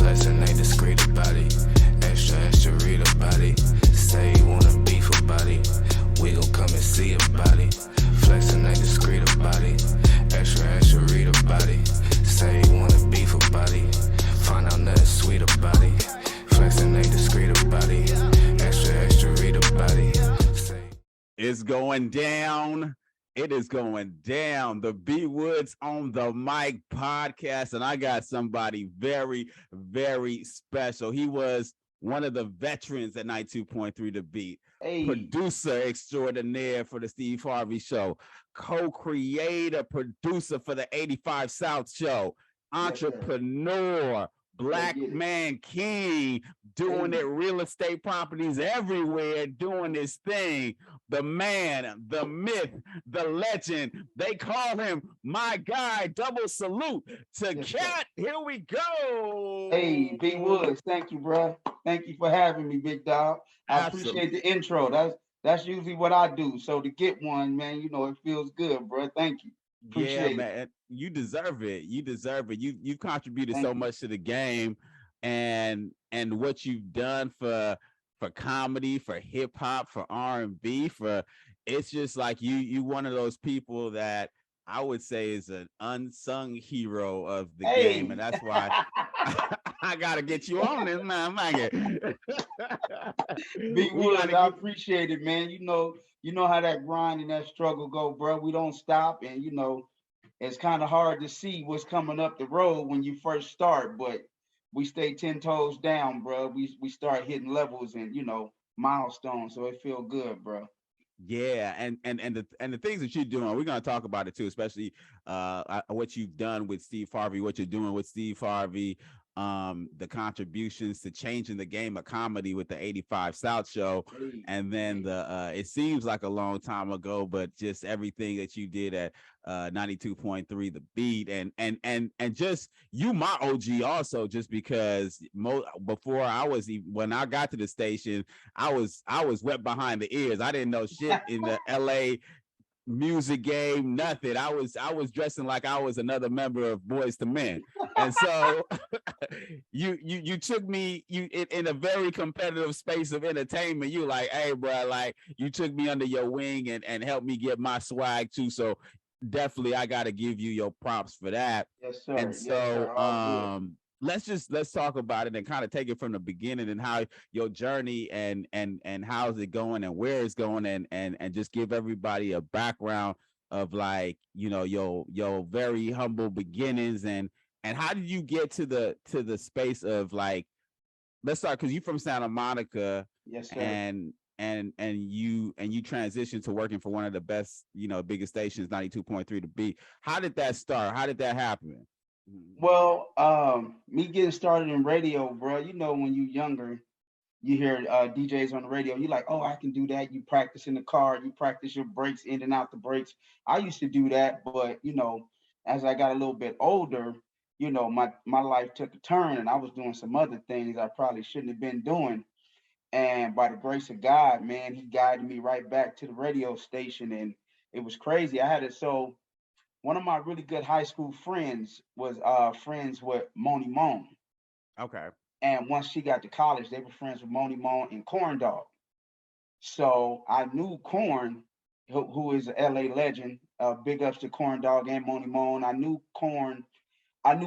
Flexing ain't discreet about it. Extra, extra, read about it. Say you wanna beef about it. We gon' come and see about it. Flexing ain't discreet about it. Extra, extra, read about it. Say you wanna beef about it. Find out nothing sweet about it. Flexing ain't discreet about it. Extra, extra, read about it. It's going down. It is going down. The B.Woods on the Mic podcast. And I got somebody very, very special. He was one of the veterans at 92.3 The Beat. Hey. Producer extraordinaire for the Steve Harvey Show. Co-creator, producer for the 85 South Show. Entrepreneur. Black man king, doing it, real estate properties everywhere, doing his thing. The man, the myth, the legend. They call him my guy. Double salute to Cat. Here we go. Hey, B.Woods, thank you, bro. Thank you for having me, big dog. I appreciate the intro. That's usually what I do. So to get one, man, you know, it feels good, bro. Thank you. Appreciate man. You deserve it. You deserve it. You've contributed so much to the game, and what you've done for comedy, for hip hop, for R&B, for it's just like you one of those people that I would say is an unsung hero of the game, and that's why I gotta get you on this, man. B.Woods, I appreciate it, man. You know how that grind and that struggle go, bro. We don't stop, and you know, it's kind of hard to see what's coming up the road when you first start, but we stay 10 toes down, bro. We start hitting levels and, you know, milestones, so it feel good, bro. Yeah, and the things that you're doing, we're gonna talk about it too, especially what you've done with Steve Harvey, what you're doing with Steve Harvey, the contributions to changing the game of comedy with the 85 South Show, and then the it seems like a long time ago, but just everything that you did at 92.3 The Beat, and just you my OG also, just because before when I got to the station, I was wet behind the ears. I didn't know shit in the LA music game, nothing. I was dressing like I was another member of Boys to Men, and so you took me in a very competitive space of entertainment. You like, hey, bro, like you took me under your wing and helped me get my swag too. So definitely, I got to give you your props for that. Yes, sir. And so, let's talk about it and kind of take it from the beginning and how your journey and how's it going and where it's going, and just give everybody a background of, like, you know, your very humble beginnings and how did you get to the space of, like, let's start, because you from Santa Monica. Yes, sir. And you transitioned to working for one of the best, you know, biggest stations, 92.3 The Beat. How did that start? How did that happen? Well, me getting started in radio, bro, you know, when you're younger, you hear DJs on the radio, you're like, oh, I can do that. You practice in the car, you practice your breaks, in and out the breaks. I used to do that, but, you know, as I got a little bit older, you know, my life took a turn and I was doing some other things I probably shouldn't have been doing. And by the grace of God, man, he guided me right back to the radio station. And it was crazy. I had it. So one of my really good high school friends was friends with Moni Moan. Okay. And once she got to college, they were friends with Moni Moan and Corn Dog. So I knew Corn, who is an LA legend. Big ups to Corn Dog and Moni Moan. I knew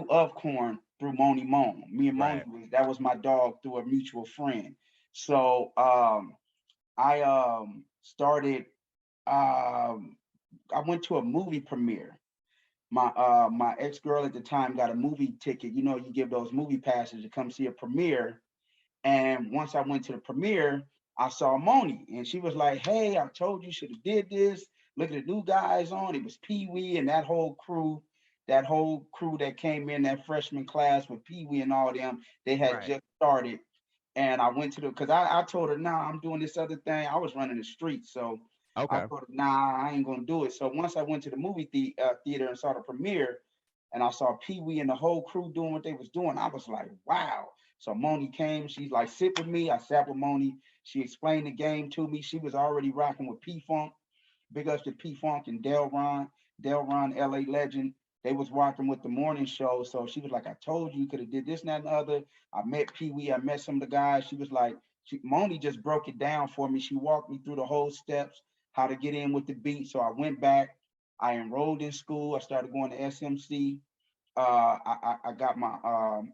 of Corn through Moni Moan. Me and Moni, that was my dog through a mutual friend. So I started. I went to a movie premiere. My ex-girl at the time got a movie ticket. You know, you give those movie passes to come see a premiere. And once I went to the premiere, I saw Moni, and she was like, "Hey, I told you should have did this. Look at the new guys on. It was Pee Wee and that whole crew that came in, that freshman class with Pee Wee and all them. They had just started." And I went to because I told her, nah, I'm doing this other thing. I was running the streets. So I told her, nah, I ain't going to do it. So once I went to the movie theater and saw the premiere, and I saw Pee Wee and the whole crew doing what they was doing, I was like, wow. So Moni came. She's like, sit with me. I sat with Moni. She explained the game to me. She was already rocking with P-Funk. Big ups to P-Funk and Delron, LA legend. they was watching with the morning show. So she was like, I told you could have did this and that and the other. I met Pee Wee. I met some of the guys. She was like, Moni just broke it down for me. She walked me through the whole steps, how to get in with the beat. So I went back. I enrolled in school. I started going to SMC. I got my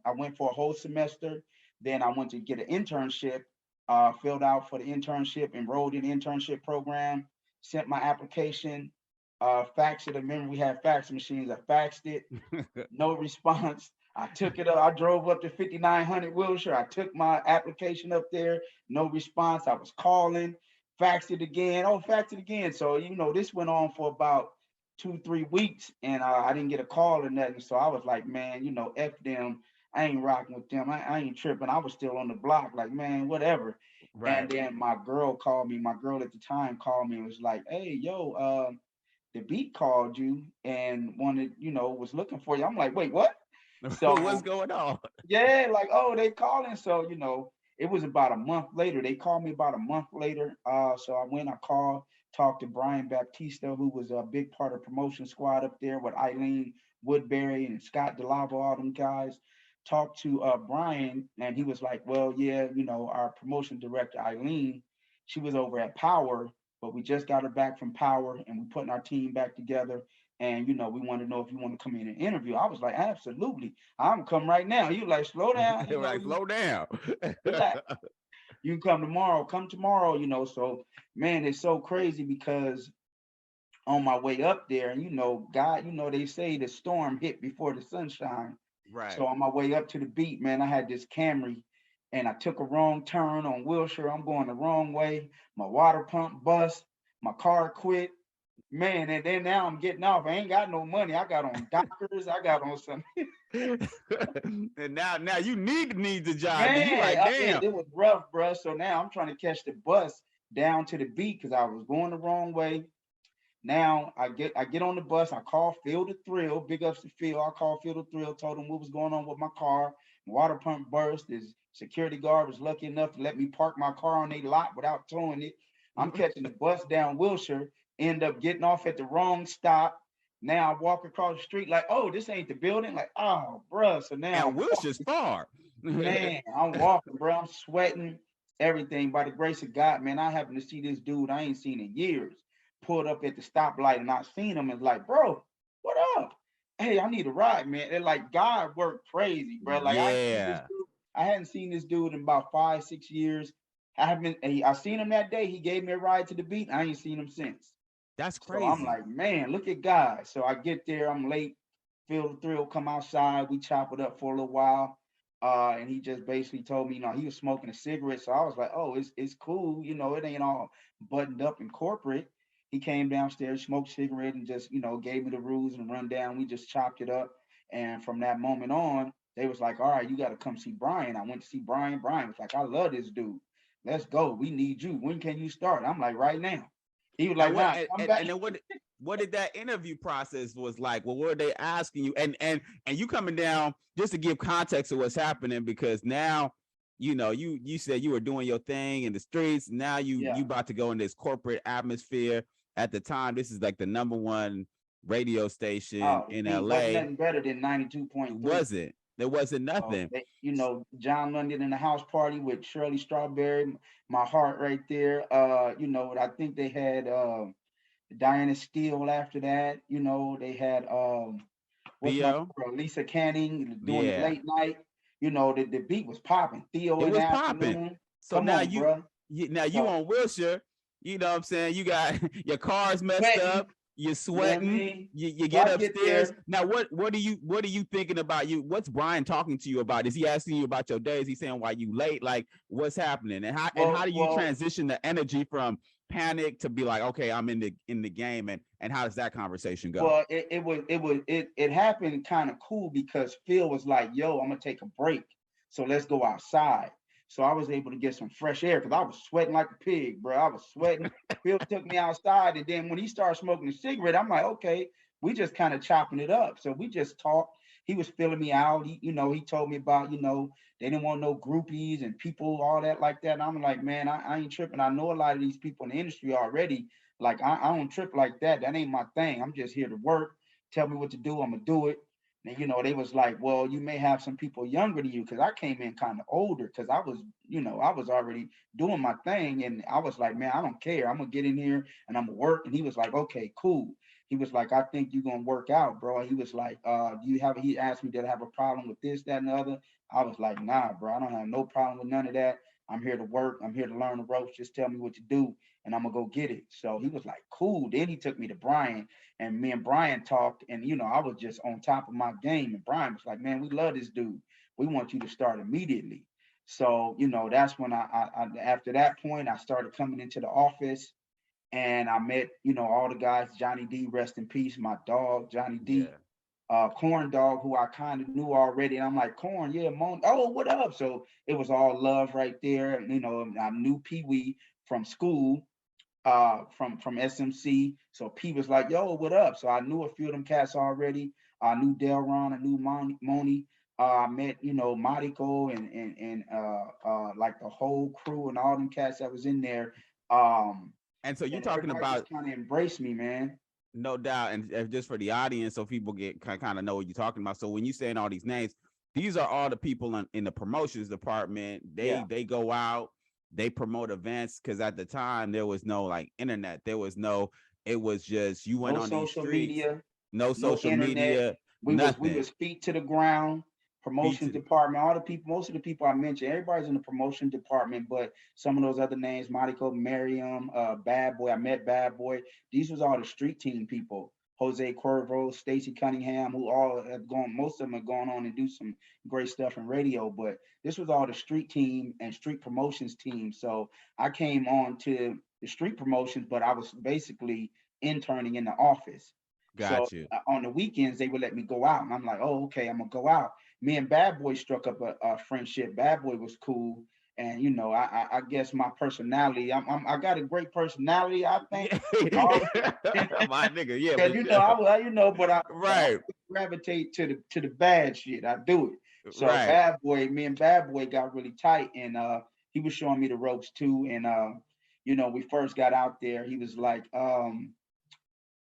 I went for a whole semester. Then I went to get an internship. Filled out for the internship, enrolled in the internship program, sent my application, faxed it. Remember we had fax machines. I faxed it, no response. I took it up. I drove up to 5900 Wilshire. I took my application up there, no response. I was calling, faxed it again. Oh, faxed it again. So this went on for about 2-3 weeks, and I didn't get a call or nothing. So I was like, man, F them. I ain't rocking with them. I ain't tripping. I was still on the block, like, man, whatever. Right. And then my girl called me. My girl at the time called me and was like, hey, yo, the beat called you and wanted, was looking for you. I'm like, wait, what? So What's going on? yeah, like, oh, they calling. So, it was about a month later. They called me about a month later. So I went, I called, talked to Brian Baptista, who was a big part of promotion squad up there with Eileen Woodbury and Scott DeLava, all them guys. Talked to Brian, and he was like, well, yeah, our promotion director, Eileen, she was over at Power, but we just got her back from Power and we're putting our team back together. And, we want to know if you want to come in and interview. I was like, absolutely. I'm come right now. He was like, slow down. Like, slow down. Relax. You can come tomorrow, So, man, it's so crazy because on my way up there, and, God, they say the storm hit before the sunshine. Right. So on my way up to the beat, man, I had this Camry and I took a wrong turn on Wilshire. I'm going the wrong way. My water pump bust. My car quit. Man, and then now I'm getting off. I ain't got no money. I got on Dockers. I got on some. And now you need the job. Man, You like, damn. it was rough, bro. So now I'm trying to catch the bus down to the beat because I was going the wrong way. Now I get on the bus. I call Phil the Thrill. Big ups to Phil. I called Phil the Thrill. Told him what was going on with my car. My water pump burst. His security guard was lucky enough to let me park my car on their lot without towing it. I'm catching the bus down Wilshire. End up getting off at the wrong stop. Now I walk across the street like, oh, this ain't the building. Like, oh, bro. So now Wilshire's far. Man, I'm walking, bro. I'm sweating. Everything by the grace of God, man. I happen to see this dude I ain't seen in years. Pulled up at the stoplight and I seen him and like, bro, what up? Hey, I need a ride, man. And like God worked crazy, bro. Like yeah. I hadn't seen this dude in about 5-6 years. I seen him that day. He gave me a ride to the beat. I ain't seen him since. That's crazy. So I'm like, man, look at God. So I get there, I'm late. Phil the Thrill come outside. We chop it up for a little while. And he just basically told me, he was smoking a cigarette. So I was like, oh, it's cool. It ain't all buttoned up and corporate. He came downstairs, smoked a cigarette, and just, gave me the rules and rundown. We just chopped it up. And from that moment on, they was like, all right, you got to come see Brian. I went to see Brian. Brian was like, I love this dude. Let's go. We need you. When can you start? I'm like, right now. He was like, and then what did that interview process was like? What were they asking you? And you coming down, just to give context of what's happening, because now, you said you were doing your thing in the streets. Now you about to go in this corporate atmosphere. At the time, this is like the #1 radio station in LA. Wasn't nothing better than 92.3. Wasn't. There wasn't nothing. John London in the house party with Shirley Strawberry, my heart right there. I think they had Diana Steele after that. They had Lisa Canning doing the late night. The beat was popping. Theo it was popping. So Come now on, you on Wilshire. You know what I'm saying? You got your car's messed up. You're sweating. You get upstairs. Now, what are you thinking about? What's Brian talking to you about? Is he asking you about your day? Is he saying why you late? Like, what's happening? And how do you transition the energy from panic to be like, okay, I'm in the game, and how does that conversation go? Well, it happened kind of cool because Phil was like, yo, I'm gonna take a break. So let's go outside. So I was able to get some fresh air because I was sweating like a pig, bro. I was sweating. Phil took me outside, and then when he started smoking a cigarette, I'm like, okay, we just kind of chopping it up. So we just talked. He was filling me out. He told me about, they didn't want no groupies and people, all that like that. And I'm like, man, I ain't tripping. I know a lot of these people in the industry already. Like, I don't trip like that. That ain't my thing. I'm just here to work, tell me what to do, I'm gonna do it. And you know, they was like, well, you may have some people younger than you, because I came in kind of older, because I was, you know, I was already doing my thing, and I was like, man, I don't care. I'm gonna get in here and I'm gonna work. And he was like, okay, cool. He was like, I think you're gonna work out, bro. He was like, do you have? He asked me, did I have a problem with this, that, and the other? I was like, nah, bro. I don't have no problem with none of that. I'm here to work. I'm here to learn the ropes. Just tell me what to do, and I'm gonna go get it. So he was like, cool. Then he took me to Brian, and me and Brian talked, and you know, I was just on top of my game. And Brian was like, man, we love this dude. We want you to start immediately. So, you know, that's when I after that point, I started coming into the office, and I met, you know, all the guys, Johnny D, rest in peace, my dog, Johnny D, Yeah. Corn Dog, who I kind of knew already. And I'm like, Corn, yeah, Mon, oh, what up? So it was all love right there. And, you know, I knew Pee Wee from school, from SMC. So P was like, yo, what up? So I knew a few of them cats already. I knew Delron, I knew Moni. I met, you know, Mariko and like the whole crew and all them cats that was in there. Um, And so you're and talking everybody about, just kind of embraced me, man. no doubt, and just for the audience, so people get kind of know what you're talking about. So when you saying all these names, these are all the people in the promotions department. Yeah. They go out, they promote events, because at the time there was no like internet, there was no. It was just you went No on these social streets, media, no no social internet. media, We was nothing. feet to the ground, Feet promotions to department, all the people, most of the people I mentioned, everybody's in the promotion department, but some of those other names, Monaco, Miriam, Bad Boy, I met Bad Boy. These was all the street team people. Jose Cuervo, Stacy Cunningham, who all have gone, most of them have gone on and do some great stuff in radio, but this was all the street team and street promotions team. So I came on to the street promotions, but I was basically interning in the office. So got you. on the weekends, they would let me go out. And I'm like, oh, okay, I'm gonna go out. Me and Bad Boy struck up a friendship. Bad Boy was cool. And you know, I guess my personality, I got a great personality, I think. Yeah. All My nigga, yeah, because for you know, sure. you know, but I Right, gravitate to the bad shit. I do it. So right. Bad Boy, me and Bad Boy got really tight, and he was showing me the ropes too. And you know, we first got out there, he was like,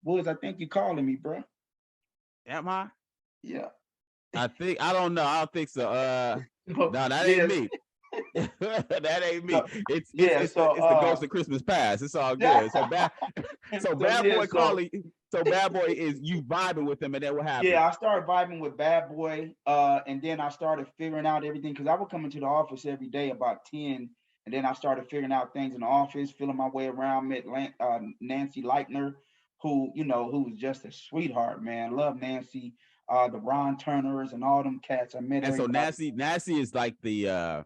Woods, I think you calling me, bro. Am I? Yeah. I think I don't know. I don't think so. So, No, that ain't yes. me. That ain't me. So, It's it's yeah. it's the So it's the ghost of Christmas past. It's all yeah. good. So bad, so So bad yeah. boy So calling. So bad boy is you vibing with him, and then what happened? yeah, I started vibing with Bad Boy, and then I started figuring out everything, because I would come into the office every day about 10, and then I started figuring out things in the office, feeling my way around. Met Nancy Leitner, who, you know, who was just a sweetheart, man. Love Nancy, the Ron Turners and all them cats. I met And so everybody. Nancy is like the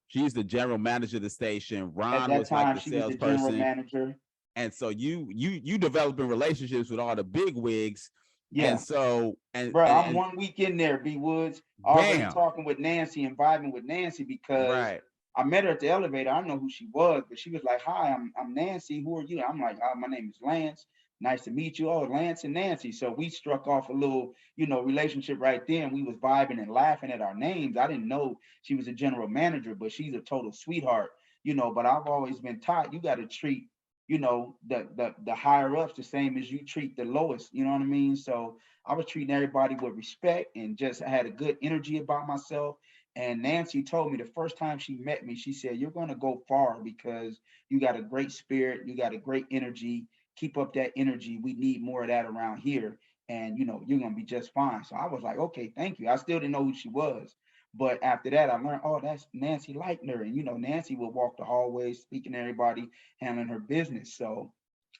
she's the general manager of the station. At Ron that was like time, the she was the general salesperson. manager. And so you developing relationships with all the big wigs. And Yeah. so and Bro, I'm and 1 week in there, B.Woods, already damn, talking with Nancy and vibing with Nancy, because right. I met her at the elevator. I don't know who she was, but she was like, "Hi, I'm Nancy. Who are you?" I'm like, "Oh, my name is Lance. Nice to meet you." Oh, Lance and Nancy. So we struck off a little, you know, relationship right there, and we was vibing and laughing at our names. I didn't know she was a general manager, but she's a total sweetheart, you know. But I've always been taught you got to treat, you know, the higher ups the same as you treat the lowest. You know what I mean? So I was treating everybody with respect and just had a good energy about myself. And Nancy told me the first time she met me, she said, "You're going to go far because you got a great spirit, you got a great energy. Keep up that energy. We need more of that around here. And, you know, you're going to be just fine." So I was like, okay, thank you. I still didn't know who she was. But after that, I learned, oh, that's Nancy Leitner. And, you know, Nancy would walk the hallways, speaking to everybody, handling her business. So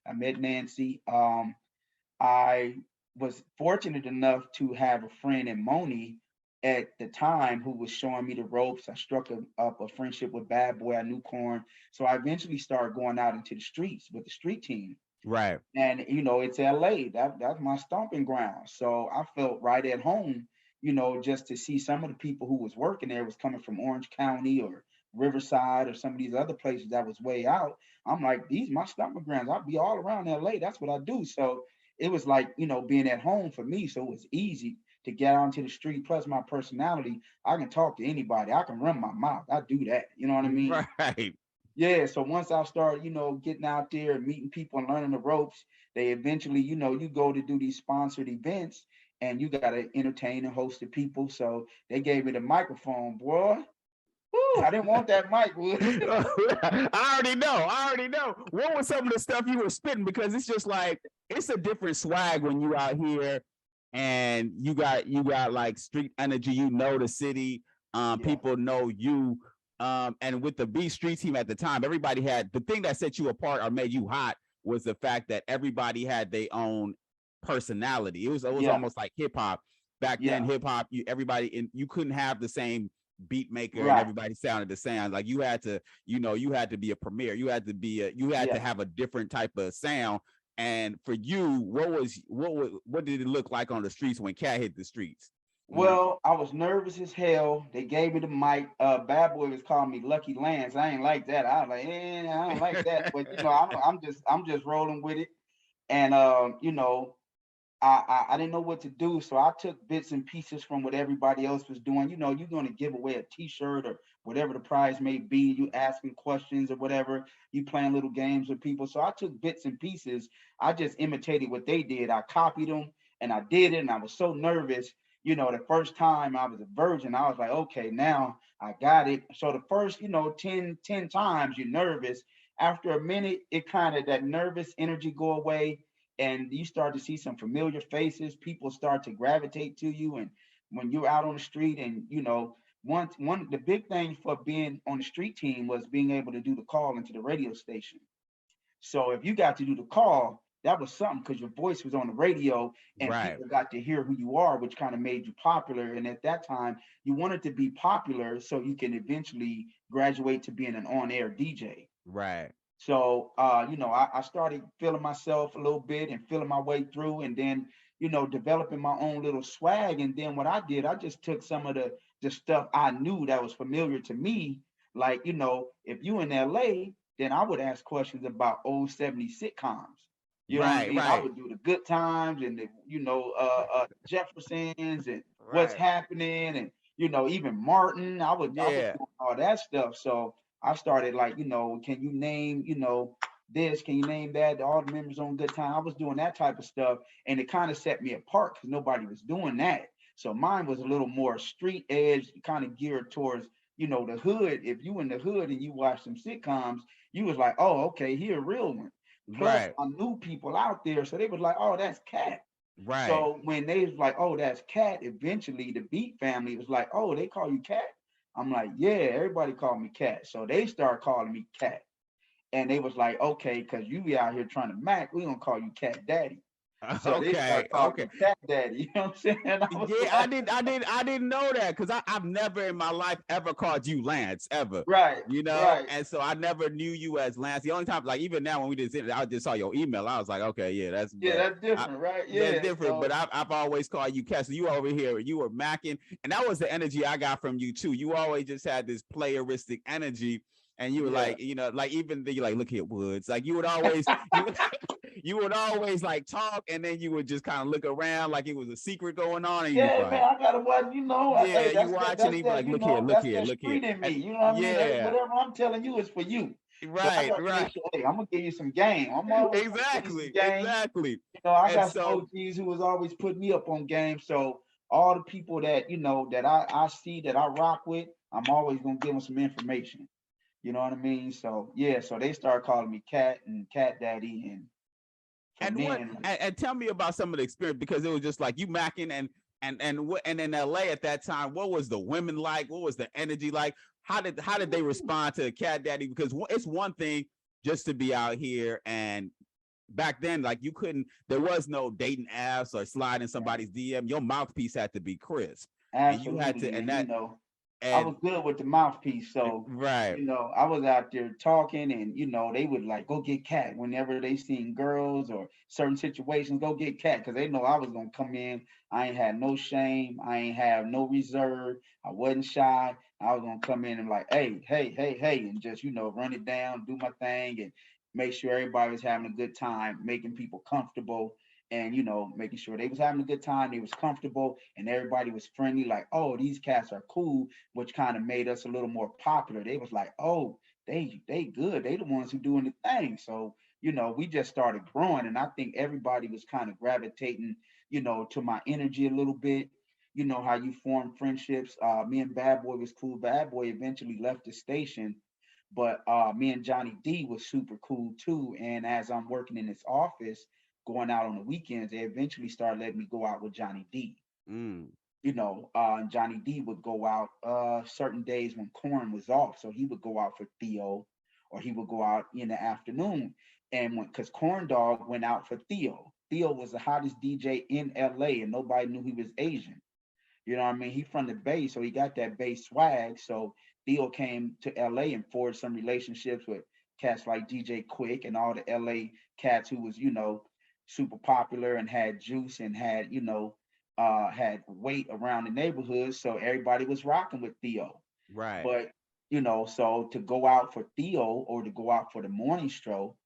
I met Nancy. I was fortunate enough to have a friend in Moni at the time who was showing me the ropes. I struck up a friendship with Bad Boy. I knew Corn. So I eventually started going out into the streets with the street team. Right. And you know, it's LA. That's my stomping ground. So I felt right at home, you know, just to see some of the people who was working there was coming from Orange County or Riverside or some of these other places that was way out. I'm like, these my stomping grounds. I'll be all around LA. That's what I do. So it was like, you know, being at home for me. So it was easy to get out into the street. Plus my personality, I can talk to anybody. I can run my mouth. I do that. You know what I mean? Right. Yeah, so once I started, you know, getting out there and meeting people and learning the ropes, they eventually, you go to do these sponsored events and you got to entertain and host the people. So they gave me the microphone, boy. Woo, I didn't want that mic, Woods. I already know. What was some of the stuff you were spitting? Because it's just like, it's a different swag when you out here and you got like street energy, the city, people know you. And with the B Street team at the time, everybody had the thing that set you apart or made you hot was the fact that everybody had their own personality. It was almost like hip hop. Back then, hip hop, you couldn't have the same beat maker and everybody sounded the same. Like you had to be a premier. You had to have a different type of sound. And for you, what did it look like on the streets when Cat hit the streets? Well, I was nervous as hell. They gave me the mic. Bad Boy was calling me Lucky Lance. I ain't like that. I was like, I don't like that. But I'm just rolling with it. And I didn't know what to do, so I took bits and pieces from what everybody else was doing. You're going to give away a T-shirt or whatever the prize may be. You asking questions or whatever. You playing little games with people. So I took bits and pieces. I just imitated what they did. I copied them, and I did it. And I was so nervous. The first time I was a virgin, I was like, okay, now I got it. So the first, 10 times you're nervous. After a minute, it kind of that nervous energy go away. And you start to see some familiar faces. People start to gravitate to you. And when you're out on the street, and the big thing for being on the street team was being able to do the call into the radio station. So if you got to do the call, that was something because your voice was on the radio and people got to hear who you are, which kind of made you popular. And at that time, you wanted to be popular so you can eventually graduate to being an on-air DJ. Right. So, I started feeling myself a little bit and feeling my way through, and then, developing my own little swag. And then what I did, I just took some of the stuff I knew that was familiar to me. Like, if you in LA, then I would ask questions about old 70s sitcoms. You know what I mean? I would do the Good Times and the, Jeffersons and what's happening, and even Martin. I was doing all that stuff. So I started like, can you name, this? Can you name that? All the members on Good Time. I was doing that type of stuff, and it kind of set me apart because nobody was doing that. So mine was a little more street edge, kind of geared towards, the hood. If you in the hood and you watch some sitcoms, you was like, oh, okay, he a real one. Plus, I knew people out there, so they was like, oh, that's Cat. Right. So when they was like, oh, that's Cat, eventually the Beat family was like, oh, they call you Cat? I'm like, yeah, everybody called me Cat. So they started calling me Cat. And they was like, okay, because you be out here trying to mac, we gonna call you Cat Daddy. So they started calling me Cat Daddy. You know what I'm saying? I didn't know that because I've never in my life ever called you Lance ever. Right. And so I never knew you as Lance. The only time, like even now when we did it, I just saw your email. I was like, okay, that's different, right? Yeah, that's different. So, but I've always called you Cat. So you over here, you were macking, and that was the energy I got from you too. You always just had this playeristic energy. And you were like, like even you like, look here, Woods. Like you would always, you would always like talk, and then you would just kind of look around like it was a secret going on. And man, like, I gotta watch. You watching, and like, look here, look here. In me, you know what I mean? Whatever I'm telling you is for you. Right. Sure, hey, I'm gonna give you some game. I'm always exactly. I got some OGs who was always putting me up on game. So all the people that that I see that I rock with, I'm always gonna give them some information. You know what I mean? So so they started calling me Cat and Cat Daddy, and tell me about some of the experience, because it was just like you macking and in LA at that time. What was the women like? What was the energy like? How did they respond to Cat Daddy? Because it's one thing just to be out here, and back then, like there was no dating apps or sliding somebody's DM. Your mouthpiece had to be crisp. Absolutely, and you had to, and that. I was good with the mouthpiece, so I was out there talking, and they would like go get Cat whenever they seen girls or certain situations. Go get Cat because they know I was gonna come in. I ain't had no shame. I ain't have no reserve. I wasn't shy. I was gonna come in and like, hey, and just run it down, do my thing, and make sure everybody was having a good time, making people comfortable. And making sure they was having a good time, they was comfortable, and everybody was friendly. Like, oh, these cats are cool, which kind of made us a little more popular. They was like, oh, they good. They the ones who doing the thing. So we just started growing. And I think everybody was kind of gravitating, to my energy a little bit. You know how you form friendships. Me and Bad Boy was cool. Bad Boy eventually left the station, but me and Johnny D was super cool too. And as I'm working in this office, going out on the weekends, they eventually started letting me go out with Johnny D. Mm. And Johnny D would go out certain days when Corn was off. So he would go out for Theo, or he would go out in the afternoon. And when, because Corn Dog went out for Theo. Theo was the hottest DJ in LA, and nobody knew he was Asian. You know what I mean? He from the Bay, so he got that Bay swag. So Theo came to LA and forged some relationships with cats like DJ Quick and all the LA cats who was, super popular and had juice and had, had weight around the neighborhood. So everybody was rocking with Theo. Right. But, so to go out for Theo or to go out for the morning show,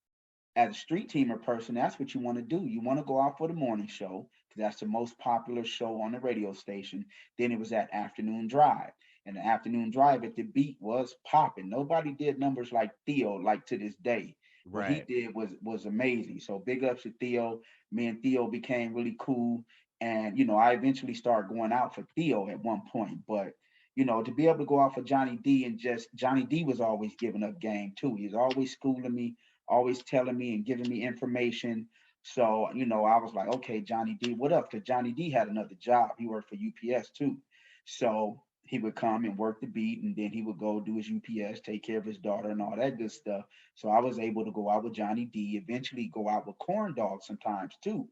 as a street teamer person, that's what you want to do. You want to go out for the morning show because that's the most popular show on the radio station. Then it was that afternoon drive. And the afternoon drive at the beat was popping. Nobody did numbers like Theo, like to this day. What he Right. did was amazing. So big ups to Theo. Me and Theo became really cool. And I eventually started going out for Theo at one point. But to be able to go out for Johnny D, and just Johnny D was always giving up game too. He was always schooling me, always telling me and giving me information. So, I was like, okay, Johnny D, what up? Because Johnny D had another job. He worked for UPS too. So he would come and work the beat, and then he would go do his UPS, take care of his daughter and all that good stuff. So I was able to go out with Johnny D, eventually go out with Corn Dog sometimes too.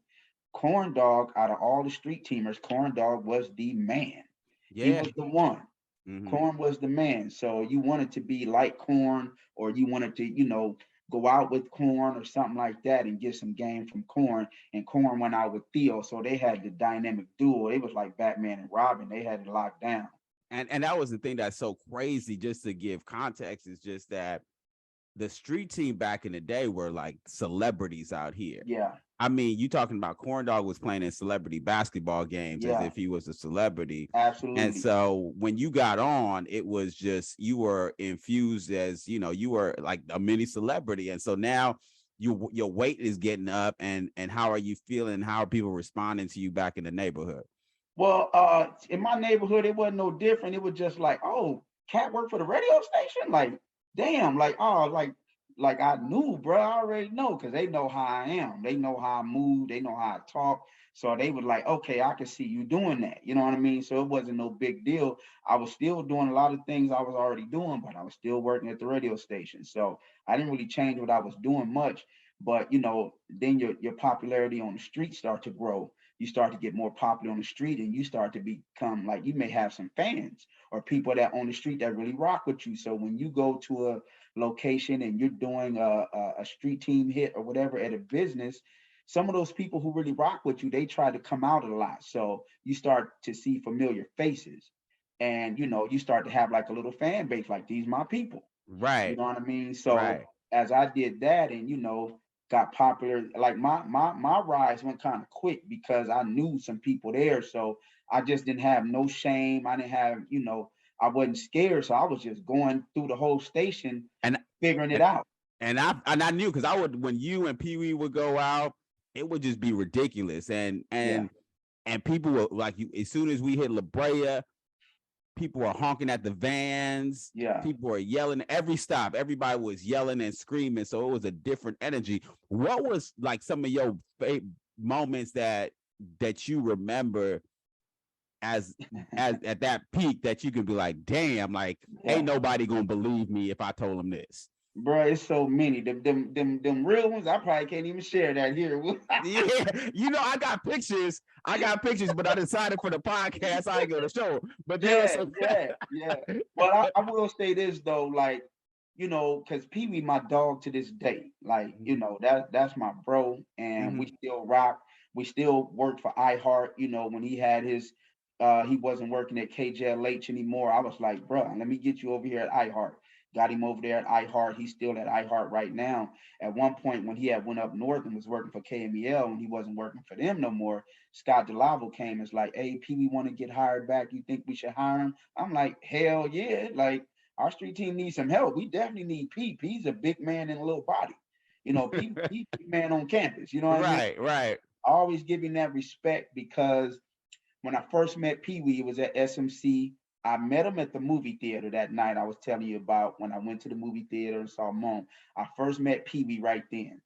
Corn Dog, out of all the street teamers, Corn Dog was the man. He Yeah. was the one. Hmm. Corn was the man. So you wanted to be like Corn, or you wanted to, go out with Corn or something like that and get some game from Corn. And Corn went out with Theo. So they had the dynamic duo. It was like Batman and Robin. They had it locked down. And that was the thing that's so crazy. Just to give context, is just that the street team back in the day were like celebrities out here. Yeah. I mean, you talking about Corn Dog was playing in celebrity basketball games as Yeah. if he was a celebrity. And Absolutely. so when you got on, it was just, you were infused as, you were like a mini celebrity. And so now your weight is getting up, and how are you feeling? How are people responding to you back in the neighborhood? Well, in my neighborhood, it wasn't no different. It was just like, oh, Cat worked for the radio station. Like, damn, like, oh, like I knew, bro. I already know because they know how I am. They know how I move. They know how I talk. So they were like, okay, I can see you doing that. You know what I mean? So it wasn't no big deal. I was still doing a lot of things I was already doing, but I was still working at the radio station. So I didn't really change what I was doing much. But then your popularity on the street start to grow. You start to get more popular on the street, and you start to become like, you may have some fans or people that on the street that really rock with you. So when you go to a location and you're doing a street team hit or whatever at a business, some of those people who really rock with you, they try to come out a lot. So you start to see familiar faces, and you start to have like a little fan base, like, these my people. You Right. know what I mean? So Right. as I did that, and got popular, like my rise went kind of quick because I knew some people there. So I just didn't have no shame. I didn't have, I wasn't scared. So I was just going through the whole station, And figuring it out. and I knew, because I would, when you and Pee Wee would go out, it would just be ridiculous. And Yeah. and people were like, you, as soon as we hit La Brea, people were honking at the vans. Yeah. People were yelling every stop. Everybody was yelling and screaming. So it was a different energy. What was like some of your moments that you remember as at that peak, that you could be like, damn, like, Yeah. ain't nobody gonna believe me if I told them this? Bro, it's so many. Them real ones, I probably can't even share that here. Yeah, I got pictures, but I decided for the podcast I ain't gonna show 'em. But there was Yeah, some yeah. But I will say this though, like, because Pee Wee my dog to this day. Like, that's my bro, and we Mhm. still rock. We still work for iHeart. When he had his, he wasn't working at KJLH anymore. I was like, bro, let me get you over here at iHeart. Got him over there at iHeart. He's still at iHeart right now. At one point, when he had went up north and was working for KMEL, and he wasn't working for them no more, Scott DeLavo came and was like, hey, P, we want to get hired back. You think we should hire him? I'm like, hell yeah. Like, our street team needs some help. We definitely need P. P's a big man in a little body. You know, Pee Wee man on campus. You know what I mean? Right. I always give him that respect because when I first met Pee Wee, it was at SMC. I met him at the movie theater that night I was telling you about when I went to the movie theater and saw Mom. I first met Pee Wee right then.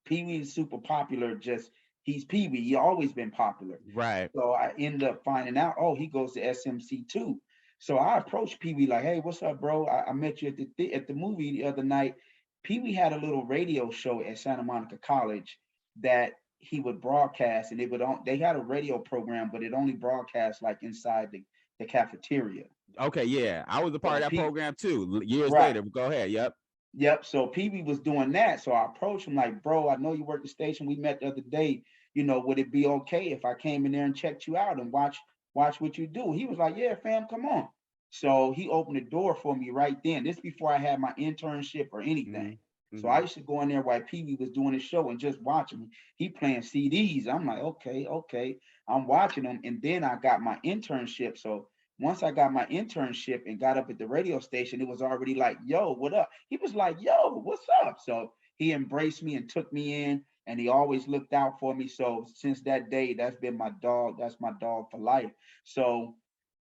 Pee Wee is super popular, just he's Pee Wee. He always been popular. Right. So I ended up finding out, oh, he goes to SMC too. So I approached Pee Wee like, hey, what's up, bro? I met you at the movie the other night. Pee Wee had a little radio show at Santa Monica College that he would broadcast, and they had a radio program, but it only broadcast like inside the cafeteria. Okay, yeah. I was a part So of that Pee, program too, years right. later. Go ahead. Yep. Yep. So Pee Wee was doing that. So I approached him like, bro, I know you work the station. We met the other day. You know, would it be okay if I came in there and checked you out and watch what you do? He was like, yeah, fam, come on. So he opened the door for me right then. This before I had my internship or anything. So I used to go in there while Pee Wee was doing his show and just watch him. He playing CDs. I'm like, okay. I'm watching him. And then I got my internship. So once I got my internship and got up at the radio station, it was already like, yo, what up? He was like, yo, what's up? So he embraced me and took me in, and he always looked out for me. So since that day, that's been my dog. That's my dog for life. So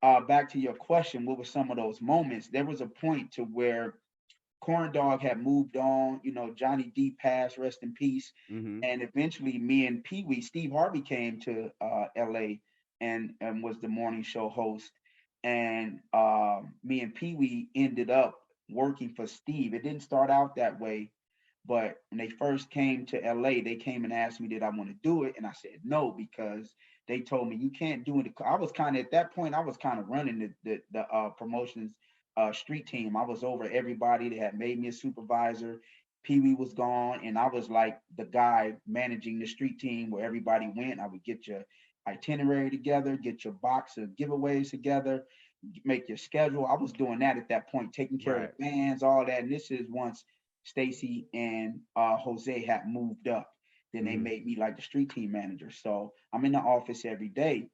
back to your question, what were some of those moments? There was a point to where Corn Dog had moved on, you know, Johnny D passed, rest in peace. And eventually me and Pee Wee, Steve Harvey came to LA and was the morning show host. And me and Pee Wee ended up working for Steve. It didn't start out that way, but when they first came to LA, they came and asked me, did I want to do it? And I said no, because they told me you can't do it. I was kind of at that point, I was kind of running the promotions street team. I was over everybody. They had made me a supervisor. Pee Wee was gone, and I was like the guy managing the street team where everybody went. I would get your itinerary together, get your box of giveaways together, make your schedule. I was doing that at that point, taking care of the bands, all that. And this is once Stacy and Jose had moved up. Then they made me like the street team manager. So I'm in the office every day.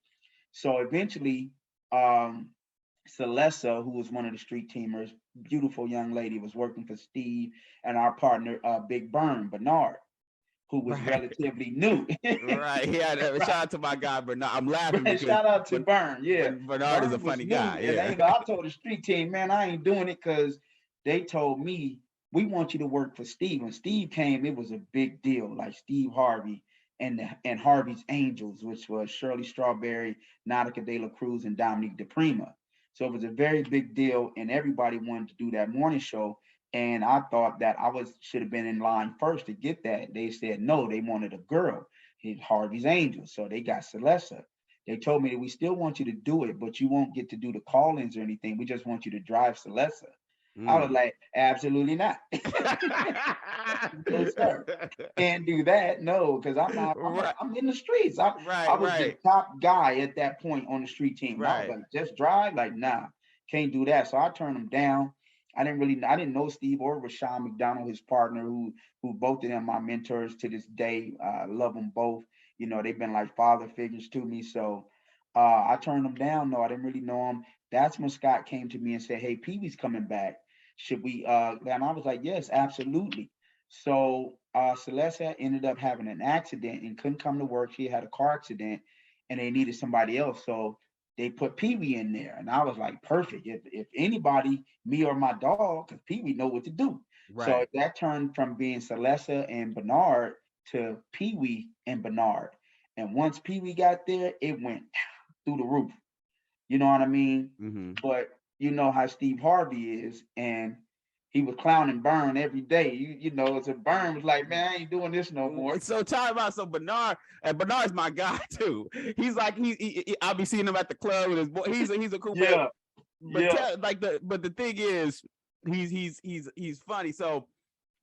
So eventually, Celessa, who was one of the street teamers, beautiful young lady, was working for Steve and our partner, Big Burn Bernard, who was relatively new. Right. Yeah. Shout out to my guy Bernard. I'm laughing because shout out to Burn. Yeah, Bernard is a Burn was funny new, guy. and Yeah. you know, I told the street team, man, I ain't doing it because they told me we want you to work for Steve. When Steve came, it was a big deal. Like Steve Harvey and Harvey's Angels, which was Shirley Strawberry, Nautica De La Cruz, and Dominique DePrima. So it was a very big deal, and everybody wanted to do that morning show. And I thought that should have been in line first to get that. They said no, they wanted a girl, Harvey's Angels. So they got Celessa. They told me that we still want you to do it, but you won't get to do the call-ins or anything. We just want you to drive Celessa. I was like, absolutely not. No, sir. Can't do that. No, because I'm not. I'm in the streets. I was the top guy at that point on the street team. I was like, just drive. Like, nah, can't do that. So I turned him down. I didn't know Steve or Rashawn McDonald, his partner, who both of them my mentors to this day. I love them both. You know, they've been like father figures to me. So I turned them down. No, I didn't really know him. That's when Scott came to me and said, hey, Pee Wee's coming back. Should we and I was like, yes, absolutely. So Celeste ended up having an accident and couldn't come to work. She had a car accident and they needed somebody else. So they put Pee Wee in there. And I was like, perfect. If anybody, me or my dog, because Pee Wee know what to do. So that turned from being Celeste and Bernard to Pee Wee and Bernard. And once Pee Wee got there, it went through the roof. You know what I mean? But you know how Steve Harvey is, and he was clowning Burn every day. You know, so Burn was like, man, I ain't doing this no more. So talk about Bernard, and Bernard's my guy too. He's like I'll be seeing him at the club with his boy. He's a cool man. But the thing is, he's funny. So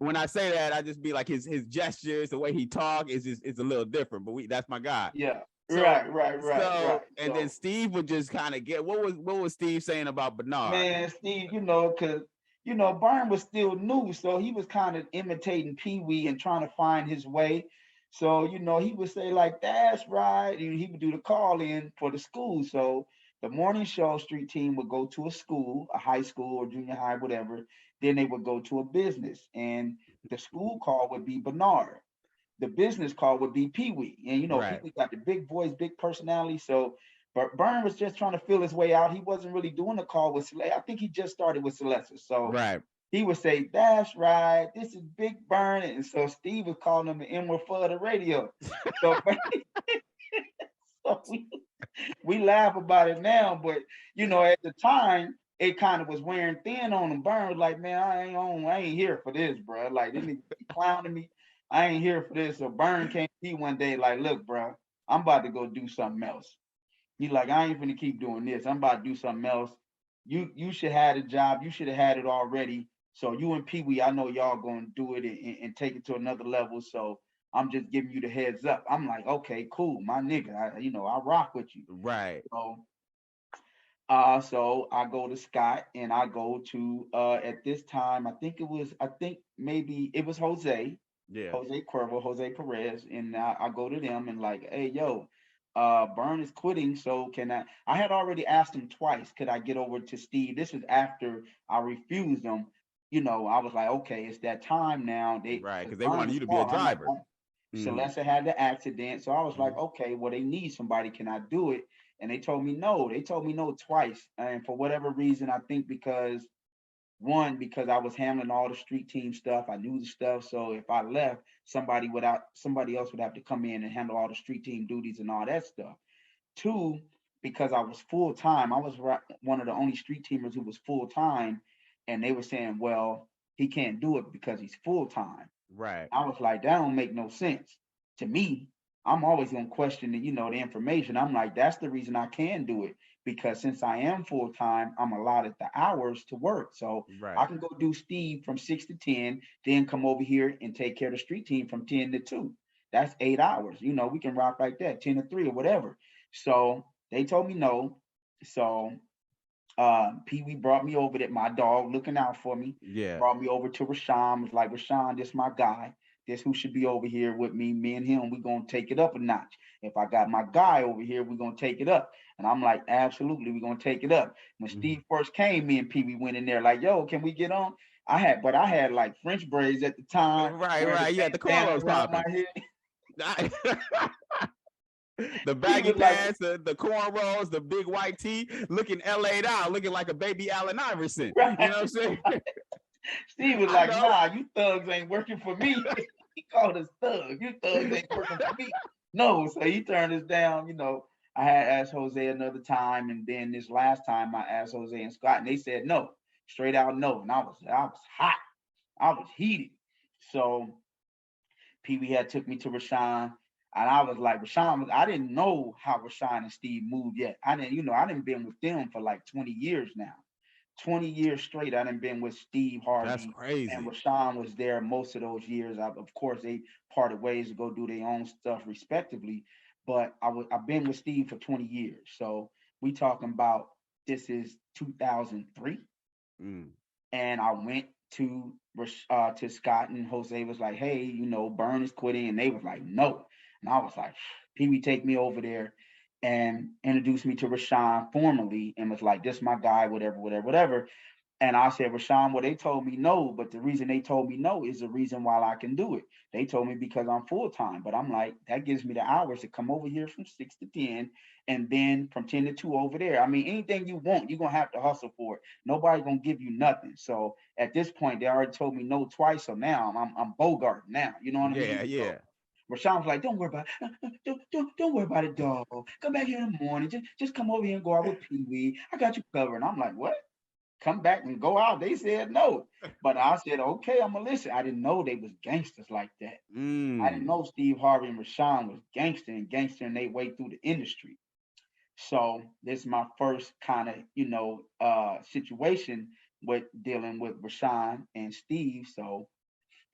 when I say that, I just be like his gestures, the way he talk is a little different. But that's my guy. Yeah. So, right. And then Steve would just kind of get what was Steve saying about Bernard? Man, Steve, you know, because you know, Burn was still new, so he was kind of imitating Pee Wee and trying to find his way. So, you know, he would say like, that's right. And he would do the call in for the school. So The morning show street team would go to a school, a high school or junior high, whatever. Then they would go to a business, and the school call would be Bernard. The business call would be Pee Wee. And Pee Right. Wee got the big voice, big personality. So, but Byrne was just trying to feel his way out. He wasn't really doing the call with Celeste. I think he just started with Celeste. So Right. he would say, "That's right. This is Big Byrne." And so Steve was calling him the N-word for the radio. So, so we laugh about it now, but at the time, it kind of was wearing thin on him. Byrne was like, "Man, I ain't here for this, bro. Like, this nigga be clowning me. I ain't here for this." So Byrne came to me one day, like, "Look, bro, I'm about to go do something else." He's like, "I ain't finna keep doing this. I'm about to do something else. You should have the job. You should have had it already. So you and Pee Wee, I know y'all gonna do it and take it to another level. So I'm just giving you the heads up." I'm like, "Okay, cool, my nigga. I rock with you." Right. So I go to Scott and I go to at this time, I think maybe it was Yeah. Jose Cuervo, Jose Perez, and I go to them and like, "Hey, yo, Byrne is quitting, so can I had already asked him twice, could I get over to Steve? This was after I refused him. I was like, okay, it's that time now. Right. Because Because they Byrne wanted was you to be a small. I'm like, driver. Mm-hmm. Celeste had the accident. So I was like, Mm-hmm. okay, well, they need somebody. Can I do it? And they told me no. They told me no twice. And for whatever reason, I think because I was handling all the street team stuff, I knew the stuff. So if I left, somebody else would have to come in and handle all the street team duties and all that stuff. Two, because I was full time. I was one of the only street teamers who was full time, and they were saying, "Well, he can't do it because he's full time." Right. I was like, "That don't make no sense to me." I'm always gonna question the information. I'm like, that's the reason I can do it, because since I am full time, I'm allotted the hours to work. So I Right. can go do Steve from 6 to 10, then come over here and take care of the street team from 10 to 2. That's 8 hours. We can rock like that, 10 to 3 or whatever. So they told me no. So Pee Wee brought me over, that my dog looking out for me, Yeah. brought me over to Rashawn, was like, "Rashawn, this my guy. This who should be over here with me. Me and him, we gonna take it up a notch. If I got my guy over here, we gonna take it up." And I'm like, "Absolutely, we gonna take it up." When Mm-hmm. Steve first came, me and Pee Wee went in there like, "Yo, can we get on?" I had like French braids at the time, Right. wearing the Right. You had the bandana cornrows around my popping. head. The He baggy was like, pants, the cornrows, the big white tee, looking LA'd out, looking like a baby Allen Iverson. You know what I'm saying? Steve was I like, know. "Nah, you thugs ain't working for me." He called us thugs. "You thugs ain't working for me." No, so he turned us down. I had asked Jose another time, and then this last time I asked Jose and Scott, and they said no, straight out no. And I was hot. I was heated. So Pee Wee had took me to Rashawn, and I was like, I didn't know how Rashawn and Steve moved yet. I didn't been with them for like 20 years now. 20 years straight, I done been with Steve That's Harvey, and crazy. Rashawn was there most of those years. Of course, they parted ways to go do their own stuff respectively, but I've been with Steve for 20 years. So we talking about, this is 2003, Mm. and I went to Scott, and Jose was like, "Hey, Byrne is quitting," and they was like, "No," and I was like, "Pee Wee, take me over there," and introduced me to Rashawn formally, and was like, "This my guy, whatever, whatever, whatever." And I said, "Rashawn, well, they told me no, but the reason they told me no is the reason why I can do it. They told me because I'm full time." But I'm like, that gives me the hours to come over here from 6 to 10, and then from 10 to 2 over there. I mean, anything you want, you're gonna have to hustle for it. Nobody's gonna give you nothing. So at this point, they already told me no twice. So now I'm Bogart now. You know what I Yeah, mean? So yeah. Rashawn was like, "Don't worry about it. Don't worry about it, dog. Come back here in the morning. Just come over here and go out with Pee Wee. I got you covered." And I'm like, "What? Come back and go out?" They said no. But I said, "Okay, I'm gonna listen." I didn't know they was gangsters like that. I didn't Mm. know Steve Harvey and Rashawn was gangster and they way through the industry. So this is my first kind of, situation with dealing with Rashawn and Steve. So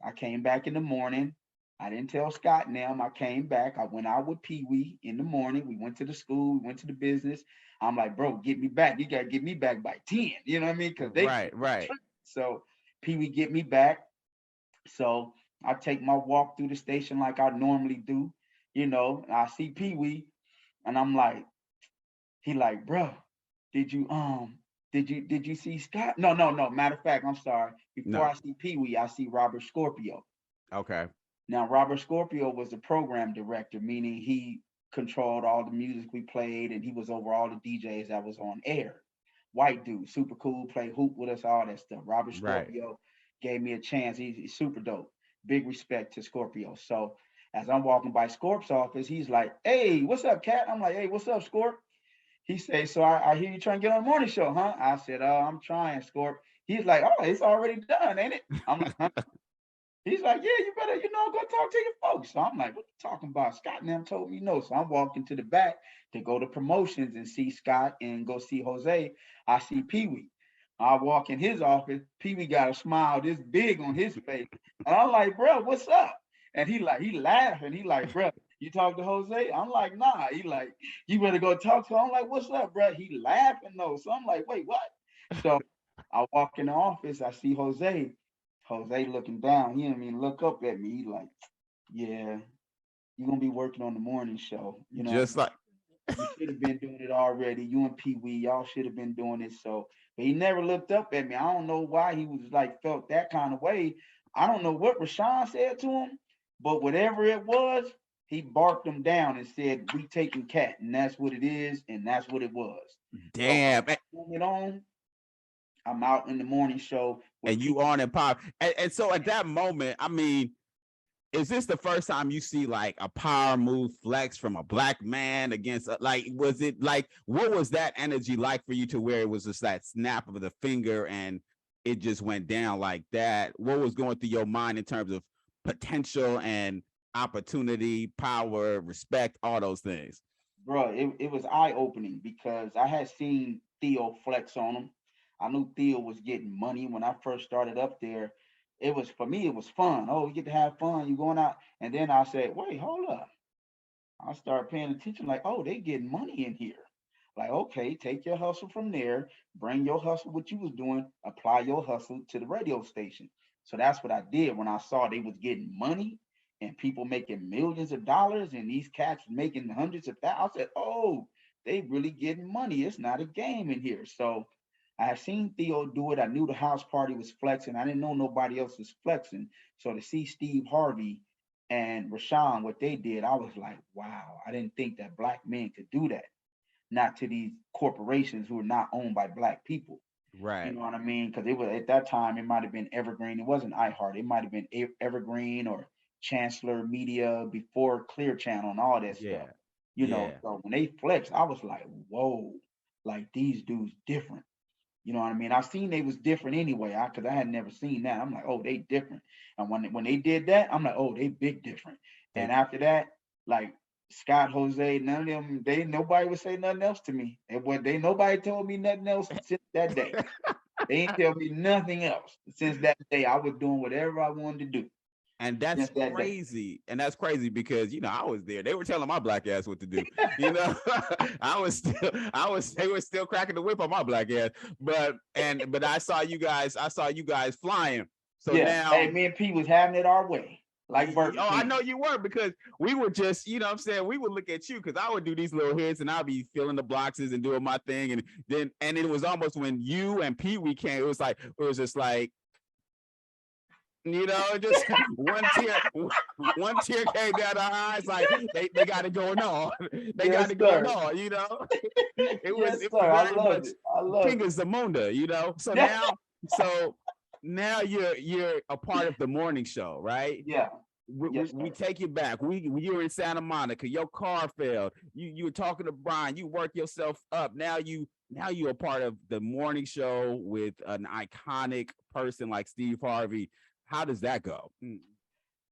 I came back in the morning. I didn't tell Scott and them. I came back. I went out with Pee Wee in the morning. We went to the school. We went to the business. I'm like, "Bro, get me back. You got to get me back by 10." You know what I mean? Because they Right, was right. tripping. So Pee Wee get me back. So I take my walk through the station like I normally do. I see Pee Wee, and I'm like, he like, "Bro." did you see Scott? No, no, no. Matter of fact, I'm sorry. Before No. I see Pee Wee, I see Robert Scorpio. Okay. Now, Robert Scorpio was the program director, meaning he controlled all the music we played and he was over all the DJs that was on air. White dude, super cool, play hoop with us, all that stuff. Robert Right. Scorpio gave me a chance. He's super dope. Big respect to Scorpio. So as I'm walking by Scorp's office, he's like, "Hey, what's up, Cat?" I'm like, "Hey, what's up, Scorp?" He says, "So I hear you trying to get on the morning show, huh?" I said, I'm trying, Scorp." He's like, "Oh, it's already done, ain't it?" I'm like, "Huh?" He's like, "Yeah, you better, go talk to your folks." So I'm like, "What you talking about?" Scott and them told me no. So I'm walking to the back to go to promotions and see Scott and go see Jose. I see Pee Wee. I walk in his office. Pee Wee got a smile this big on his face. And I'm like, "Bro, what's up?" And he laughing. He like, "Bro, you talk to Jose?" I'm like, "Nah." He like, "You better go talk to him." I'm like, "What's up, bro?" He laughing though. So I'm like, "Wait, what?" So I walk in the office. I see Jose. Jose looking down. He didn't even look up at me. He like, "Yeah, you're gonna be working on the morning show. Just like You should have been doing it already. You and Pee Wee, y'all should have been doing it." So, but he never looked up at me. I don't know why he was like felt that kind of way. I don't know what Rashawn said to him, but whatever it was, he barked him down and said, "We taking Cat," and that's what it is, and that's what it was. So damn. from it on, I'm out in the morning show with And Pee. you on and pop. And so at that moment, I mean, is this the first time you see like a power move flex from a black man against like was it like what was that energy like for you to where it was just that snap of the finger and it just went down like that? What was going through your mind in terms of potential and opportunity, power, respect, all those things? Bro, it was eye opening because I had seen Theo flex on him. I knew Theo was getting money when I first started up there. It was for me, it was fun. Oh, you get to have fun. You going out, and then I said, "Wait, hold up." I started paying attention, like, "Oh, they getting money in here." Like, okay, take your hustle from there, bring your hustle, what you was doing, apply your hustle to the radio station. So that's what I did when I saw they was getting money and people making millions of dollars and these cats making hundreds of thousands. I said, "Oh, they really getting money. It's not a game in here." So I had seen Theo do it. I knew the house party was flexing. I didn't know nobody else was flexing. So to see Steve Harvey and Rashawn, what they did, I was like, wow, I didn't think that black men could do that. Not to these corporations who are not owned by black people. You Right. know what I mean? Because it was at that time, it might have been Evergreen. It wasn't iHeart. It might have been Evergreen or Chancellor Media before Clear Channel and all that stuff. Yeah. Yeah. So when they flexed, I was like, whoa, like these dudes different. You know what I mean? I seen they was different anyway, because I had never seen that. I'm like, oh, they different. And when they did that, I'm like, oh, they big different. They And after that, like Scott, Jose, none of them, they nobody would say nothing else to me. They nobody told me nothing else since that day. They ain't tell me nothing else since that day. I was doing whatever I wanted to do And that's since that day. crazy. And that's crazy because I was there. They were telling my black ass what to do. You know, they were still cracking the whip on my black ass. But I saw you guys flying. So Yeah. Hey, now me and P was having it our way, like Burger oh, I King. know you were because we were just, what I'm saying, we would look at you because I would do these little hits and I'd be filling the boxes and doing my thing. And it was almost when you and Pee Wee came, it was just like, just one tear came down our eyes. Like they got it going on. They got Yes, it going sir. on. Yes, It was sir. I very loved much it. I loved King it. of Zamunda. Yeah. So now you're a part of the morning show, right? Yeah. we, Yes, we sir. take you back. You were in Santa Monica. Your car failed. You were talking to Brian. You work yourself up. Now you're a part of the morning show with an iconic person like Steve Harvey. How does that go?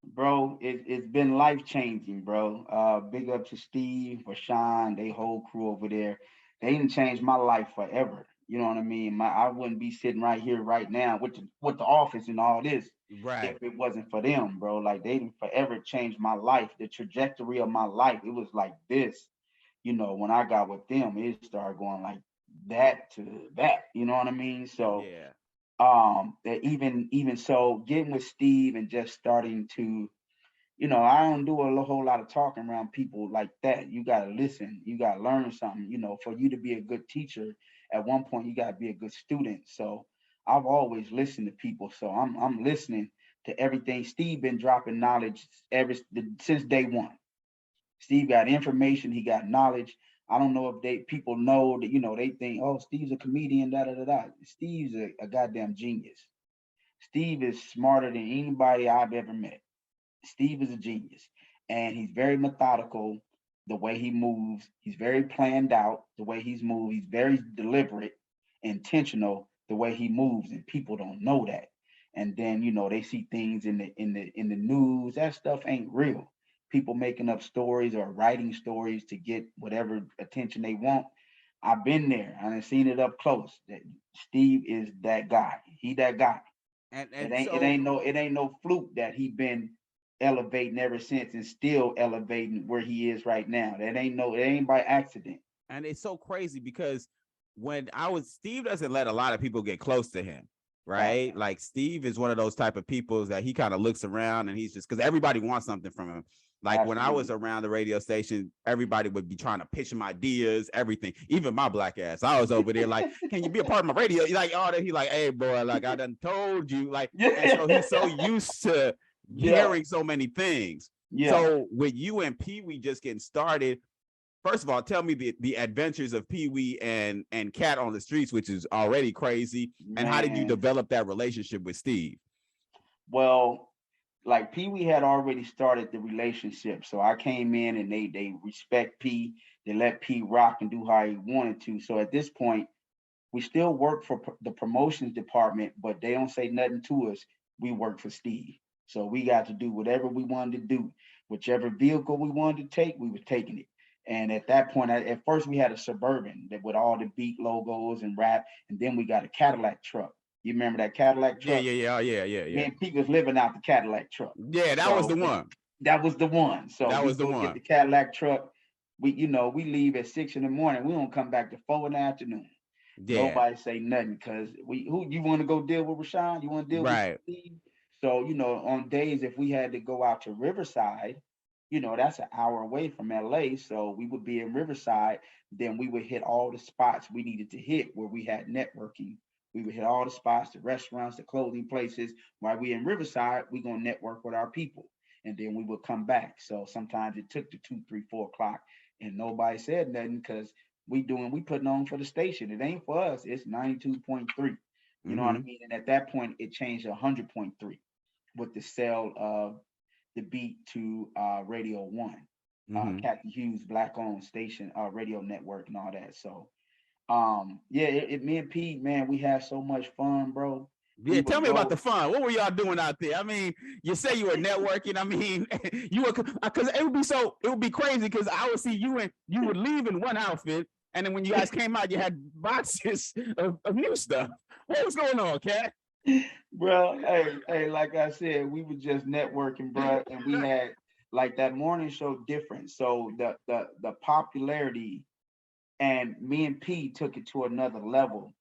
Bro, it's been life changing, bro. Big up to Steve, Rashawn, they whole crew over there. They didn't change my life forever. You know what I mean? I wouldn't be sitting right here right now with the office and all this Right. if it wasn't for them, bro. Like they didn't forever change my life, the trajectory of my life. It was like this, when I got with them, it started going like that to that. You know what I mean? So Yeah. that even so getting with Steve and just starting to, I don't do a whole lot of talking around people like that. You got to listen, you got to learn something, for you to be a good teacher at one point you got to be a good student. So I've always listened to people. So I'm listening to everything. Steve been dropping knowledge since day one. Steve got information. He got knowledge. I don't know if people know that, they think, oh, Steve's a comedian, da da da da. Steve's a goddamn genius. Steve is smarter than anybody I've ever met. Steve is a genius, and he's very methodical the way he moves. He's very planned out the way he's moved. He's very deliberate, intentional the way he moves, and people don't know that. And then they see things in the news. That stuff ain't real. People making up stories or writing stories to get whatever attention they want. I've been there. I've seen it up close. That Steve is that guy. He that guy. And It ain't no fluke that he been elevating ever since and still elevating where he is right now. It ain't by accident. And it's so crazy because Steve doesn't let a lot of people get close to him, right? Like Steve is one of those type of people that he kind of looks around and he's just, because everybody wants something from him. Like Absolutely. When I was around the radio station, everybody would be trying to pitch him ideas, everything. Even my black ass, I was over there like, "Can you be a part of my radio?" He's like, "Oh," he like, "Hey, boy, like I done told you." Like, and so he's so used to hearing so many things. Yeah. So with you and Pee Wee just getting started, first of all, tell me the adventures of Pee Wee and Cat on the Streets, which is already crazy. Man. And how did you develop that relationship with Steve? Well, like Pee Wee had already started the relationship, so I came in and they respect P. They let P rock and do how he wanted to. So at this point, we still work for the promotions department, but they don't say nothing to us. We work for Steve, so we got to do whatever we wanted to do. Whichever vehicle we wanted to take, we were taking it. And at that point, at first we had a Suburban that with all the beat logos and rap, and then we got a Cadillac truck. You remember that Cadillac truck? Yeah. Me and Pete was living out the Cadillac truck. Yeah, that was the one. That was the one. So that was the one. Get the Cadillac truck. We leave at 6 a.m. We don't come back to 4 p.m. Yeah. Nobody say nothing because who you want to go deal with Rashawn? You want to deal with Steve? So on days if we had to go out to Riverside, that's an hour away from LA. So we would be in Riverside. Then we would hit all the spots we needed to hit where we had networking. We would hit all the spots, the restaurants, the clothing places. While we in Riverside, we gonna network with our people, and then we would come back. So sometimes it took to 2, 3, 4 o'clock, and nobody said nothing because we putting on for the station. It ain't for us. It's 92.3. You know what I mean? And at that point, it changed to 100.3 with the sale of the beat to Radio One, Captain Hughes Black-owned station, radio network, and all that. So. Me and Pete, man, we had so much fun, bro. Yeah, tell me about the fun. What were y'all doing out there? I mean, you say you were networking. I mean, you were because it would be crazy because I would see you and you would leave in one outfit, and then when you guys came out, you had boxes of new stuff. What was going on, Cat? Bro, hey, like I said, we were just networking, bro, and we had like that morning show different. So the popularity. And me and P took it to another level.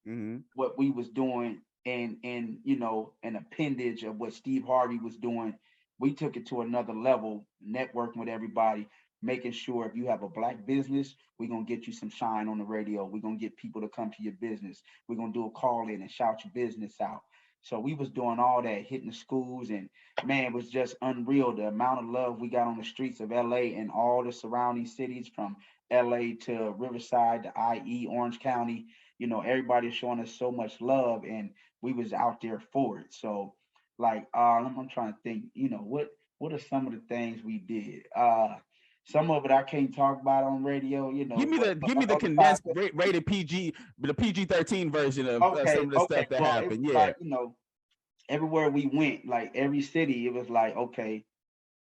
What we was doing and an appendage of what Steve Harvey was doing, we took it to another level, networking with everybody, making sure if you have a black business, we're gonna get you some shine on the radio. We're gonna get people to come to your business. We're gonna do a call in and shout your business out. So we was doing all that, hitting the schools, and man, it was just unreal. The amount of love we got on the streets of LA and all the surrounding cities from LA to Riverside to IE, Orange County, everybody's showing us so much love and we was out there for it. So like, I'm trying to think, what are some of the things we did? Some of it I can't talk about on radio, Give me the condensed rated PG, the PG-13 version of some of the stuff that happened. Yeah. Like, everywhere we went, like every city, it was like, okay,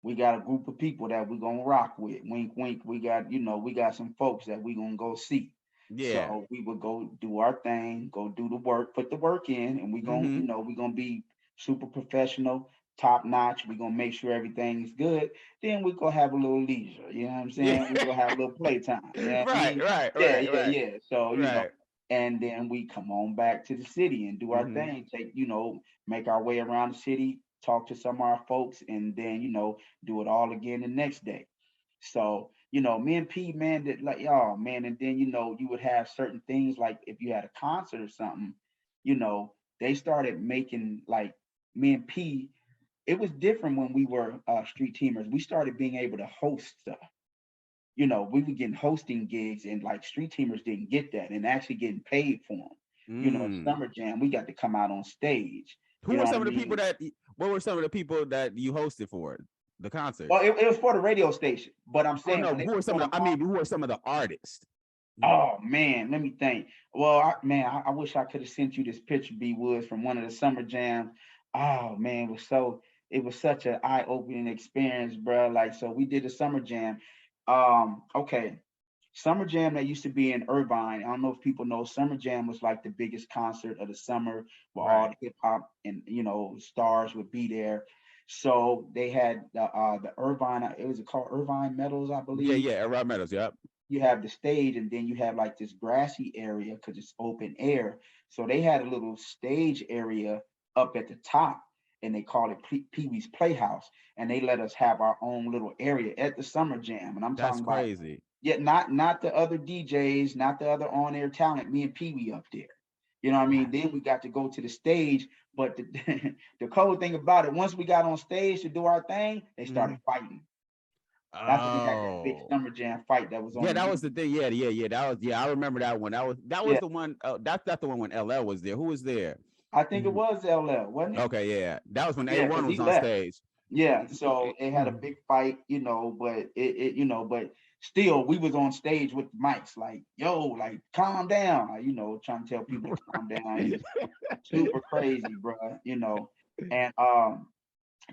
we got a group of people that we're gonna rock with. Wink, wink. We got, we got some folks that we gonna go see. Yeah. So we would go do our thing, go do the work, put the work in, and we gonna, we're gonna be super professional, top notch. We're gonna make sure everything is good. Then we're gonna have a little leisure. You know what I'm saying? Yeah. We're gonna have a little playtime. You know right. Yeah. So and then we come on back to the city and do our thing. Take, make our way around the city, talk to some of our folks, and then do it all again the next day. So Me and P, man, that like, oh man, and then you would have certain things like if you had a concert or something, they started making like me and P. It was different when we were street teamers. We started being able to host stuff. We were getting hosting gigs, and like street teamers didn't get that, and actually getting paid for them. At Mm. Summer Jam, we got to come out on stage. Who You were know what some I of the people mean? that? What were some of the people that you hosted for the concert? Well, it was for the radio station, but I'm Oh saying no, when they who are some of perform. the? I mean, who are some of the artists? Oh man, let me think. Well, I wish I could have sent you this picture, B.Woods, from one of the summer jams. Oh man, it was such an eye-opening experience, bro. Like, so we did a summer jam. Okay, summer jam that used to be in Irvine. I don't know if people know. Summer jam was like the biggest concert of the summer, where all Right. the hip hop and stars would be there. So they had the Irvine. It was called Irvine Meadows, I Yeah, believe. yeah. Rock Meadows. Yep. You have the stage, and then you have like this grassy area because it's open air. So they had a little stage area up at the top, and they called it Pee Wee's Playhouse, and they let us have our own little area at the summer jam. And I'm That's talking about, crazy. yet not the other DJs, not the other on air talent. Me and Pee Wee up there. You know what I mean? Then we got to go to the stage, but the the cold thing about it, once we got on stage to do our thing, they started Mhm. fighting. That's when we had that big Oh. summer jam fight that was Yeah, on that was YouTube. the thing. Yeah, yeah, yeah. That was I remember that one. That was Yeah, the one. That's not the one when LL was there. Who was there? I think it Mhm. was LL, wasn't it? Okay, yeah. That was when Yeah, A1 because he was on left. stage. Yeah, so they had a big fight, but but still we was on stage with the mics, like, yo, like calm down, like, trying to tell people to calm down. It was super crazy, bro. And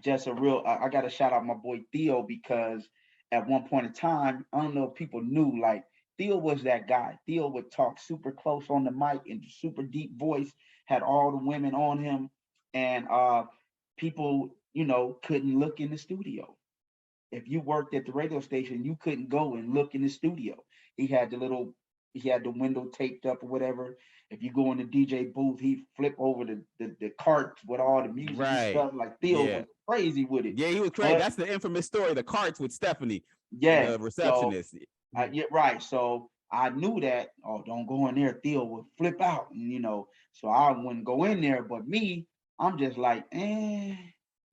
just a real, I got to shout out my boy Theo because at one point in time, I don't know if people knew, like Theo was that guy. Theo would talk super close on the mic and super deep voice, had all the women on him, and people, couldn't look in the studio. If you worked at the radio station, you couldn't go and look in the studio. He had the little, he had the window taped up or whatever. If you go in the DJ booth, he flip over the carts with all the music and Right. stuff. Like Theo Yeah. was crazy with it. Yeah, he was crazy. But That's the infamous story, the carts with Stephanie, yeah, the so receptionist. yeah, right. So I knew that. Oh, don't go in there. Theo would flip out, and so I wouldn't go in there. But me, I'm just like, eh.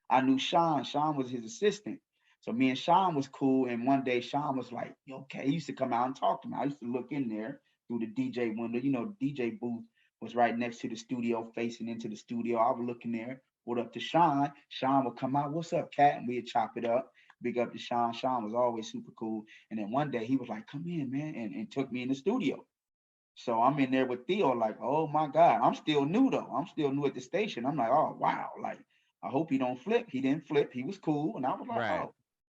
I knew Sean. Sean was his assistant. So me and Sean was cool. And one day Sean was like, okay, he used to come out and talk to me. I used to look in there through the DJ window. The DJ booth was right next to the studio, facing into the studio. I would look in there, what up to Sean. Sean would come out, what's up, cat? And we'd chop it up. Big up to Sean. Sean was always super cool. And then one day he was like, come in, man, and took me in the studio. So I'm in there with Theo, like, oh my God. I'm still new though. I'm still new at the station. I'm like, oh wow. Like, I hope he don't flip. He didn't flip. He was cool. And I was like, Right.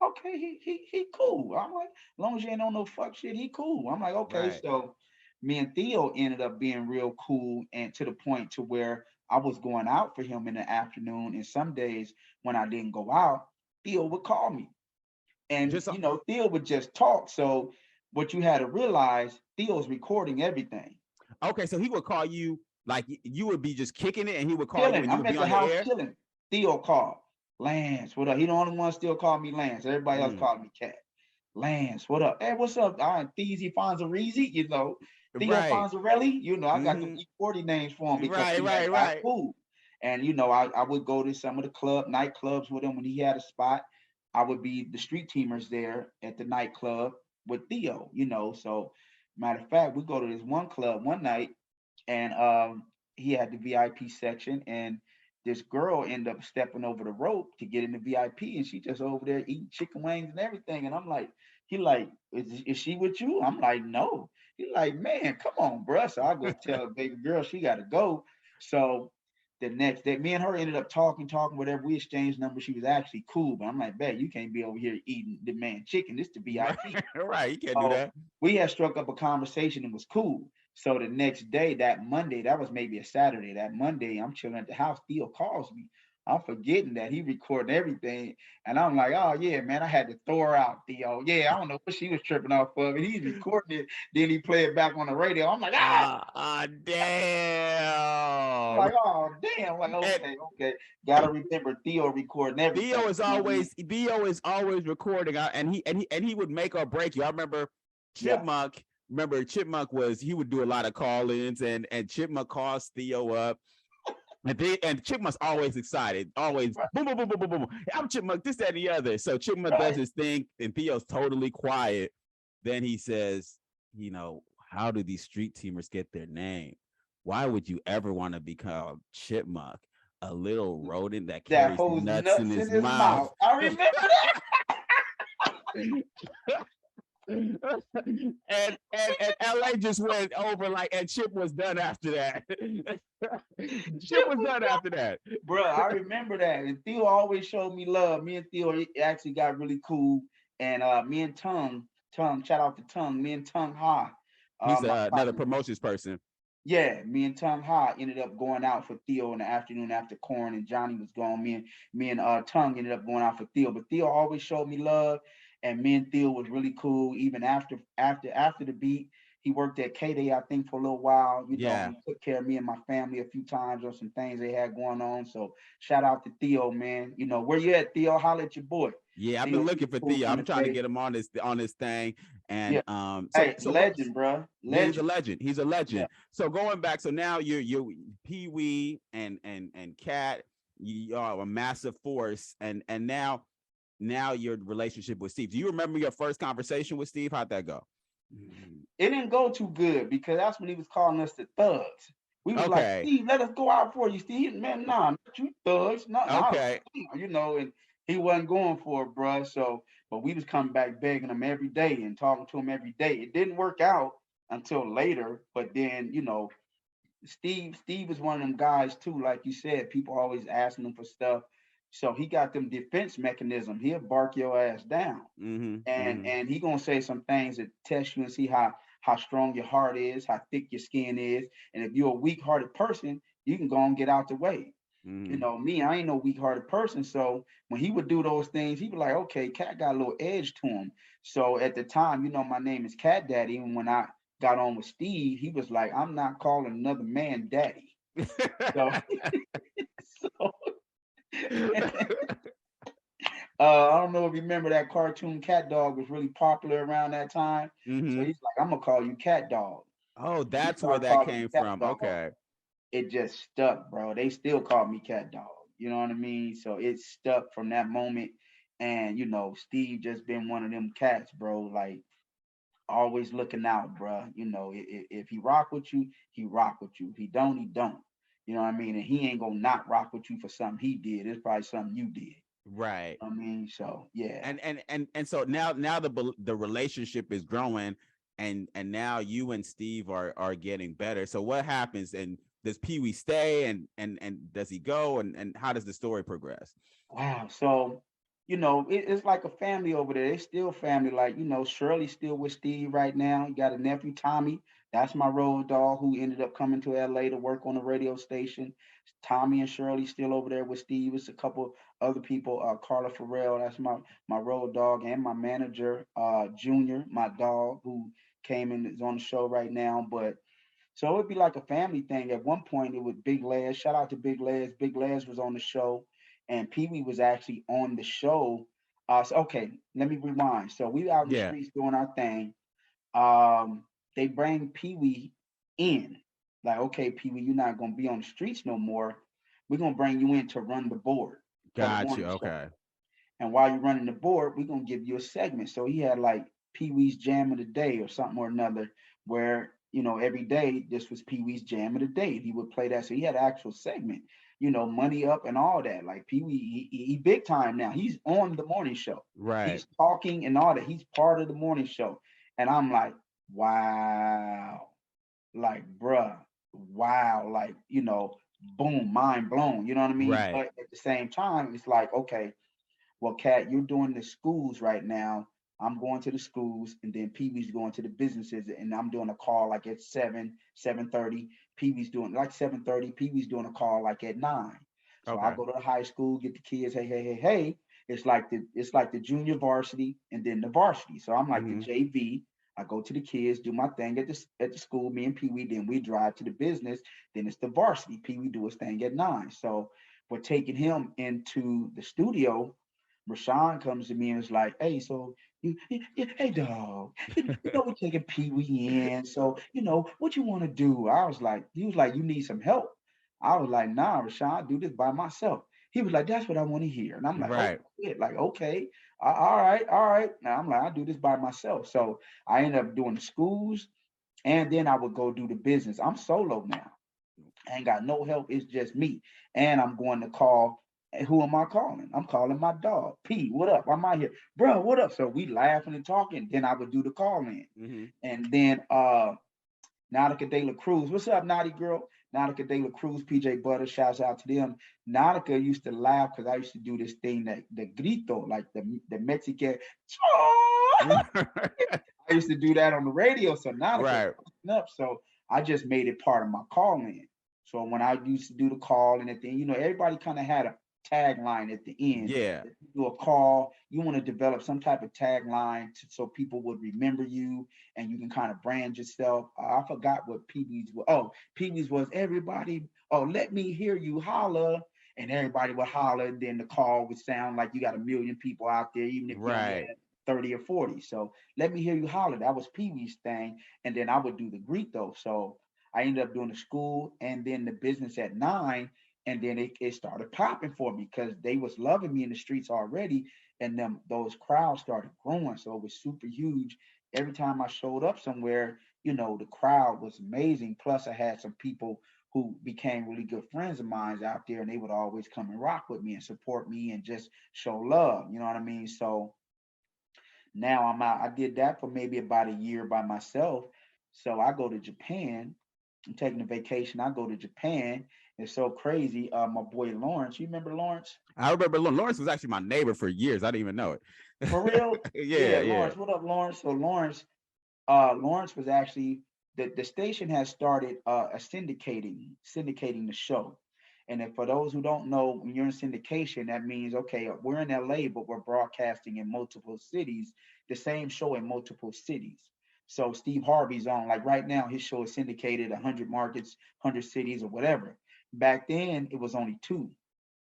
oh, okay, he cool. I'm like, as long as you ain't on no fuck shit, he cool. I'm like, okay. Right. So me and Theo ended up being real cool, and to the point to where I was going out for him in the afternoon. And some days when I didn't go out, Theo would call me. And Just Theo would just talk. So what you had to realize, Theo's recording everything. okay, so he would call you like you would be just kicking it and he would call you Chilling. and you I'm would be at the on the house air. chilling. Theo called. Lance, what up? He the only one still call me Lance. Everybody else Mm. called me Cat. Lance, what up? Hey, what's up? I'm Theezy Fonzarese, Theo Right. Fonzarelli. I got the Hmm. E40 names for him because Right, right, that's right. cool. And I would go to some of the nightclubs with him when he had a spot. I would be the street teamers there at the nightclub with Theo, So matter of fact, we go to this one club one night, and he had the VIP section, and this girl ended up stepping over the rope to get in the VIP, and she just over there eating chicken wings and everything. And I'm like, he like, is she with you? I'm like, no. He like, man, come on, bro. So I go tell the baby girl she got to go. So the next day, me and her ended up talking, whatever. We exchanged numbers. She was actually cool, but I'm like, bet you can't be over here eating the man chicken. This the Right, VIP. right. You can't do So that. we had struck up a conversation and was cool. So the next day, that Monday, that was maybe a Saturday. That Monday, I'm chilling at the house. Theo calls me. I'm forgetting that he recording everything. And I'm like, oh yeah, man, I had to throw her out, Theo. Yeah, I don't know what she was tripping off of. And he's recording it, then he play it back on the radio. I'm like, I'm Damn. like, oh damn. Like, And okay. Gotta remember Theo recording everything. Theo is always recording, and he would make or break you. I remember Chipmunk. Yeah. Remember Chipmunk he would do a lot of call-ins, and Chipmunk calls Theo up. And Chipmunk's always excited, always boom, boom, boom, boom, boom, boom. I'm Chipmunk, this, that, and the other. So Chipmunk does his thing, and Theo's totally quiet. Then he says, how do these street teamers get their name? Why would you ever want to be called Chipmunk? A little rodent that carries nuts in his mouth. I remember that. and LA just went over and Chip was done after that. Chip was done after that. Bro, I remember that. And Theo always showed me love. Me and Theo actually got really cool. And me and Tongue, shout out to Tongue, me and Tongue Ha. He's another promotions person. Yeah, me and Tongue Ha ended up going out for Theo in the afternoon after Corn and Johnny was gone. Me and Tongue ended up going out for Theo. But Theo always showed me love. And me and Theo was really cool. Even after the beat, he worked at K-Day, I think, for a little while. He took care of me and my family a few times on some things they had going on. So shout out to Theo, man. Where you at, Theo? Holla at your boy. Yeah, I've been looking for Theo. I'm trying to get him on this thing. And legend, bro. He's a legend. He's a legend. Yeah. So going back, so now you're Pee Wee and Cat, you are a massive force, and now your relationship with Steve. Do you remember your first conversation with Steve? How'd that go? It didn't go too good because that's when he was calling us the thugs. We was like, Steve, let us go out for you, Steve. Man, nah, not you thugs. Okay. And he wasn't going for it, bro. So, but we was coming back begging him every day and talking to him every day. It didn't work out until later, but then, Steve is one of them guys too. Like you said, people always asking him for stuff. So he got them defense mechanism. He'll bark your ass down. And he gonna say some things that test you and see how strong your heart is, how thick your skin is. And if you're a weak-hearted person, you can go and get out the way. Me, I ain't no weak-hearted person. So when he would do those things, he was like, okay, Cat got a little edge to him. So at the time, my name is Cat Daddy. And when I got on with Steve, he was like, I'm not calling another man daddy. So I don't know if you remember that cartoon Cat Dog was really popular around that time. So he's like, I'm gonna call you Cat Dog. Oh, that's where that came from. Dog. Okay. It just stuck, bro. They still call me Cat Dog. You know what I mean? So it stuck from that moment. And Steve just been one of them cats, bro. Like always looking out, bro. If he rock with you, he rock with you. If he don't, he don't. You know what I mean? And he ain't gonna not rock with you for something he did. It's probably something you did. Right. I mean, so yeah. And so now the relationship is growing, and now you and Steve are getting better. So what happens? And does Pee Wee stay? And does he go? And how does the story progress? Wow. So it's like a family over there. They still family. Like Shirley's still with Steve right now. You got a nephew, Tommy. That's my road dog who ended up coming to LA to work on the radio station. Tommy and Shirley still over there with Steve. It's a couple other people. Carla Farrell, that's my road dog, and my manager, Junior, my dog, who came and is on the show right now. But so it would be like a family thing. At one point, it was Big Les. Shout out to Big Les. Big Les was on the show, and Pee Wee was actually on the show. Okay, let me rewind. So we out in the streets doing our thing. They bring Pee Wee in. Like, okay, Pee Wee, you're not gonna be on the streets no more. We're gonna bring you in to run the board. Got you. Okay. And while you're running the board, we're gonna give you a segment. So he had like Pee Wee's Jam of the Day or something or another, where every day this was Pee Wee's Jam of the Day. He would play that. So he had an actual segment, Money Up and all that. Like Pee Wee, he big time now. He's on the morning show. Right. He's talking and all that. He's part of the morning show. And I'm like, wow, like, bruh, wow, like, boom, mind blown, you know what I mean? Right. But at the same time, it's like, okay, well, Cat, you're doing the schools right now. I'm going to the schools, and then Pee Wee's going to the businesses, and I'm doing a call like at 7:30. Pee Wee's doing like 7:30. Pee Wee's doing a call like at 9. So I go to the high school, get the kids, hey. It's like the junior varsity and then the varsity. So I'm like the JV. I go to the kids, do my thing at the school, me and Pee Wee, then we drive to the business. Then it's the varsity. Pee Wee do his thing at 9. So we're taking him into the studio. Rashawn comes to me and is like, hey, so hey dog, we're taking Pee Wee in. So, what you want to do? He was like, you need some help. I was like, nah, Rashawn, I do this by myself. He was like, that's what I want to hear. And I'm like, Right. oh, shit. Like, okay, all right. Now I'm like, I do this by myself. So I ended up doing the schools, and then I would go do the business. I'm solo now. I ain't got no help. It's just me. And I'm going to call. And who am I calling? I'm calling my dog. P, what up? I'm out here. Bro, what up? So we laughing and talking. Then I would do the call in. And then Nautica De La Cruz. What's up, Naughty Girl? Nautica De La Cruz, PJ Butter, shouts out to them. Nautica used to laugh because I used to do this thing that the grito, like the Mexican. I used to do that on the radio. So Nautica up. So I just made it part of my call in. So when I used to do the call and at the end, everybody kind of had a tagline at the end. Yeah. If you do a call, you want to develop some type of tagline so people would remember you and you can kind of brand yourself. I forgot what Pee Wee's was. Oh, Pee Wee's was everybody. Oh, let me hear you holler. And everybody would holler. And then the call would sound like you got a million people out there, even if you only had 30 or 40. So let me hear you holler. That was Pee Wee's thing. And then I would do the grito. So I ended up doing the school and then the business at 9. And then it started popping for me because they was loving me in the streets already. And then those crowds started growing. So it was super huge. Every time I showed up somewhere, the crowd was amazing. Plus I had some people who became really good friends of mine out there, and they would always come and rock with me and support me and just show love. You know what I mean? So now I'm out. I did that for maybe about a year by myself. So I go to Japan. I'm taking a vacation. I go to Japan. It's so crazy. My boy Lawrence, you remember Lawrence? I remember Lawrence was actually my neighbor for years. I didn't even know it. For real? Yeah. Lawrence, what up, Lawrence? So Lawrence was actually the station has started syndicating the show. And if, for those who don't know, when you're in syndication, that means, okay, we're in LA, but we're broadcasting in multiple cities, the same show in multiple cities. So Steve Harvey's on, like right now, his show is syndicated 100 markets, 100 cities or whatever. Back then, it was only 2.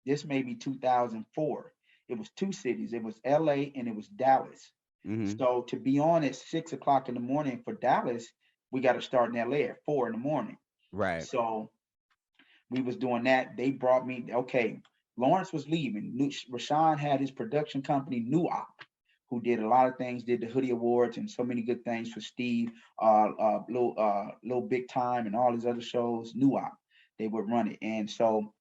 This may be 2004. It was 2 cities. It was LA and it was Dallas. So to be on at 6 o'clock in the morning for Dallas, we got to start in LA at 4 in the morning. Right. So we was doing that. They brought me, okay, Lawrence was leaving. Rashawn had his production company, New Op, who did a lot of things, did the Hoodie Awards and so many good things for Steve, Little Big Time and all his other shows, New Op. They would run it. And so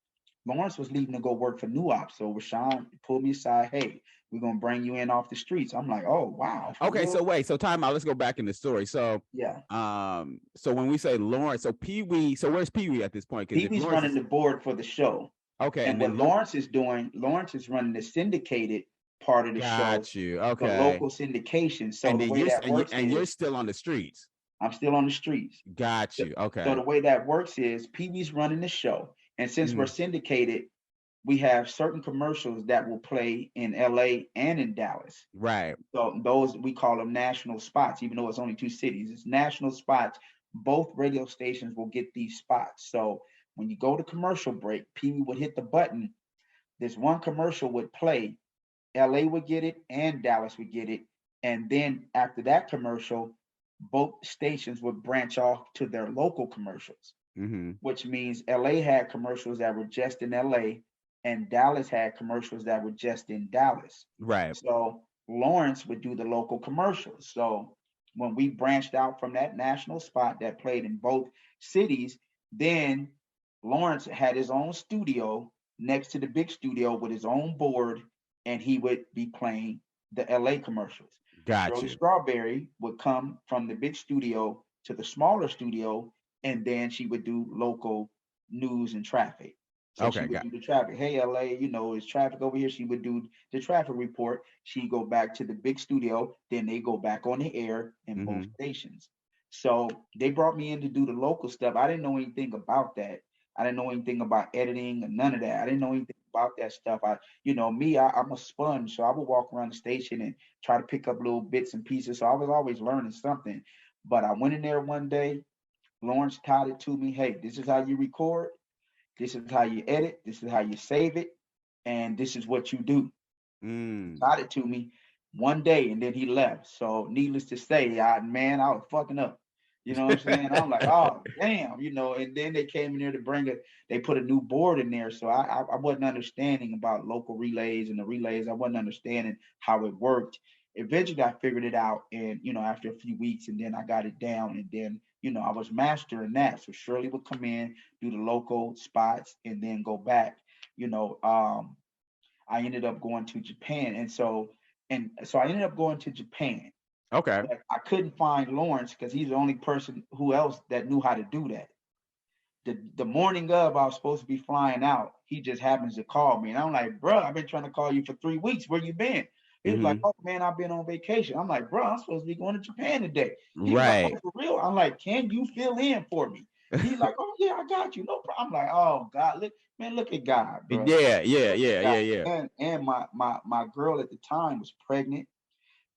Lawrence was leaving to go work for New Op. So Rashawn pulled me aside, hey, we're going to bring you in off the streets. I'm like, oh, wow. Okay, so wait, so time out. Let's go back in the story. So yeah. So when we say Lawrence, so Pee Wee, so where's Pee Wee at this point? Pee Wee's running the board for the show. Okay. And what Lawrence is doing, Lawrence is running the syndicated part of the show. Got you. Okay. The local syndication. So and the way that works and you're still on the streets. I'm still on the streets. Got you. Okay. So the way that works is Pee Wee's running the show. And since we're syndicated, we have certain commercials that will play in LA and in Dallas. Right. So those, we call them national spots, even though it's only 2 cities. It's national spots. Both radio stations will get these spots. So when you go to commercial break, Pee Wee would hit the button. This one commercial would play. LA would get it and Dallas would get it. And then after that commercial, both stations would branch off to their local commercials, which means LA had commercials that were just in LA and Dallas had commercials that were just in Dallas. Right. So Lawrence would do the local commercials. So when we branched out from that national spot that played in both cities, then Lawrence had his own studio next to the big studio with his own board, and he would be playing the LA commercials. Gotcha. Shirley Strawberry would come from the big studio to the smaller studio, and then she would do local news and traffic. So she would do the traffic. Hey, LA, is traffic over here? She would do the traffic report. She'd go back to the big studio. Then they go back on the air in both stations. So they brought me in to do the local stuff. I didn't know anything about that. I didn't know anything about editing and none of that. I didn't know anything about that stuff. I'm a sponge, so I would walk around the station and try to pick up little bits and pieces. So I was always learning something. But I went in there one day. Lawrence taught it to me. Hey, this is how you record. This is how you edit. This is how you save it, and this is what you do. Taught it to me one day, and then he left. So, needless to say, I was fucking up. You know what I'm saying? I'm like, oh damn, And then they came in there to bring it. They put a new board in there, so I wasn't understanding about local relays and the relays. I wasn't understanding how it worked. Eventually, I figured it out, and after a few weeks, and then I got it down, and then I was mastering that. So Shirley would come in, do the local spots, and then go back. You know, I ended up going to Japan, and so I ended up going to Japan. Okay. But I couldn't find Lawrence because he's the only person who else that knew how to do that. The morning of I was supposed to be flying out, he just happens to call me, and I'm like, bro, I've been trying to call you for 3 weeks. Where you been? He was like, oh man, I've been on vacation. I'm like, bro, I'm supposed to be going to Japan today. He was like, Right. oh, for real? I'm like, can you fill in for me? He's like, oh yeah, I got you. No problem. I'm like, oh God, look at God, bro. Yeah. And my girl at the time was pregnant,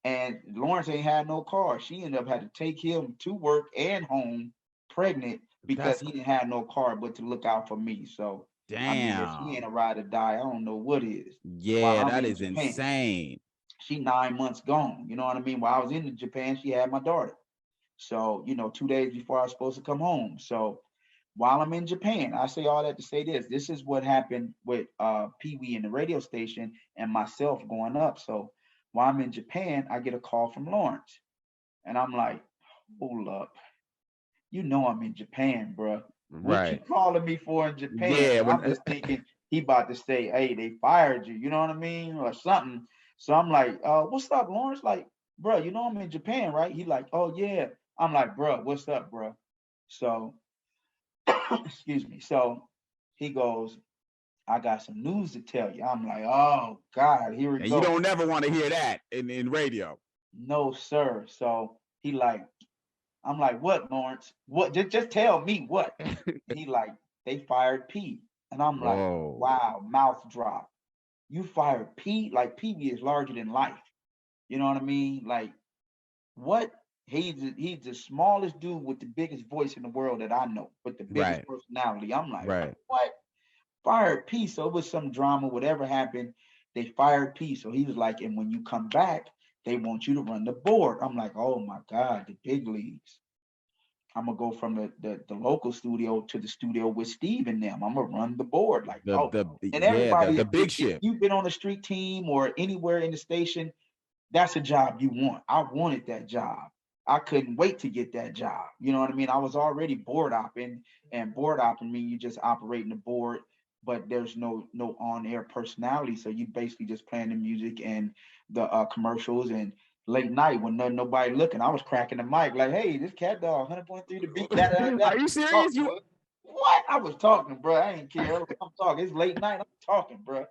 and Lawrence ain't had no car. She ended up had to take him to work and home pregnant because he didn't have no car but to look out for me. So I mean, if she ain't a ride or die, I don't know what is. Yeah, that is insane. She 9 months gone. You know what I mean? While I was in Japan, she had my daughter. So, 2 days before I was supposed to come home. So while I'm in Japan, I say all that to say this. This is what happened with Pee Wee in the radio station and myself going up. So while I'm in Japan, I get a call from Lawrence. And I'm like, hold up. I'm in Japan, bro. What you calling me for in Japan? Yeah, I'm just thinking he about to say, hey, they fired you. You know what I mean? Or something. So I'm like, what's up, Lawrence? Like, bro, I'm in Japan, right? He like, oh yeah. I'm like, bro, what's up, bro? So, excuse me. So he goes, I got some news to tell you. I'm like, oh God, here we go. And you don't never want to hear that in radio. No, sir. So he like, I'm like, what, Lawrence? What? Just tell me what. He like, they fired P. And I'm like, wow, mouth drop. You fired P? Like Pee Wee is larger than life. You know what I mean? Like, what? He's the smallest dude with the biggest voice in the world that I know, with the biggest personality. I'm like, what? Fired P. So it was some drama, whatever happened. They fired P. So he was like, and when you come back, they want you to run the board. I'm like, oh my God, the big leagues. I'm gonna go from the local studio to the studio with Steve and them. I'm gonna run the board like and everybody. The big shit. If you've been on a street team or anywhere in the station, that's a job you want. I wanted that job. I couldn't wait to get that job. You know what I mean? I was already board opping, and board opping means you just operating the board, but there's no on-air personality. So you basically just playing the music and the commercials and late night when nobody looking. I was cracking the mic like, hey, this cat dog 100.3 the beat. Are you serious? What? I was talking, bro. I ain't care. I'm talking. It's late night. I'm talking, bro.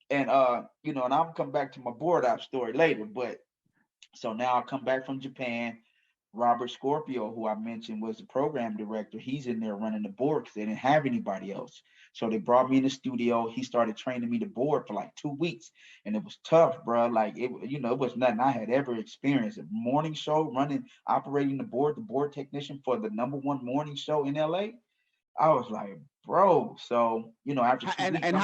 And and I'll come back to my board op story later. But so now I come back from Japan. Robert Scorpio, who I mentioned was the program director, he's in there running the board because they didn't have anybody else. So they brought me in the studio. He started training me to board for like 2 weeks, and it was tough, bro. Like it was nothing I had ever experienced. A morning show, operating the board technician for the #1 morning show in LA. I was like, bro. So after 2 weeks, and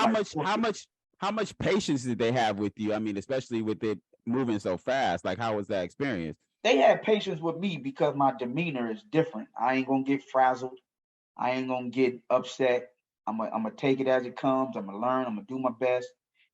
how much patience did they have with you? I mean, especially with it moving so fast. Like, how was that experience? They had patience with me because my demeanor is different. I ain't gonna get frazzled. I ain't gonna get upset. I'm gonna take it as it comes. I'm gonna learn. I'm gonna do my best,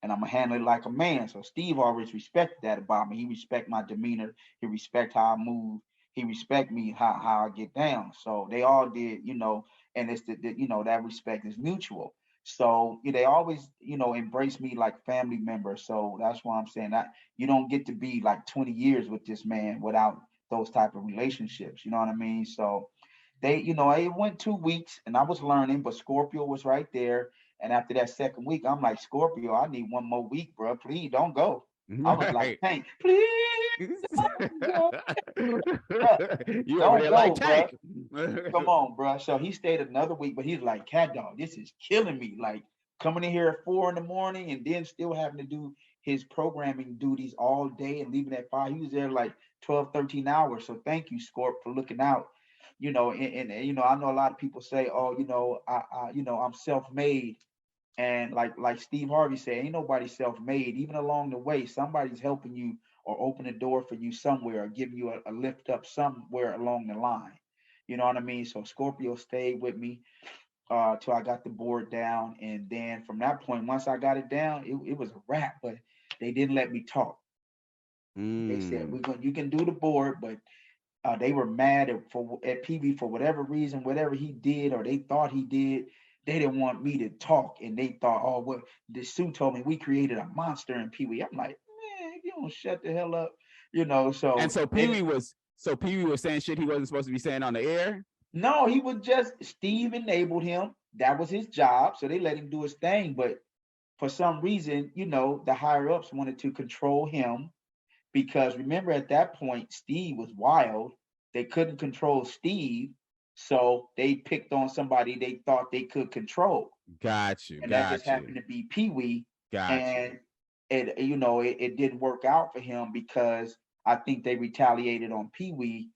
and I'm gonna handle it like a man. So Steve always respected that about me. He respect my demeanor. He respect how I move. He respect me how I get down. So they all did, and it's that respect is mutual. So they always, embrace me like family members. So that's why I'm saying that you don't get to be like 20 years with this man without those type of relationships. You know what I mean? So they, it went 2 weeks and I was learning, but Scorpio was right there. And after that second week, I'm like, Scorpio, I need one more week, bro. Please don't go. I was like, Tank, please don't go. Bruh, You over don't there like go, bruh. Tank. Come on, bruh. So he stayed another week, but he's like, Cat Dog, this is killing me. Like coming in here at 4 a.m. and then still having to do his programming duties all day and leaving at 5. He was there like 12, 13 hours. So thank you, Scorp, for looking out. And you know, I know a lot of people say, oh, I'm self-made. And like Steve Harvey said, ain't nobody self-made. Even along the way, somebody's helping you or open a door for you somewhere or giving you a lift up somewhere along the line. You know what I mean? So Scorpio stayed with me till I got the board down. And then from that point, once I got it down, it was a wrap. But they didn't let me talk. They said, you can do the board, but they were mad at PB for whatever reason, whatever he did or they thought he did. They didn't want me to talk, and they thought, oh, well, the Sue told me we created a monster in Pee Wee. I'm like, man, if you don't shut the hell up, So so Pee Wee was saying shit he wasn't supposed to be saying on the air. No, he was just Steve enabled him. That was his job, so they let him do his thing. But for some reason, the higher ups wanted to control him because remember at that point, Steve was wild. They couldn't control Steve. So they picked on somebody they thought they could control. Got you. And that just happened to be Pee Wee. And it didn't work out for him because I think they retaliated on Pee Wee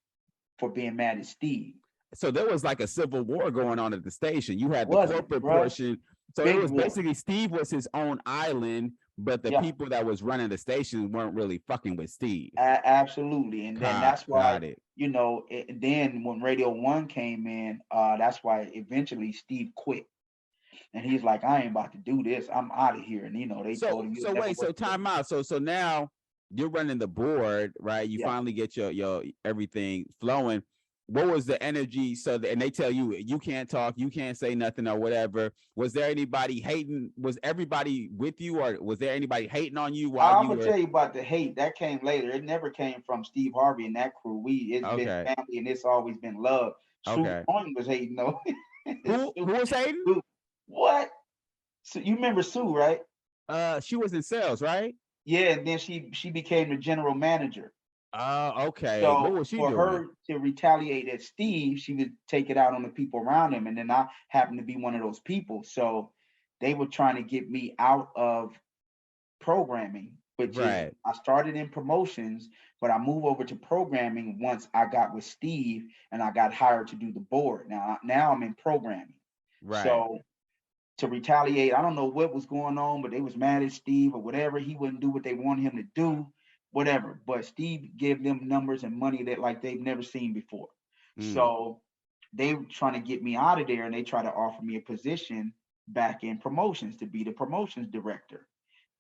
for being mad at Steve. So there was like a civil war going on at the station. You had the corporate portion. So it was basically Steve was his own island, but the people that was running the station weren't really fucking with Steve. Absolutely. And then that's why, then when Radio 1 came in, that's why eventually Steve quit. And he's like, I ain't about to do this. I'm out of here. And, they told him. So wait, so time out. So now you're running the board, right? You finally get your everything flowing. What was the energy? And they tell you, you can't talk, you can't say nothing or whatever. Was there anybody hating? Was everybody with you or was there anybody hating on you? I'm going to tell you about the hate. That came later. It never came from Steve Harvey and that crew. It's been family and it's always been love. Sue was hating though. Who was hating? Sue. What? So you remember Sue, right? She was in sales, right? Yeah, and then she became the general manager. Okay. So what was she doing? Her to retaliate at Steve, she would take it out on the people around him. And then I happened to be one of those people. So they were trying to get me out of programming, which is I started in promotions, but I moved over to programming once I got with Steve and I got hired to do the board. Now I'm in programming. Right. So to retaliate, I don't know what was going on, but they was mad at Steve or whatever. He wouldn't do what they wanted him to do. Whatever, but Steve gave them numbers and money that like they've never seen before. So they were trying to get me out of there and they tried to offer me a position back in promotions to be the promotions director.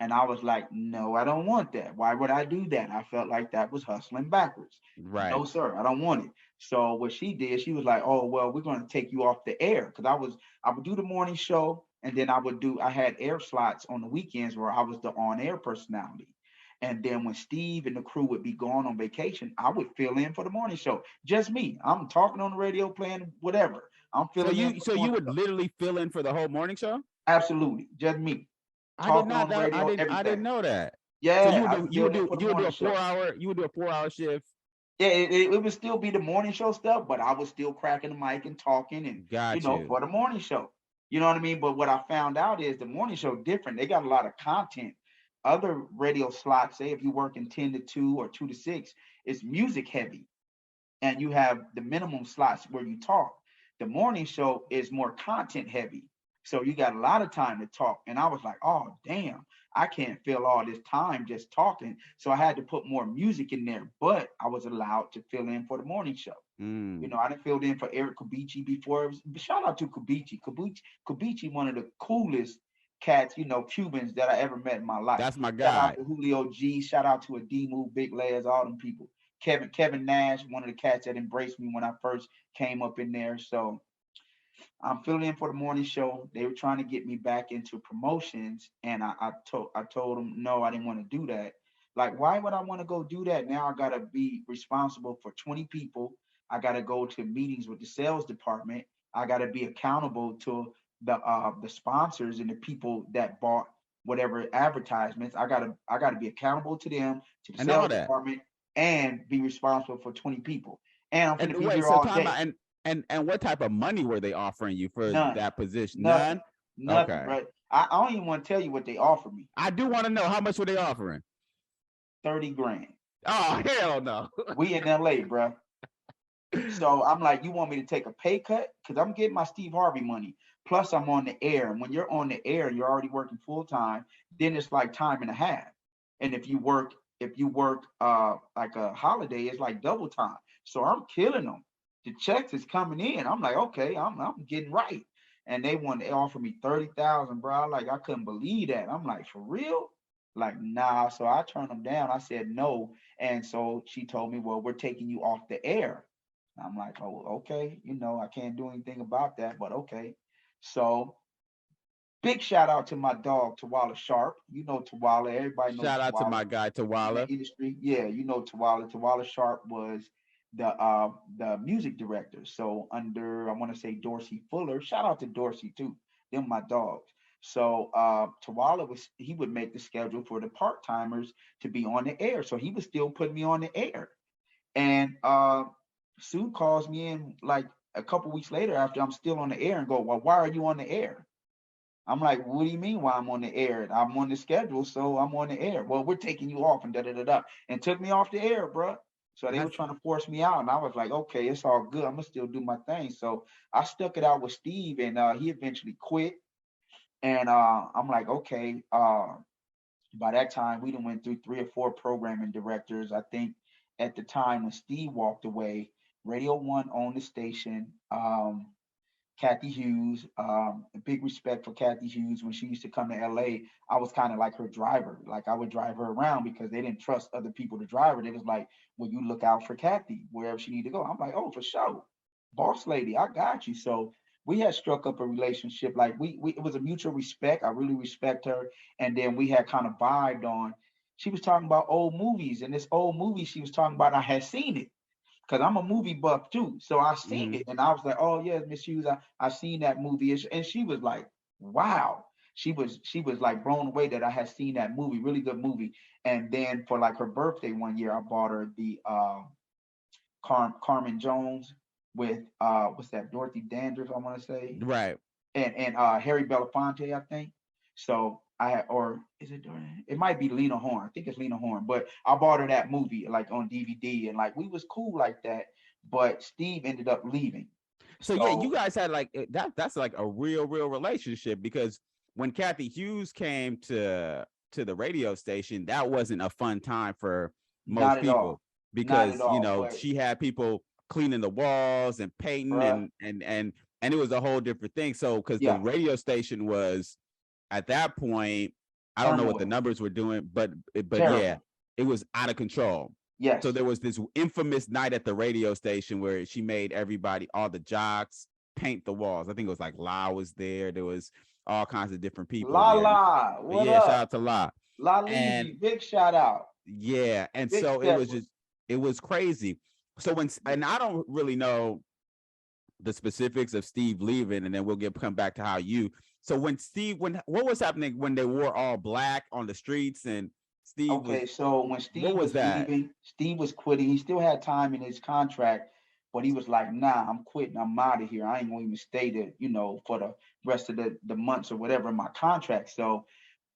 And I was like, no, I don't want that. Why would I do that? I felt like that was hustling backwards. Right. No, sir, I don't want it. So what she did, she was like, oh, well, we're going to take you off the air. Because I would do the morning show and then I had air slots on the weekends where I was the on-air personality. And then when Steve and the crew would be gone on vacation, I would fill in for the morning show. Just me. I'm talking on the radio, playing whatever. I'm filling in. So you would literally fill in for the whole morning show? Absolutely. Just me. I didn't know that. Yeah. So you would do a 4-hour shift. Yeah, it would still be the morning show stuff, but I was still cracking the mic and talking and for the morning show. You know what I mean? But what I found out is the morning show different. They got a lot of content. Other radio slots, say if you work in 10 to 2 or 2 to 6, it's music heavy. And you have the minimum slots where you talk. The morning show is more content heavy. So you got a lot of time to talk. And I was like, oh, damn, I can't fill all this time just talking. So I had to put more music in there, but I was allowed to fill in for the morning show. I done filled in for Eric Kubici before. Shout out to Kubici. Kubici, one of the coolest cats, Cubans that I ever met in my life. That's my guy. Shout out to Julio G. Shout out to Adimu, Big Laz, all them people. Kevin Nash, one of the cats that embraced me when I first came up in there. So I'm filling in for the morning show. They were trying to get me back into promotions, and I told them no, I didn't want to do that. Like, why would I want to go do that? Now I gotta be responsible for 20 people. I gotta go to meetings with the sales department. I gotta be accountable to the sponsors and the people that bought whatever advertisements. I gotta be accountable to them, to the And all sales that. department, and be responsible for 20 people. And I'm And gonna be wait, here so all time day. out, and what type of money were they offering you for None, that position? nothing, None? nothing, Okay. bro. I don't even want to tell you what they offered me. I do want to know, how much were they offering? 30 grand. Oh, hell no. We in LA, bro. So I'm like, you want me to take a pay cut? Because I'm getting my Steve Harvey money. Plus, I'm on the air. And when you're on the air, you're already working full time. Then it's like time and a half. And if you work like a holiday, it's like double time. So I'm killing them. The checks is coming in. I'm like, okay, I'm getting right. And they offer me 30,000, bro. Like I couldn't believe that. I'm like, for real? Like, nah. So I turned them down. I said no. And so she told me, well, we're taking you off the air. I'm like, oh, okay, I can't do anything about that, but okay. So big shout out to my dog Tawala Sharp. You know Tawala, everybody knows Shout out to Tawala my guy in the Tawala. industry. Yeah, you know Tawala. Tawala Sharp was the music director. So under I want to say Dorsey Fuller. Shout out to Dorsey too. Them my dogs. So Tawala he would make the schedule for the part timers to be on the air. So he was still putting me on the air. And Sue calls me in like a couple weeks later after I'm still on the air and go, well, why are you on the air? I'm like, what do you mean why I'm on the air? I'm on the schedule, so I'm on the air. Well, we're taking you off and da da da da. And took me off the air, bro. So they were That's trying to force me out. And I was like, okay, it's all good. I'm gonna still do my thing. So I stuck it out with Steve and he eventually quit. And I'm like, okay, by that time we done went through 3 or 4 programming directors. I think at the time when Steve walked away, Radio One owned the station. Kathy Hughes, big respect for Kathy Hughes. When she used to come to LA, I was kind of like her driver. Like I would drive her around because they didn't trust other people to drive her. They was like, well, you look out for Kathy wherever she need to go. I'm like, oh, for sure. Boss lady, I got you. So we had struck up a relationship. Like we it was a mutual respect. I really respect her. And then we had kind of vibed on. She was talking about old movies, and this old movie she was talking about, I had seen it because I'm a movie buff too. So I seen mhm. it and I was like, oh yes, Miss Hughes, I seen that movie. And she was like, wow. She was like blown away that I had seen that movie, really good movie. And then for like her birthday one year, I bought her the Carmen Jones with what's that, Dorothy Dandridge, I want to say, Right. and Harry Belafonte, I think. So I had, or is it? It might be Lena Horne. I think it's Lena Horne. But I bought her that movie like on DVD, and like we was cool like that. But Steve ended up leaving. So yeah, you So guys had like that's like a real relationship, because when Kathy Hughes came to the radio station, that wasn't a fun time for not most at all, people, not at because all. But she had people cleaning the walls and painting bruh, and it was a whole different thing. So because the yeah, radio station was at that point, I don't know what the turmoil, numbers were doing, but yeah, terrible. it was out of control. So Yes, there was this infamous night at the radio station where she made everybody, all the jocks, paint the walls. I think it was like La was there. There was all kinds of different people La there. La, what Yeah, shout up? out to La. La And Levy, big shout out, yeah, and big so stepper. it was crazy. So Yeah. and I don't really know the specifics of Steve leaving, and then we'll come back to how you. So what was happening when they wore all black on the streets and Steve was, Okay, so when what Steve was was that? leaving, Steve was quitting. He still had time in his contract, but he was like, "Nah, I'm quitting. I'm out of here. I ain't going to even stay there, for the rest of the months or whatever in my contract." So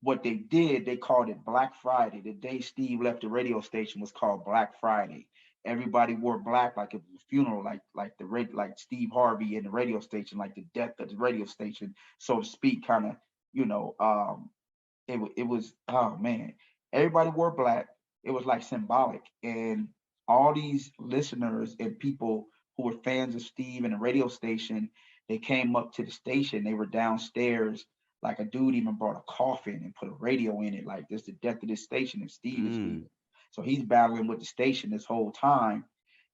what they did, they called it Black Friday. The day Steve left the radio station was called Black Friday. Everybody wore black like it was a funeral, like Steve Harvey in the radio station, like the death of the radio station, so to speak, kind of, you know. It was, oh man, everybody wore black. It was like symbolic, and all these listeners and people who were fans of Steve and the radio station, they came up to the station. They were downstairs. Like a dude even brought a coffin and put a radio in it. Like, this the death of this station, and Steve is Mm. leaving. So he's battling with the station this whole time,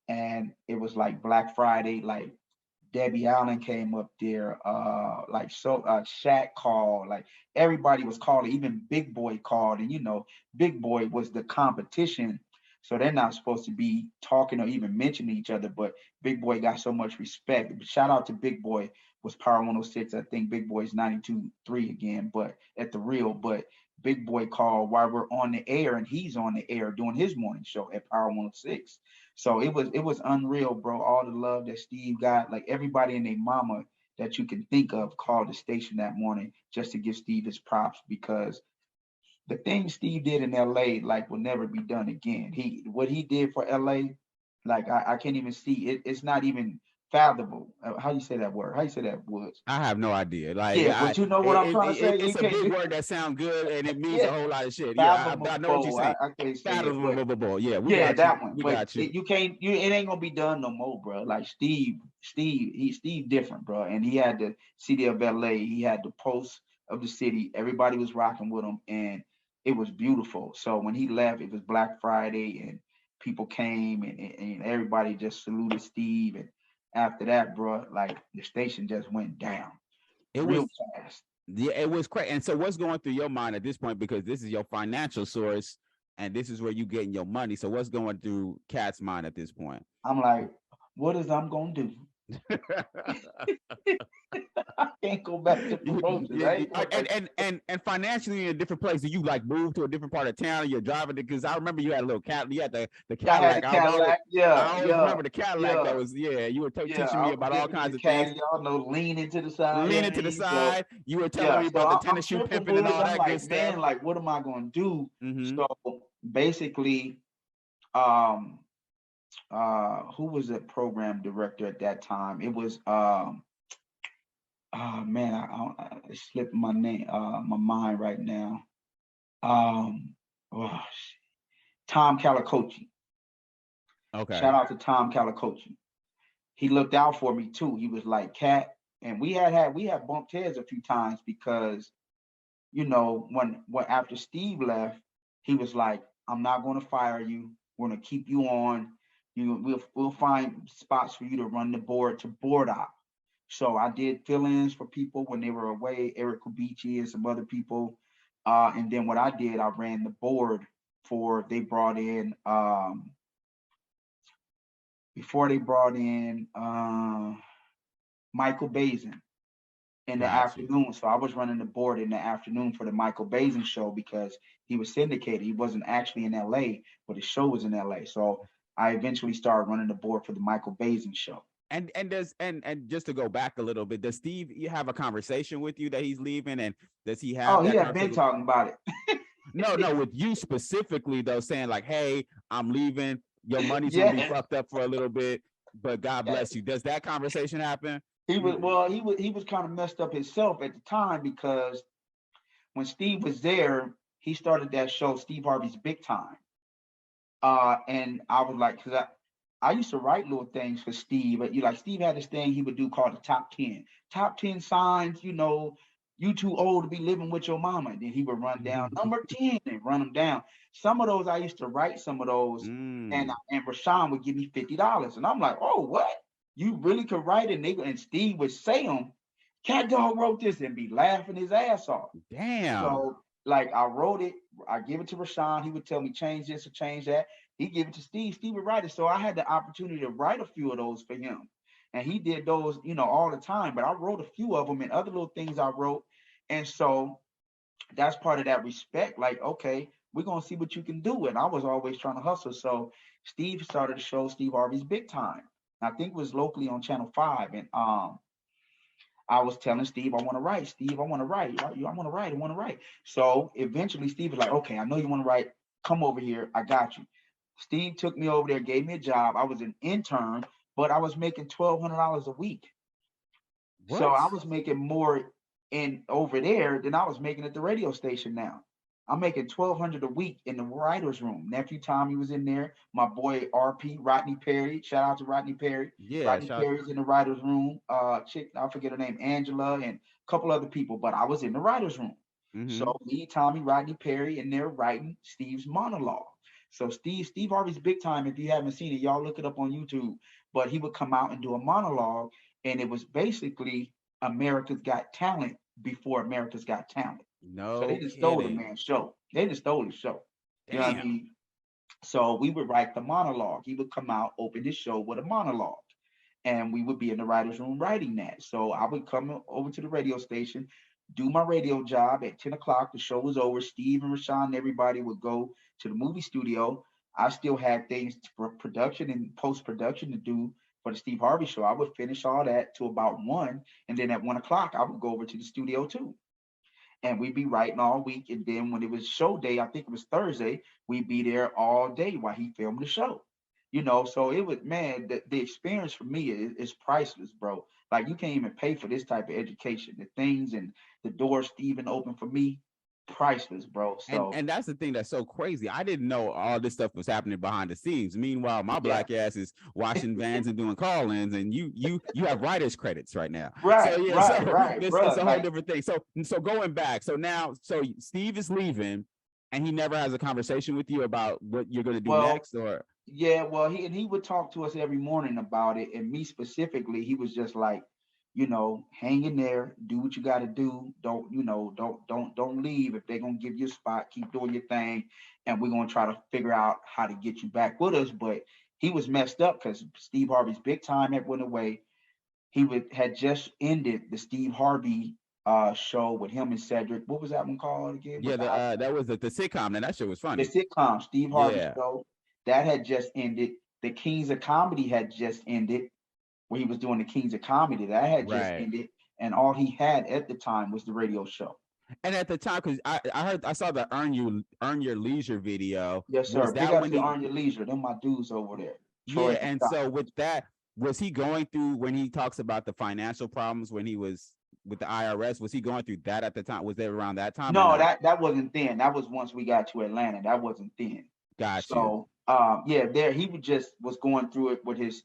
and it was like Black Friday. Like Debbie Allen came up there, Shaq called, like everybody was calling, even Big Boy called, and Big Boy was the competition. So they're not supposed to be talking or even mentioning each other, but Big Boy got so much respect. Shout out to Big Boy. was Power 106. I think Big Boy's 92.3 again, but at the real. But Big Boy called while we're on the air, and he's on the air doing his morning show at Power 106. So it was unreal, bro. All the love that Steve got, like everybody and their mama that you can think of called the station that morning just to give Steve his props, because the things Steve did in LA like will never be done again. What he did for LA, like I can't even see it. It's not even fathomable. How you say that word? How you say that, Woods? I have no idea. Like, Yeah, but you know what I'm trying to say. it's You a can't big do word that sounds good and it means yeah, a whole lot of shit. Yeah, I know what you're fathomable. saying. I can't say it, but Fathomable. Yeah, we yeah, got you. that one. We But got you. you can't. It ain't gonna be done no more, bro. Like Steve different, bro. And he had the city of LA. He had the pulse of the city. Everybody was rocking with him, and it was beautiful. So when he left, it was Black Friday, and people came, and everybody just saluted Steve. And after that, bro, like the station just went down It real was fast. Yeah, it was crazy. And so what's going through your mind at this point? Because this is your financial source and this is where you getting your money. So what's going through Cat's mind at this point? I'm like, what is I'm gonna do? I can't go back to promotions. And financially in a different place. Do you like move to a different part of town? You're driving it, because I remember you had a little cat. You had the I had Cadillac. the Cadillac. Yeah, I always remember the Cadillac. yeah, That was You were yeah. teaching I me was about all giving kinds the of things. caddy, y'all know, leaning to the side. You know Leaning what I to the mean? So side. You were telling yeah, me so about the I'm tennis shoe tripping pimping and Woods. all I'm that good like, stuff. man, like, what am I gonna do? Mm-hmm. So basically, um, who was the program director at that time? It was oh man, it slipped my name, my mind right now. Um, oh, Tom Calicochi. Okay. Shout out to Tom Calicochi. He looked out for me too. He was like, Cat, and we had bumped heads a few times because when after Steve left, he was like, I'm not going to fire you. We're going to keep you on. We'll find spots for you to run the board to board op. So I did fill-ins for people when they were away, Eric Kubici and some other people. And then what I did, I ran the board they brought in before they brought in Michael Bazin in the Got you. afternoon. So I was running the board in the afternoon for the Michael Bazin show because he was syndicated. He wasn't actually in LA, but his show was in LA. So I eventually started running the board for the Michael Bazin show. And just to go back a little bit, does Steve you have a conversation with you that he's leaving, and does he have Oh, that he had been talking about it. No, with you specifically though, saying like, hey, I'm leaving, your money's gonna be Yeah. fucked up for a little bit, but God bless you. Does that conversation happen? He was kind of messed up himself at the time because when Steve was there, he started that show, Steve Harvey's Big Time. And I was like, because I used to write little things for Steve, but Steve had this thing he would do called the top 10. Top 10 signs, you too old to be living with your mama. And then he would run down number 10 and run them down. Some of those I used to write some of those, and Rashawn would give me $50. And I'm like, oh, what? You really could write it, nigga? And Steve would say them. Cat Dog wrote this and be laughing his ass off. Damn. So I wrote it, I give it to Rashawn. He would tell me change this or change that. He give it to Steve. Steve would write it. So I had the opportunity to write a few of those for him. And he did those, all the time. But I wrote a few of them and other little things I wrote. And so that's part of that respect. Like, okay, we're going to see what you can do. And I was always trying to hustle. So Steve started the show, Steve Harvey's Big Time. I think it was locally on Channel 5. And I was telling Steve, I want to write. Steve, I want to write. I want to write. So eventually Steve was like, okay, I know you want to write. Come over here. I got you. Steve took me over there, gave me a job. I was an intern, but I was making $1,200 a week. What? So I was making more over there than I was making at the radio station now. I'm making $1,200 a week in the writer's room. Nephew Tommy was in there. My boy RP, Rodney Perry. Shout out to Rodney Perry. Yeah, Rodney Perry's in the writer's room. Chick, I forget her name, Angela, and a couple other people, but I was in the writer's room. Mm-hmm. So me, Tommy, Rodney Perry, and they're writing Steve's monologue. So Steve Harvey's Big Time, if you haven't seen it, y'all look it up on YouTube. But he would come out and do a monologue, and it was basically America's Got Talent before America's Got Talent. No, so they just stole the man's show. They just stole the show. Damn. You know what I mean? So we would write the monologue. He would come out, open his show with a monologue. and we would be in the writer's room writing that. So I would come over to the radio station, do my radio job at 10 o'clock. The show was over. Steve and Rashawn and everybody would go to the movie studio. I still had things for production and post production to do for the Steve Harvey Show. I would finish all that to about 1. And then at 1 o'clock, I would go over to the studio too. And we'd be writing all week. And then when it was show day, I think it was Thursday, we'd be there all day while he filmed the show. So it was, man, the experience for me is priceless, bro. Like, you can't even pay for this type of education. The things and the doors Steven opened for me, priceless, bro. So and that's the thing that's so crazy. I didn't know all this stuff was happening behind the scenes. Meanwhile, my black ass is washing vans and doing call-ins, and you have writer's credits right now. Right, so, right, it's a whole different thing. So going back, so Steve is leaving, and he never has a conversation with you about what you're going to do next, or yeah, well, he would talk to us every morning about it, and me specifically, he was just like, hang in there, do what you got to do. Don't leave. If they're gonna give you a spot, keep doing your thing, and we're gonna try to figure out how to get you back with us. But he was messed up because Steve Harvey's big time had went away. Had just ended the Steve Harvey show with him and Cedric. What was that one called again? Yeah, that was the sitcom, and that shit was funny. The sitcom, Steve Harvey show, that had just ended. The Kings of Comedy had just ended, where he was doing the Kings of Comedy. That had just ended, and all he had at the time was the radio show. And at the time, because I saw the Earn Your Leisure video. Yes, sir. Big up to Earn Your Leisure. Them my dudes over there. Troy and so with that, was he going through, when he talks about the financial problems when he was with the IRS, was he going through that at the time? Was it around that time? No, that wasn't then. That was once we got to Atlanta. That wasn't then. Gotcha. So there he was going through it with his,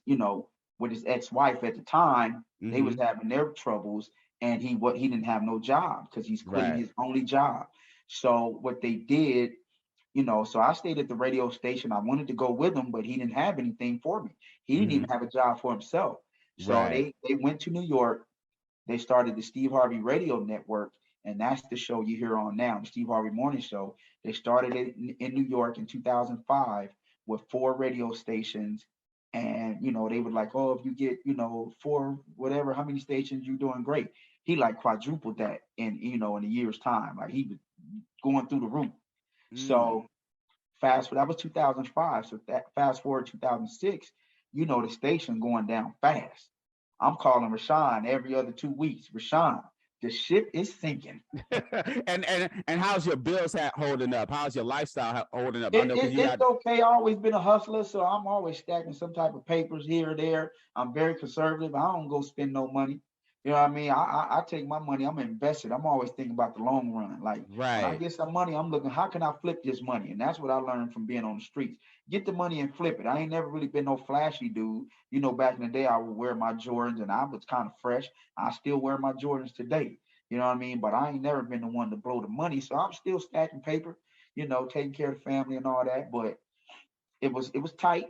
with his ex-wife at the time. Mm-hmm. They was having their troubles, and he didn't have no job because he's quitting his only job. So what they did, so I stayed at the radio station. I wanted to go with him, but he didn't have anything for me. He didn't even have a job for himself. So they went to New York. They started the Steve Harvey Radio Network, and that's the show you hear on now, the Steve Harvey Morning Show. They started it in New York in 2005 with 4 radio stations. And, they would like, oh, if you get, 4, whatever, how many stations, you're doing great. He like quadrupled that in a year's time. Like, he was going through the roof. So that was 2005. So fast forward 2006, the station going down fast. I'm calling Rashawn every other 2 weeks. Rashawn, the ship is sinking. and how's your bills holding up? How's your lifestyle holding up? It's okay. I've always been a hustler, so I'm always stacking some type of papers here or there. I'm very conservative. I don't go spend no money. You know what I mean? I take my money, I'm invested. I'm always thinking about the long run. Like, when I get some money, I'm looking, how can I flip this money? And that's what I learned from being on the streets. Get the money and flip it. I ain't never really been no flashy dude. Back in the day, I would wear my Jordans, and I was kind of fresh. I still wear my Jordans today. You know what I mean? But I ain't never been the one to blow the money. So I'm still stacking paper, taking care of the family and all that. But it was tight.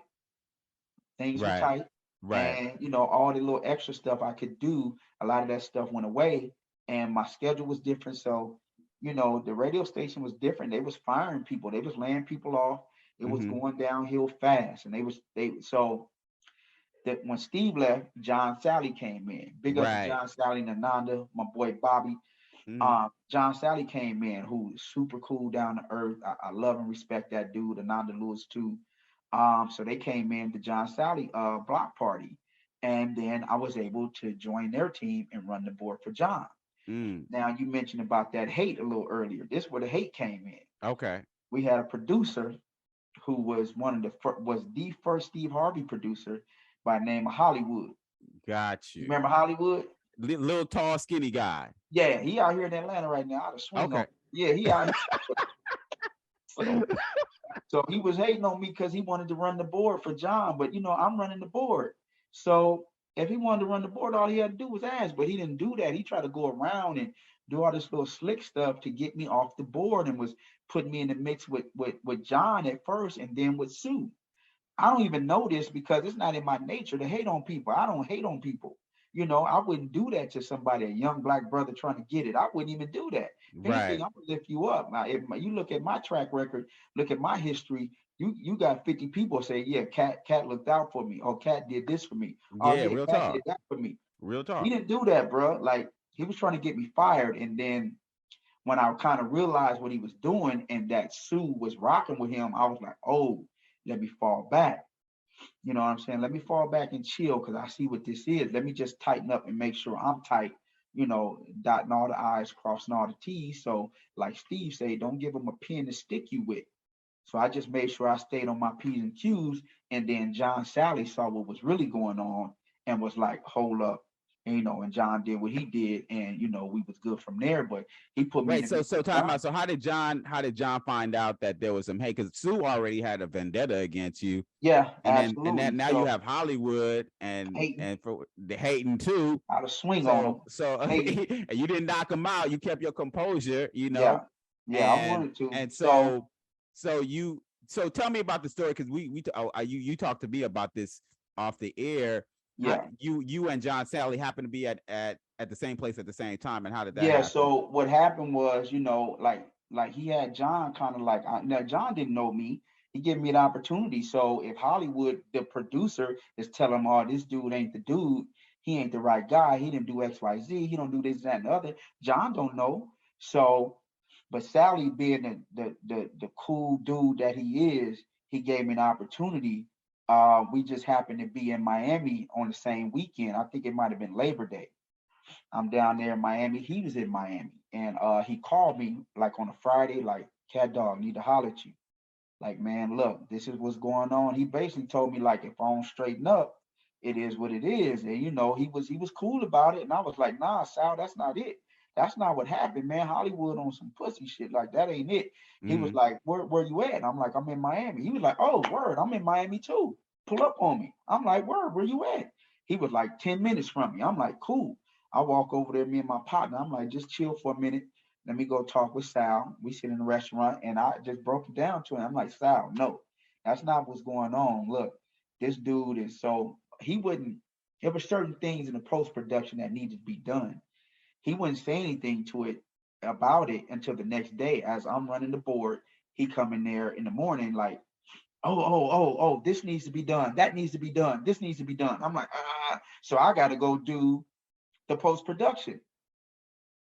Things were tight. Right. And, all the little extra stuff I could do, a lot of that stuff went away, and my schedule was different. So, the radio station was different. They was firing people. They was laying people off. It was going downhill fast. And so that when Steve left, John Sally came in. Big up to John Sally and Ananda, my boy Bobby. John Sally came in, who's super cool, down to earth. I love and respect that dude. Ananda Lewis too. So they came in the John Sally block party, and then I was able to join their team and run the board for John. Now, you mentioned about that hate a little earlier. This is where the hate came in. Okay. We had a producer who was the first Steve Harvey producer by the name of Hollywood. Got you. Remember Hollywood? Little tall, skinny guy. Yeah, he out here in Atlanta right now. I'd have swung on. Yeah, he out here. So he was hating on me because he wanted to run the board for John, but I'm running the board. So if he wanted to run the board, all he had to do was ask, but he didn't do that. He tried to go around and do all this little slick stuff to get me off the board, and was putting me in the mix with John at first, and then with Sue. I don't even know this because it's not in my nature to hate on people. I don't hate on people. I wouldn't do that to somebody, a young black brother trying to get it. I wouldn't even do that. If anything, Right. I'm gonna lift you up. Now, if you look at my track record, look at my history, you got 50 people say, yeah, Cat looked out for me, or Cat did this for me. Oh Yeah, yeah, real Cat did talk. that for me. Real He talk. didn't do that, bro. Like he was trying to get me fired, and then when I kind of realized what he was doing and that Sue was rocking with him, I was like, oh, let me fall back. You know what I'm saying? Let me fall back and chill because I see what this is. Let me just tighten up and make sure I'm tight, dotting all the I's, crossing all the T's. So, like Steve said, don't give them a pin to stick you with. So I just made sure I stayed on my P's and Q's. And then John Sally saw what was really going on and was like, hold up. And John did what he did, and we was good from there. But he put me in Wait, the so mix so with time John. out. So how did John find out that there was some hate? Because Sue already had a vendetta against you, Yeah, and then absolutely. now you So have Hollywood and hating, for the hating too. how to swing on him, So hating. and you didn't knock him out. You kept your composure, Yeah, yeah, I and wanted to. and So so tell me about the story because you talked to me about this off the air. How yeah. you and John Sally happened to be at the same place at the same time, and how did that Yeah, happen? so what happened was, like he had John kind of like now John didn't know me. He gave me an opportunity. So if Hollywood, the producer, is telling him, "Oh, this dude ain't the dude. He ain't the right guy. He didn't do X, Y, Z. He don't do this, that, and the other." John don't know. So, but Sally being the cool dude that he is, he gave me an opportunity. We just happened to be in Miami on the same weekend. I think it might have been Labor Day. I'm down there in Miami. He was in Miami, and he called me like on a Friday, like, "Cat Dog, need to holler at you." Like, man, look, this is what's going on. He basically told me like, if I don't straighten up, it is what it is. And he was cool about it, and I was like, nah, Sal, that's not it. That's not what happened, man. Hollywood on some pussy shit, like that ain't it. He was Mm-hmm. like, where you at? I'm like, I'm in Miami. He was like, oh, word, I'm in Miami too. Pull up on me. I'm like, word, where you at? He was like 10 minutes from me. I'm like, cool. I walk over there, me and my partner. I'm like, just chill for a minute. Let me go talk with Sal. We sit in the restaurant, and I just broke it down to him. I'm like, Sal, no, that's not what's going on. Look, this dude is so he wouldn't. There were certain things in the post production that needed to be done. He wouldn't say anything to it about it until the next day. As I'm running the board, he come in there in the morning like, oh, this needs to be done. That needs to be done. This needs to be done. I'm like, ah. So I got to go do the post production.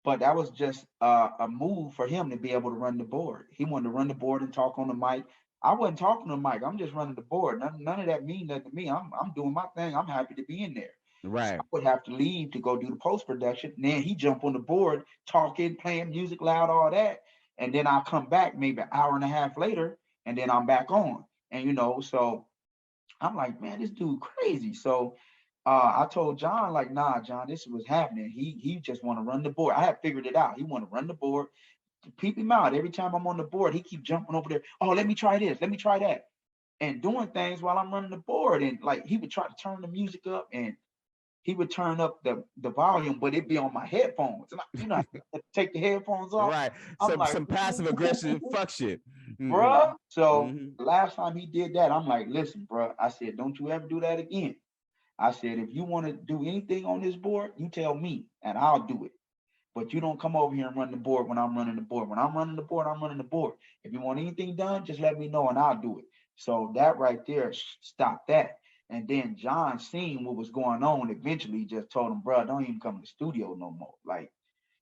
But that was just a move for him to be able to run the board. He wanted to run the board and talk on the mic. I wasn't talking on the mic. I'm just running the board. None of that mean nothing to me. I'm doing my thing. I'm happy to be in there. So I Right. would have to leave to go do the post production. Then he jump on the board, talking, playing music loud, all that, and then I'll come back maybe an hour and a half later, and then I'm back on. And so I'm like, man, this dude crazy. So I told John, like, nah, John, this is what's happening. He just want to run the board. I have figured it out. He want to run the board. Peep him out. Every time I'm on the board, he keep jumping over there. Oh, let me try this. Let me try that. And doing things while I'm running the board. And like he would try to turn the music up, and he would turn up the volume, but it'd be on my headphones. And I take the headphones off. Right. I'm Some like, some passive aggressive fuck shit. Mm-hmm. bruh. So Mm-hmm. the last time he did that, I'm like, listen, bruh. I said, don't you ever do that again. I said, if you want to do anything on this board, you tell me and I'll do it. But you don't come over here and run the board when I'm running the board. When I'm running the board, I'm running the board. If you want anything done, just let me know and I'll do it. So that right there stopped that. And then John seen what was going on. Eventually, just told him, bro, don't even come to the studio no more. Like,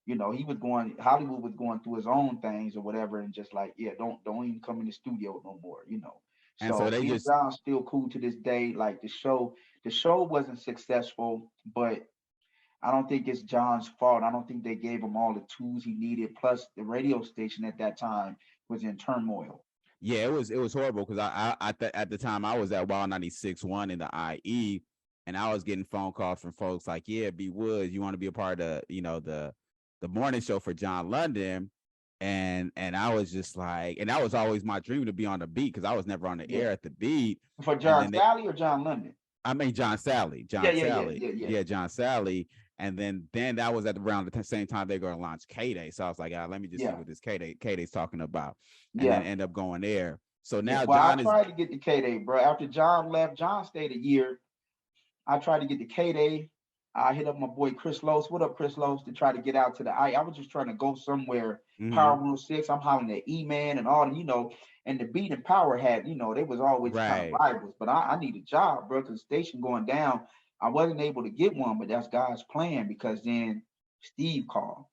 he was Hollywood was going through his own things or whatever, and just like, yeah, don't even come in the studio no more. And so So they me and just John's still cool to this day. Like the show wasn't successful, but I don't think it's John's fault. I don't think they gave him all the tools he needed. Plus, the radio station at that time was in turmoil. yeah, it was horrible because at the time I was at Wild 96.1 in the IE, and I was getting phone calls from folks like, yeah, B.Woods, you want to be a part of the morning show for John London. And I was just like, and that was always my dream to be on the beat because I was never on the Yeah. air at the beat. For And John then Sally or John London? I mean Yeah, John yeah, yeah, Sally, yeah, yeah. yeah, John Sally. And then that was at around the same time they're going to launch K Day. So I was like, let me just see Yeah, what this K Day's talking about, and then yeah. end up going there. So Yeah. now Well, I John is tried to get the K Day, bro. After John left, John stayed a year. I tried to get the K Day. I hit up my boy Chris Los. What up, Chris Los? To try to get out to the I was just trying to go somewhere. Mm-hmm. Power 106. I'm hollering at E-Man and all, and the Beat and Power had, they was always kind of Right. rivals. But I need a job, bro, because the station going down. I wasn't able to get one, but that's God's plan because then Steve called.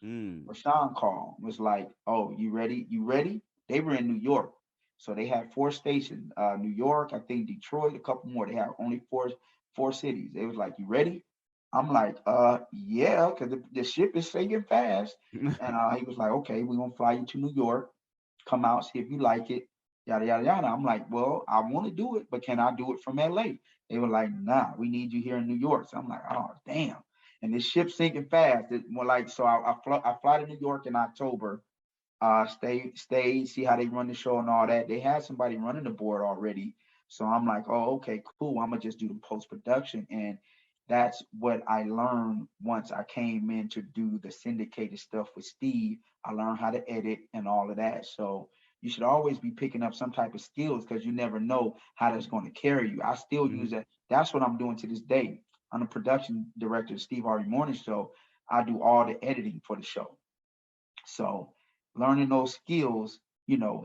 Mm. Rashawn called, was like, "Oh, you ready? You ready?" They were in New York, so they had 4 stations. New York, I think Detroit, a couple more. They had only four cities. They was like, "You ready?" I'm like, yeah, because the ship is sinking fast. And he was like, "Okay, we're gonna fly you to New York. Come out, see if you like it." Yada yada yada. I'm like, "Well, I want to do it, but can I do it from LA?" They were like, "Nah, we need you here in New York." So I'm like, "Oh, damn." And this ship's sinking fast. It more like so. I fly to New York in October. Stay, see how they run the show and all that. They had somebody running the board already. So I'm like, "Oh, okay, cool. I'm gonna just do the post production." And that's what I learned once I came in to do the syndicated stuff with Steve. I learned how to edit and all of that. So you should always be picking up some type of skills because you never know how that's going to carry you. I still use that. That's what I'm doing to this day. I'm the production director of Steve Harvey Morning Show. I do all the editing for the show. So learning those skills,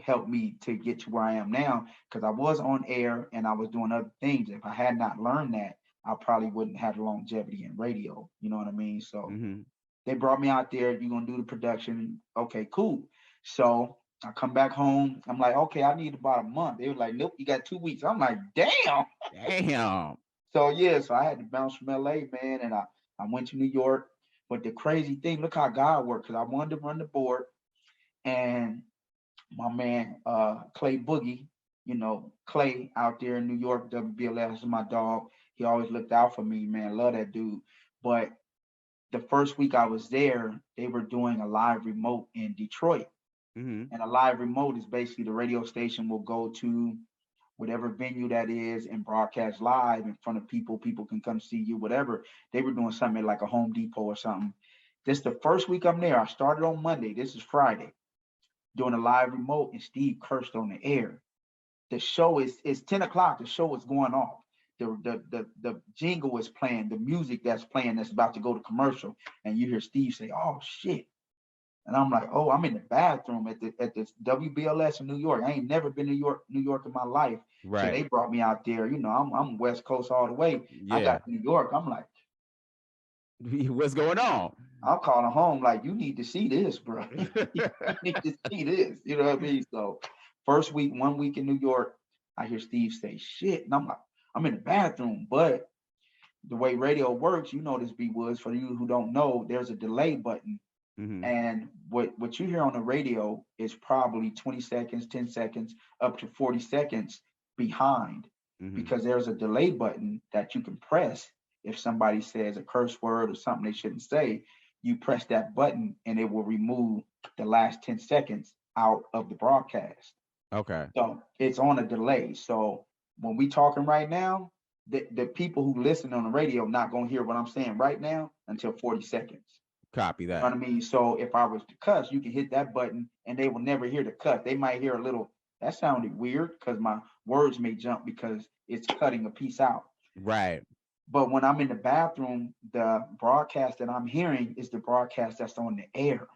helped me to get to where I am now because I was on air and I was doing other things. If I had not learned that, I probably wouldn't have longevity in radio. You know what I mean? So Mm-hmm. they brought me out there. You're gonna do the production. Okay, cool. So I come back home. I'm like, okay, I need about a month. They were like, nope, you got 2 weeks. I'm like, damn. Damn. So yeah, so I had to bounce from LA, man, and I went to New York. But the crazy thing, look how God worked, because I wanted to run the board, and my man Clay Boogie, Clay out there in New York, WBLS is my dog. He always looked out for me, man. Love that dude. But the first week I was there, they were doing a live remote in Detroit. Mm-hmm. And a live remote is basically the radio station will go to whatever venue that is and broadcast live in front of people. People can come see you, whatever. They were doing something like a Home Depot or something. This the first week I'm there. I started on Monday. This is Friday, doing a live remote, and Steve cursed on the air. The show is 10 o'clock. The show is going off. The jingle is playing, the music that's playing that's about to go to commercial, and you hear Steve say, "Oh shit." And I'm like, "Oh, I'm in the bathroom at this WBLS in New York. I ain't never been to New York in my life." So Right. they brought me out there. I'm West Coast all the way. I Yeah. got to New York. I'm like, What's going on? I'm calling home like, "You need to see this, bro. You need to see this." You know what I mean? So first week, 1 week in New York, I hear Steve say shit. And I'm like, I'm in the bathroom. But the way radio works, this B.Woods. For you who don't know, there's a delay button. Mm-hmm. And what you hear on the radio is probably 20 seconds, 10 seconds, up to 40 seconds behind Mm-hmm. because there's a delay button that you can press if somebody says a curse word or something they shouldn't say. You press that button and it will remove the last 10 seconds out of the broadcast. Okay. So it's on a delay. So when we talking right now, the people who listen on the radio not going to hear what I'm saying right now until 40 seconds. Copy You know that. what I mean? So if I was to cuss, you can hit that button and they will never hear the cut. They might hear a little, that sounded weird because my words may jump because it's cutting a piece out. Right. But when I'm in the bathroom, the broadcast that I'm hearing is the broadcast that's on the air,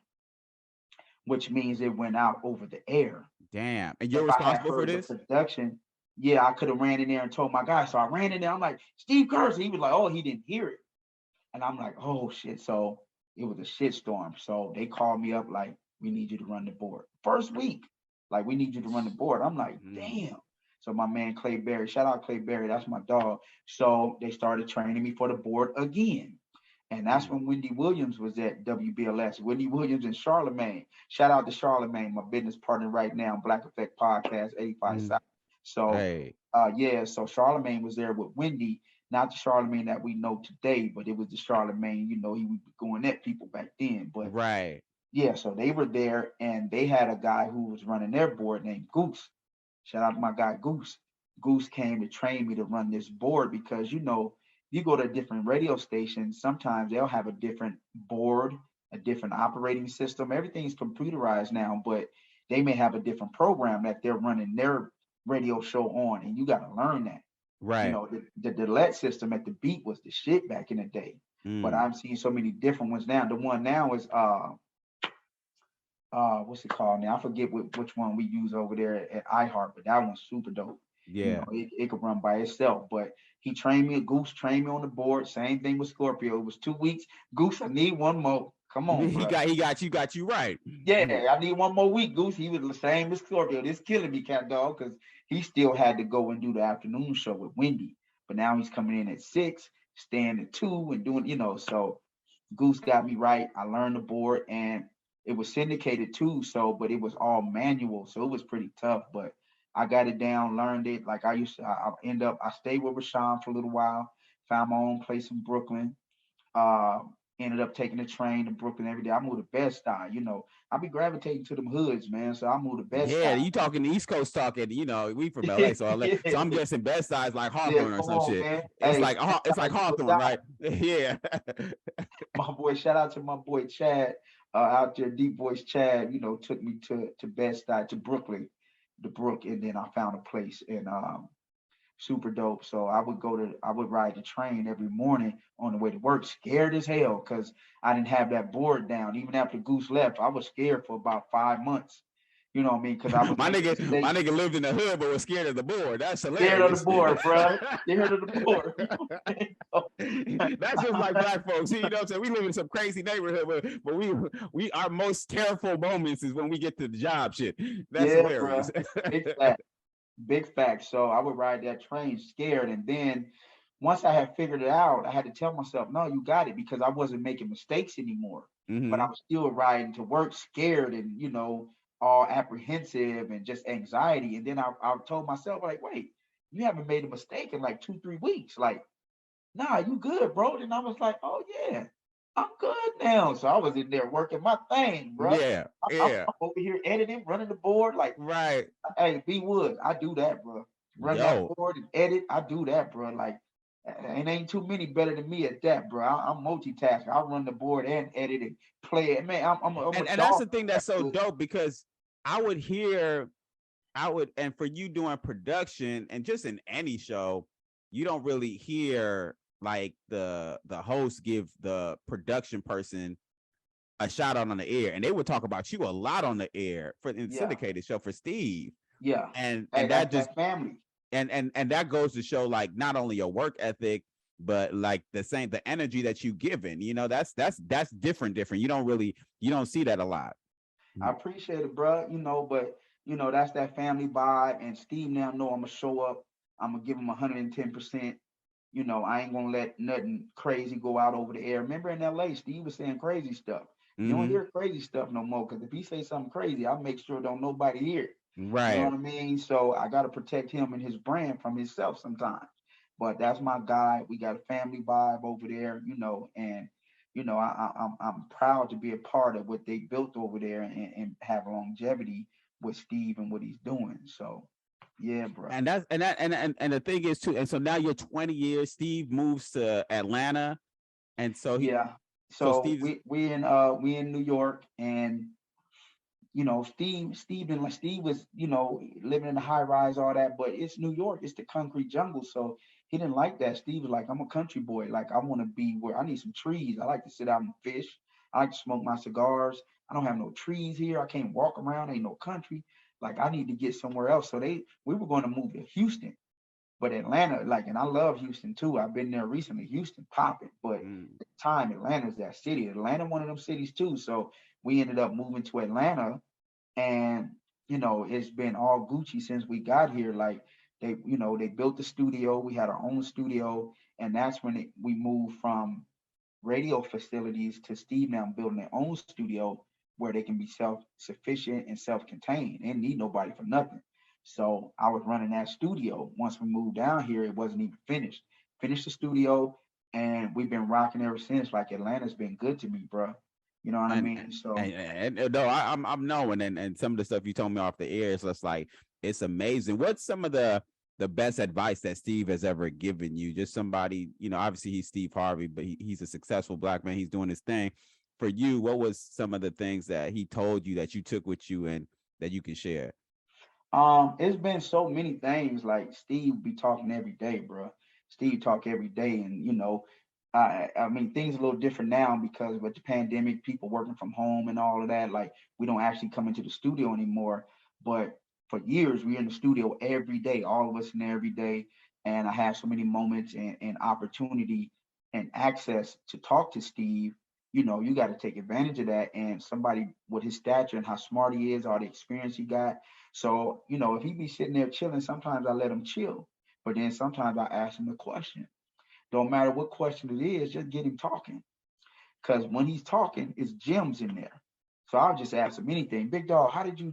which means it went out over the air. Damn. And you're If I had responsible for heard the this? production, yeah, I could have ran in there and told my guy. So I ran in there. I'm like, "Steve Curse." He was like, "Oh, he didn't hear it." And I'm like, "Oh shit." So it was a shit storm. So they called me up like, "We need you to run the board." First week, like, "We need you to run the board." I'm like, damn. So my man Clay Berry, shout out Clay Berry, that's my dog. So they started training me for the board again. And that's when Wendy Williams was at WBLS. Wendy Williams and Charlemagne. Shout out to Charlemagne, my business partner right now, Black Effect Podcast, 85 South. So Hey. yeah, so Charlemagne was there with Wendy, not the Charlemagne that we know today, but it was the Charlemagne, he would be going at people back then. But Right. yeah, so they were there and they had a guy who was running their board named Goose. Shout out to my guy Goose. Goose came to train me to run this board because you go to different radio stations, sometimes they'll have a different board, a different operating system. Everything's computerized now, but they may have a different program that they're running their radio show on, and you got to learn that. You Right. know, the delete system at the beat was the shit back in the day. But Mm. I've seen so many different ones now. The one now is what's it called now? I forget which one we use over there at iHeart, but that one's super dope. You know, Yeah. it could run by itself. But he trained me, Goose trained me on the board. Same thing with Scorpio. It was 2 weeks. Goose, I need one more. Come on, He bro. got you right. Yeah, I need one more week, Goose. He was the same as Scorpio. This killing me, cat dog, because he still had to go and do the afternoon show with Wendy. But now he's coming in at 6, staying at 2, and doing, so Goose got me right. I learned the board, and it was syndicated too. So, but it was all manual, so it was pretty tough. But I got it down, learned it. Like I used to, I stayed with Rashawn for a little while, found my own place in Brooklyn. Uh, Ended up taking the train to Brooklyn every day. I moved to Bed-Stuy. I be gravitating to them hoods, man. So I moved to Yeah, Bed-Stuy. you talking the East Coast talking, we from LA, so so I'm guessing best sides like Yeah, Hawthorne or come some on, shit. man. It's Hey, like it's like Hawthorne, right? Yeah. my boy, shout out to my boy Chad out there, Deep Voice Chad. Took me to Bed-Stuy, to Brooklyn, the Brook, and then I found a place in super dope. So I would ride the train every morning on the way to work, scared as hell because I didn't have that board down. Even after Goose left, I was scared for about 5 months. You know what I mean? Because I was my making mistakes. nigga lived in the hood but was scared of the board. That's Scared of the hilarious. board, bro. Scared of the board. That's just like black folks. You know what I'm saying? We live in some crazy neighborhood, but we our most terrible moments is when we get to the job shit. That's Yeah, hilarious. bro. Big fact. Big fact. So I would ride that train scared. And then once I had figured it out, I had to tell myself, no, you got it, because I wasn't making mistakes anymore. But I Mm-hmm. was still riding to work scared and, all apprehensive and just anxiety. And then I told myself, like, wait, you haven't made a mistake in like 2, 3 weeks. Like, nah, you good, bro. And I was like, oh, yeah, I'm good now. So I was in there working my thing, bro. Yeah, I'm yeah, over here editing, running the board. Like, right. hey, B.Woods, I do that, bro. Run that Yo, board and edit, I do that, bro. Like, and ain't too many better than me at that, bro. I'm multitasking. I run the board and edit and play it. Man, I'm a and that's dog. the thing that's so dope because I would hear, and for you doing production and just in any show, you don't really hear like the host give the production person a shout out on the air, and they would talk about you a lot on the air for in Yeah, syndicated show for Steve, yeah. and Hey, that that's just that family. and that goes to show like not only your work ethic but like the energy that you given, that's different. You don't see that a lot. I appreciate it, bro. But that's that family vibe. And Steve now know I'm gonna show up. I'm gonna give him 110%. I ain't gonna let nothing crazy go out over the air. Remember in LA, Steve was saying crazy stuff. You don't Mm-hmm. hear crazy stuff no more, because if he say something crazy, I'll make sure don't nobody hear it. You know Right. what I mean? So I gotta protect him and his brand from himself sometimes. But that's my guy. We got a family vibe over there, and I'm proud to be a part of what they built over there, and have longevity with Steve and what he's doing. So yeah, bro. And the thing is too, and so now you're 20 years. Steve moves to Atlanta, and Yeah. so So Steve's we in New York, and Steve was living in the high rise, all that, but it's New York, it's the concrete jungle, so he didn't like that. Steve was like, I'm a country boy, like I want to be where I need some trees. I like to sit out and fish. I like to smoke my cigars. I don't have no trees here. I can't walk around. Ain't no country. Like I need to get somewhere else. So we were going to move to Houston. But Atlanta, like, and I love Houston too. I've been there recently. Houston popping, but mm, at the time Atlanta's that city. Atlanta, one of them cities too. So we ended up moving to Atlanta, and it's been all Gucci since we got here. Like they built the studio. We had our own studio, and that's when we moved from radio facilities to Steve now building their own studio where they can be self-sufficient and self-contained and need nobody for nothing. So I was running that studio. Once we moved down here, it wasn't even finished. Finished the studio, and we've been rocking ever since. Like Atlanta's been good to me, bro. You know what I and mean? So no, I'm knowing, and some of the stuff you told me off the air is just like it's amazing. What's some of the best advice that Steve has ever given you? Just somebody, obviously he's Steve Harvey, but he's a successful black man. He's doing his thing. For you, what was some of the things that he told you that you took with you and that you can share? It's been so many things. Like Steve be talking every day, bro. Steve talk every day, and I mean things a little different now because with the pandemic, people working from home and all of that. Like we don't actually come into the studio anymore. But for years, we in the studio every day, all of us in there every day, and I have so many moments and opportunity and access to talk to Steve. You got to take advantage of that. And somebody with his stature and how smart he is, all the experience he got, so, if he be sitting there chilling, sometimes I let him chill. But then sometimes I ask him a question. Don't matter what question it is, just get him talking. Because when he's talking, it's gems in there. So I'll just ask him anything. Big dog, how did you,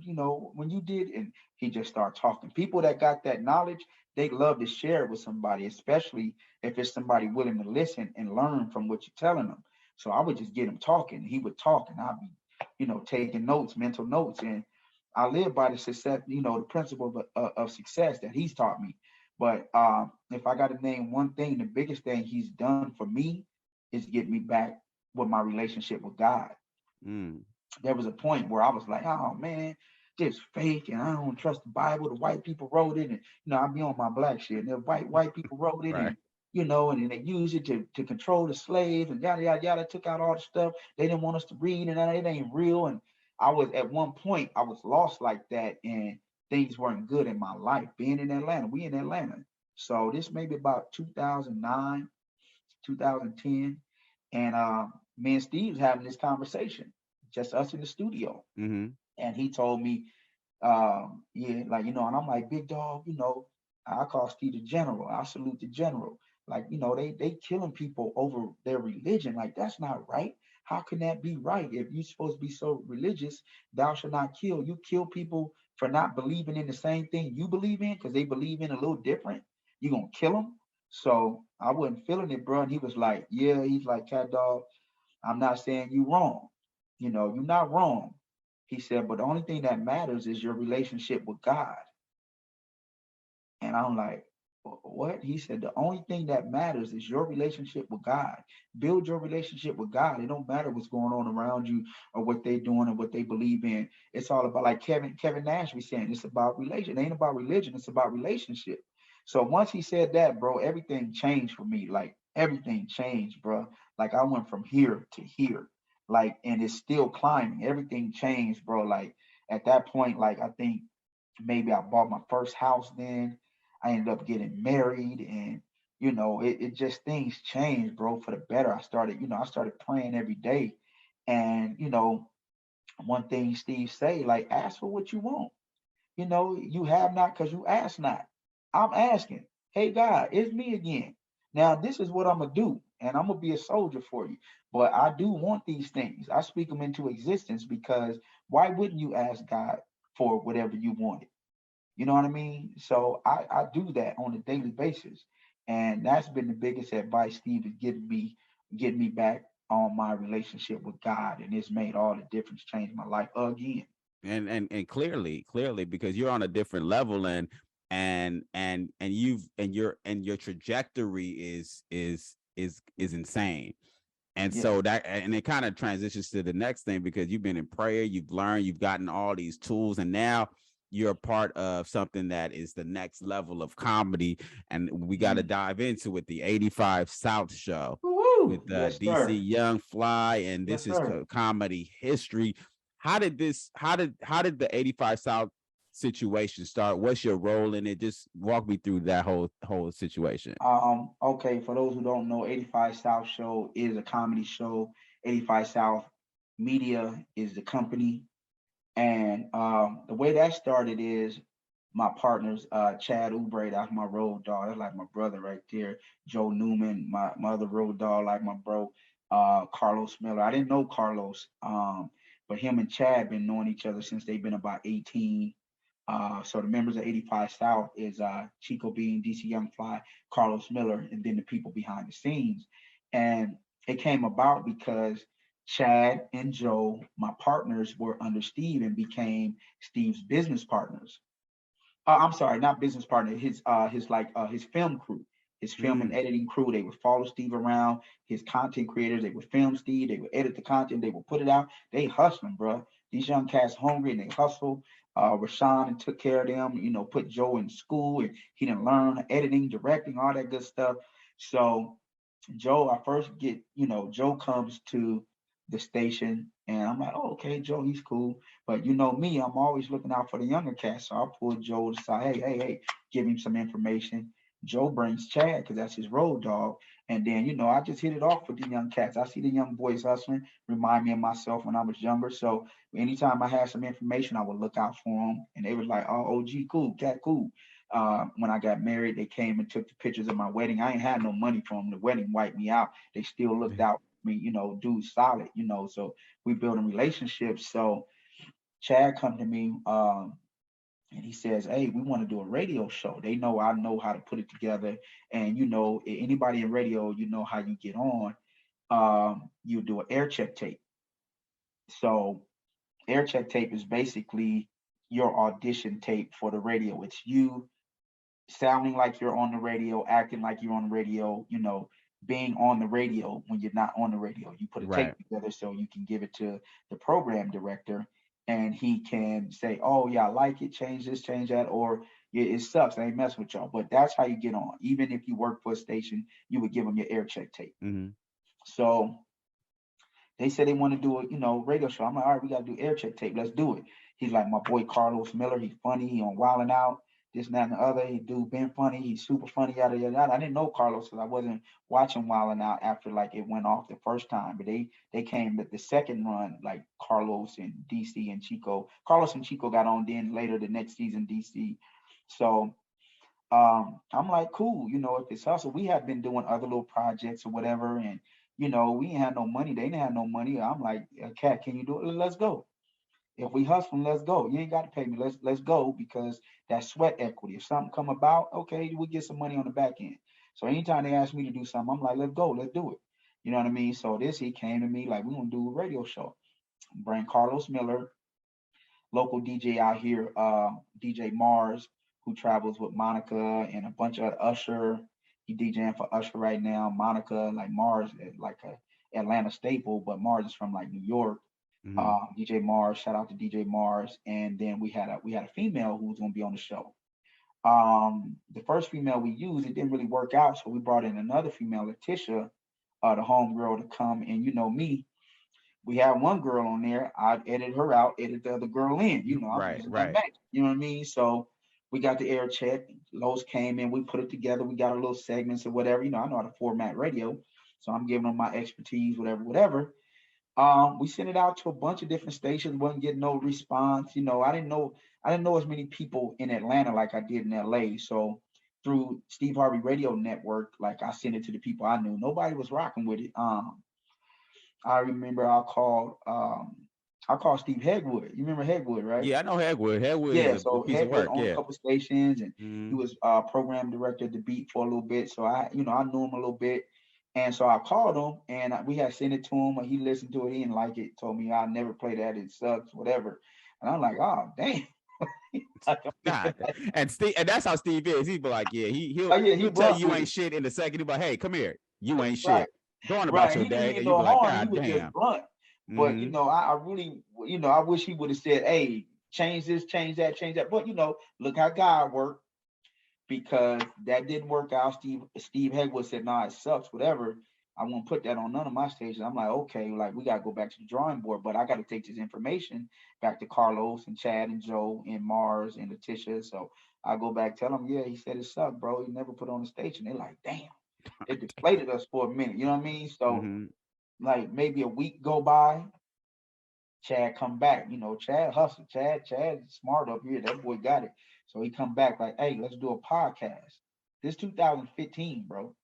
when you did? And he just start talking. People that got that knowledge, they love to share it with somebody, especially if it's somebody willing to listen and learn from what you're telling them. So I would just get him talking. He would talk, and I'd be, taking notes, mental notes. And I live by the success, the principle of success that he's taught me. But if I got to name one thing, the biggest thing he's done for me is get me back with my relationship with God. Mm. There was a point where I was like, oh man, this fake, and I don't trust the Bible. The white people wrote it, and I be on my black shit. And the white people wrote it, Right. and and then they use it to control the slaves and yada yada yada. Took out all the stuff they didn't want us to read, and it ain't real. And I was at one point I was lost like that, and things weren't good in my life. Being in Atlanta, we in Atlanta, so this maybe about 2009, 2010, and me and Steve's having this conversation, just us in the studio, Mm-hmm. and he told me, yeah, like and I'm like, big dog, I call Steve the general. I salute the general. Like, they killing people over their religion. Like, that's not right. How can that be right? If you're supposed to be so religious, thou shalt not kill. You kill people for not believing in the same thing you believe in because they believe in a little different. You gonna kill them? So I wasn't feeling it, bro. And he was like, yeah, he's like, cat dog, I'm not saying you wrong. You're not wrong. He said, but the only thing that matters is your relationship with God. And I'm like, what? He said, the only thing that matters is your relationship with God. Build your relationship with God. It don't matter what's going on around you or what they're doing or what they believe in. It's all about, like Kevin Nash was saying, it's about relation. It ain't about religion. It's about relationship. So once he said that, bro, everything changed for me. Like everything changed, bro. Like I went from here to here. Like, and it's still climbing. Everything changed, bro. Like at that point, like I think maybe I bought my first house then. I ended up getting married, and it just things changed, bro, for the better. I started praying every day. And one thing Steve say, like, ask for what you want. You have not because you ask not. I'm asking, hey God, it's me again. Now this is what I'm gonna do, and I'm gonna be a soldier for you. But I do want these things. I speak them into existence because why wouldn't you ask God for whatever you wanted? You know what I mean? So I do that on a daily basis. And that's been the biggest advice Steve is getting me back on my relationship with God. And it's made all the difference, changed my life again. And clearly because you're on a different level, and your trajectory is insane. And Yeah. so that, and it kind of transitions to the next thing, because you've been in prayer, you've learned, you've gotten all these tools, and now you're a part of something that is the next level of comedy. And we got to Mm. dive into it, the 85 South show with Woo! Yes, DC sir. Young Fly, and Yes, this is sir. comedy history. How did the 85 South situation start? What's your role in it? Just walk me through that whole situation. Okay, for those who don't know, 85 South Show is a comedy show. 85 South Media is the company. And the way that started is my partners, Chad Oubre, that's my road dog. That's like my brother right there. Joe Newman, my other road dog, like my bro. Carlos Miller. I didn't know Carlos, but him and Chad been knowing each other since they've been about 18. So the members of 85 South is Chico Bean, DC Young Fly, Carlos Miller, and then the people behind the scenes. And it came about because Chad and Joe, my partners, were under Steve and became Steve's business partners. I'm sorry, not business partner. His film crew, his film and Mm. editing crew. They would follow Steve around. His content creators. They would film Steve. They would edit the content. They would put it out. They hustling, bro. These young cats hungry and they hustle. Rashawn and took care of them, put Joe in school and he didn't learn editing, directing, all that good stuff. So Joe, I first get, Joe comes to the station and I'm like, oh, okay, Joe, he's cool. But me, I'm always looking out for the younger cats. So I pulled Joe aside, hey, give him some information. Joe brings Chad because that's his road dog. And then, I just hit it off with the young cats. I see the young boys hustling, remind me of myself when I was younger. So anytime I had some information, I would look out for them. And they was like, oh, OG, cool, cat, cool. When I got married, they came and took the pictures of my wedding. I ain't had no money from them. The wedding wiped me out. They still looked out for me, dude solid, so we building relationships. So Chad come to me and he says, hey, we want to do a radio show. They know I know how to put it together. And, anybody in radio, you know how you get on. You do an air check tape. So air check tape is basically your audition tape for the radio. It's you sounding like you're on the radio, acting like you're on the radio, being on the radio when you're not on the radio. You put a tape Right. together so you can give it to the program director and he can say, oh, yeah, I like it, change this, change that, or yeah, it sucks, I ain't messing with y'all. But that's how you get on. Even if you work for a station, you would give them your air check tape. Mm-hmm. So they said they want to do a, radio show. I'm like, all right, we got to do air check tape. Let's do it. He's like, my boy Carlos Miller. He's funny. He on Wildin' Out, this and that and the other. He do been funny. He's super funny, yada, yada, yada. I didn't know Carlos because I wasn't watching Wildin' Out after like it went off the first time. But they came at the second run, like Carlos and DC and Chico. Carlos and Chico got on then later the next season, DC. So I'm like, cool, if it's hustle. We have been doing other little projects or whatever, and we ain't had no money. They didn't have no money. I'm like, Cat, can you do it? Let's go. If we hustling, let's go. You ain't got to pay me. Let's go because that's sweat equity. If something come about, okay, we get some money on the back end. So anytime they ask me to do something, I'm like, let's go, let's do it. You know what I mean? So he came to me like, we're gonna do a radio show. Bring Carlos Miller, local DJ out here, DJ Mars, who travels with Monica and a bunch of Usher. He DJing for Usher right now. Monica, like Mars, like a Atlanta staple, but Mars is from like New York. Mm-hmm. DJ Mars, shout out to DJ Mars, and then we had a female who was going to be on the show. The first female we used, it didn't really work out, so we brought in another female, Letitia, the homegirl, to come. And me, we had one girl on there. I edited her out, edited the other girl in. I'm Right, using right. that. You know what I mean? So we got the air check. Lowe's came in, we put it together. We got our little segments or whatever. I know how to format radio, so I'm giving them my expertise, whatever. We sent it out to a bunch of different stations, wasn't getting no response. I didn't know as many people in Atlanta like I did in LA. So through Steve Harvey Radio Network, like I sent it to the people I knew. Nobody was rocking with it. I remember I called Steve Hegwood. You remember Hegwood, right? Yeah, I know Hegwood. Hegwood Yeah, is a so piece of Hegwood work. owned a Yeah. couple stations and he Mm-hmm. was program director at the Beat for a little bit. So I knew him a little bit. And so I called him and we had sent it to him and he listened to it. He didn't like it. Told me I'll never play that. It sucks, whatever. And I'm like, oh, damn. God. And Steve, and that's how Steve is. He'd be like, yeah, Oh, yeah, he he'll tell buck you with ain't it. shit in a second. He'd be like, hey, come here. You ain't Right, shit. Go on about right. your He didn't day. even And you'd know be like, harm. He God was damn. just blunt. But, Mm-hmm. I really, I wish he would have said, hey, change this, change that, change that. But, look how God worked because that didn't work out. Steve Hegwood said, nah, it sucks, whatever. I won't put that on none of my stations. I'm like, okay, like we gotta go back to the drawing board, but I gotta take this information back to Carlos and Chad and Joe and Mars and Letitia. So I go back, tell them, yeah, he said it sucked, bro. He never put on the station. They're like, damn, it deflated us for a minute. You know what I mean? So Mm-hmm. like maybe a week go by, Chad come back. Chad hustle. Chad is smart up here. That boy got it. So he come back like, hey, let's do a podcast. This 2015, bro.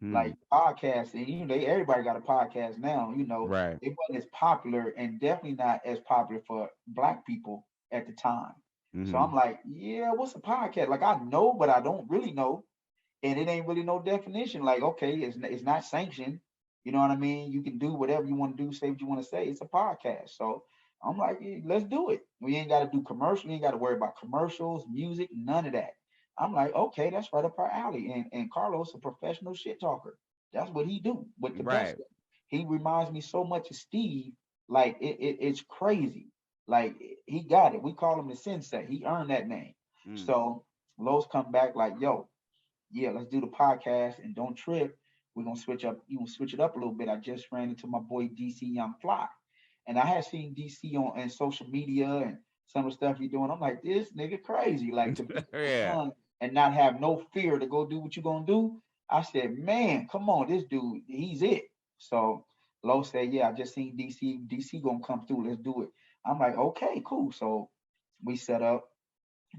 Mm-hmm. Like podcasts, and everybody got a podcast now. Right. It wasn't as popular, and definitely not as popular for Black people at the time. So Mm-hmm. I'm like, yeah, what's a podcast? Like I know, but I don't really know, and it ain't really no definition. Like okay, it's not sanctioned. You know what I mean? You can do whatever you want to do, say what you want to say. It's a podcast, so I'm like, yeah, let's do it. We ain't got to do commercials. We ain't got to worry about commercials, music, none of that. I'm like, okay, that's right up our alley. And Carlos, a professional shit talker. That's what he do with the best. Right. He reminds me so much of Steve. Like it's crazy. Like he got it. We call him the sensei. He earned that name. Mm. So Los come back like, yo, yeah, let's do the podcast and don't trip. We're gonna switch up, you gonna switch it up a little bit. I just ran into my boy DC Young Fly. And I had seen DC on social media and some of the stuff he doing. I'm like, this nigga crazy. Like to be so Yeah. young and not have no fear to go do what you gonna do. I said, man, come on, this dude, he's it. So Lo said, yeah, I just seen DC. DC gonna come through. Let's do it. I'm like, okay, cool. So we set up.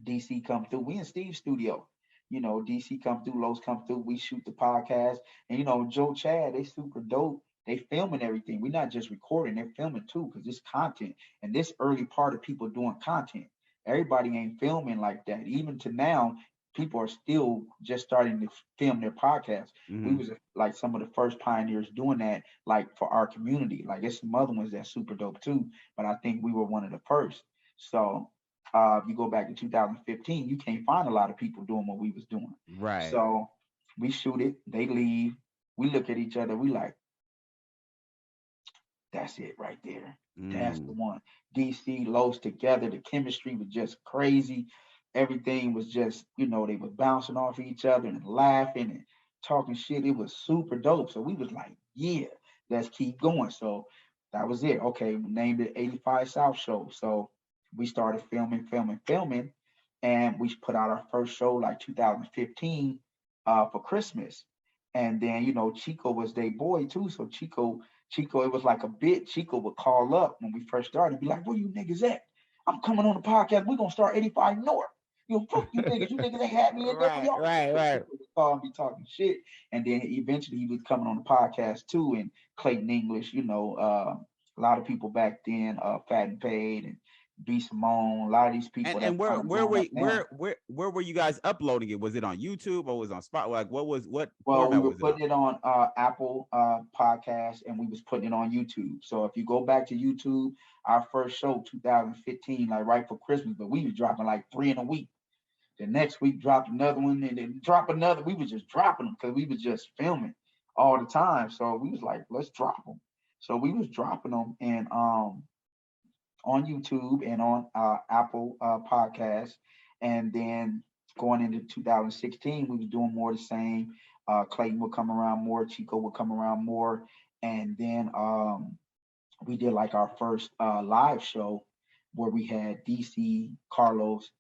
DC come through. We in Steve's studio. DC come through, Los come through. We shoot the podcast, and Joe Chad, they super dope. They filming everything. We're not just recording; they're filming too, because it's content. And this early part of people doing content, everybody ain't filming like that. Even to now, people are still just starting to film their podcasts. We Hmm. was like some of the first pioneers doing that, like for our community. Like there's some other ones that's super dope too, but I think we were one of the first. So if you go back to 2015, you can't find a lot of people doing what we was doing. Right. So we shoot it, they leave, we look at each other, we like, that's it right there. That's the Mm. one. DC Los together, the chemistry was just crazy. Everything was just, they were bouncing off each other and laughing and talking shit. It was super dope. So we was like, yeah, let's keep going. So that was it. Okay, we named it 85 South Show. So we started filming, and we put out our first show like 2015 for Christmas. And then, Chico was their boy too. So Chico, it was like a bit. Chico would call up when we first started and be like, where you niggas at? I'm coming on the podcast. We're gonna start 85 North. Fuck you niggas. You niggas ain't had me in there. Right, Y'all. right, So right. Chico would call and be talking shit. And then eventually he was coming on the podcast too. And Clayton English, a lot of people back then, Fat and Paid and B Simone, a lot of these And people and that's kind where of where blowing were up now. where were you guys uploading it? Was it on YouTube or was it on Spot? Like what Well, we format were was it on? putting it on Apple Podcast, and we was putting it on YouTube. So if you go back to YouTube, our first show, 2015, like right for Christmas, but we was dropping like three in a week. The next week dropped another one, and then drop another. We was just dropping them because we was just filming all the time. So we was like, let's drop them. So we was dropping them, and on YouTube and on Apple Podcasts. And then going into 2016, we was doing more of the same. Clayton would come around more, Chico would come around more. And then we did like our first live show where we had DC, Carlos,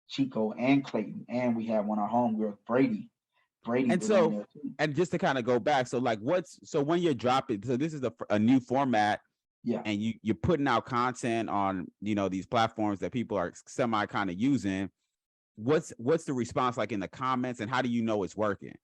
Chico, and Clayton. And we had one of our homegirls, Brady. Brady And was on so, there too. and just to kind of go back, so like so when you're dropping, so this is a new format, Yeah. and you're putting out content on these platforms that people are semi kind of using. What's the response like in the comments, and how do you know it's working?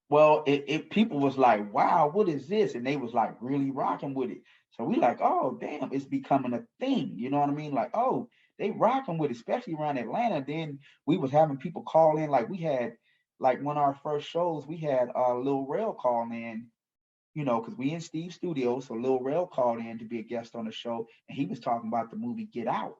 Well, it people was like, wow, what is this? And they was like really rocking with it. So we like, oh damn, it's becoming a thing. You know what I mean? Like, oh, they rocking with it, especially around Atlanta. Then we was having people call in, like we had like one of our first shows, we had Lil Rel call in, because we in Steve's studio. So Lil Rel called in to be a guest on the show, and he was talking about the movie Get Out.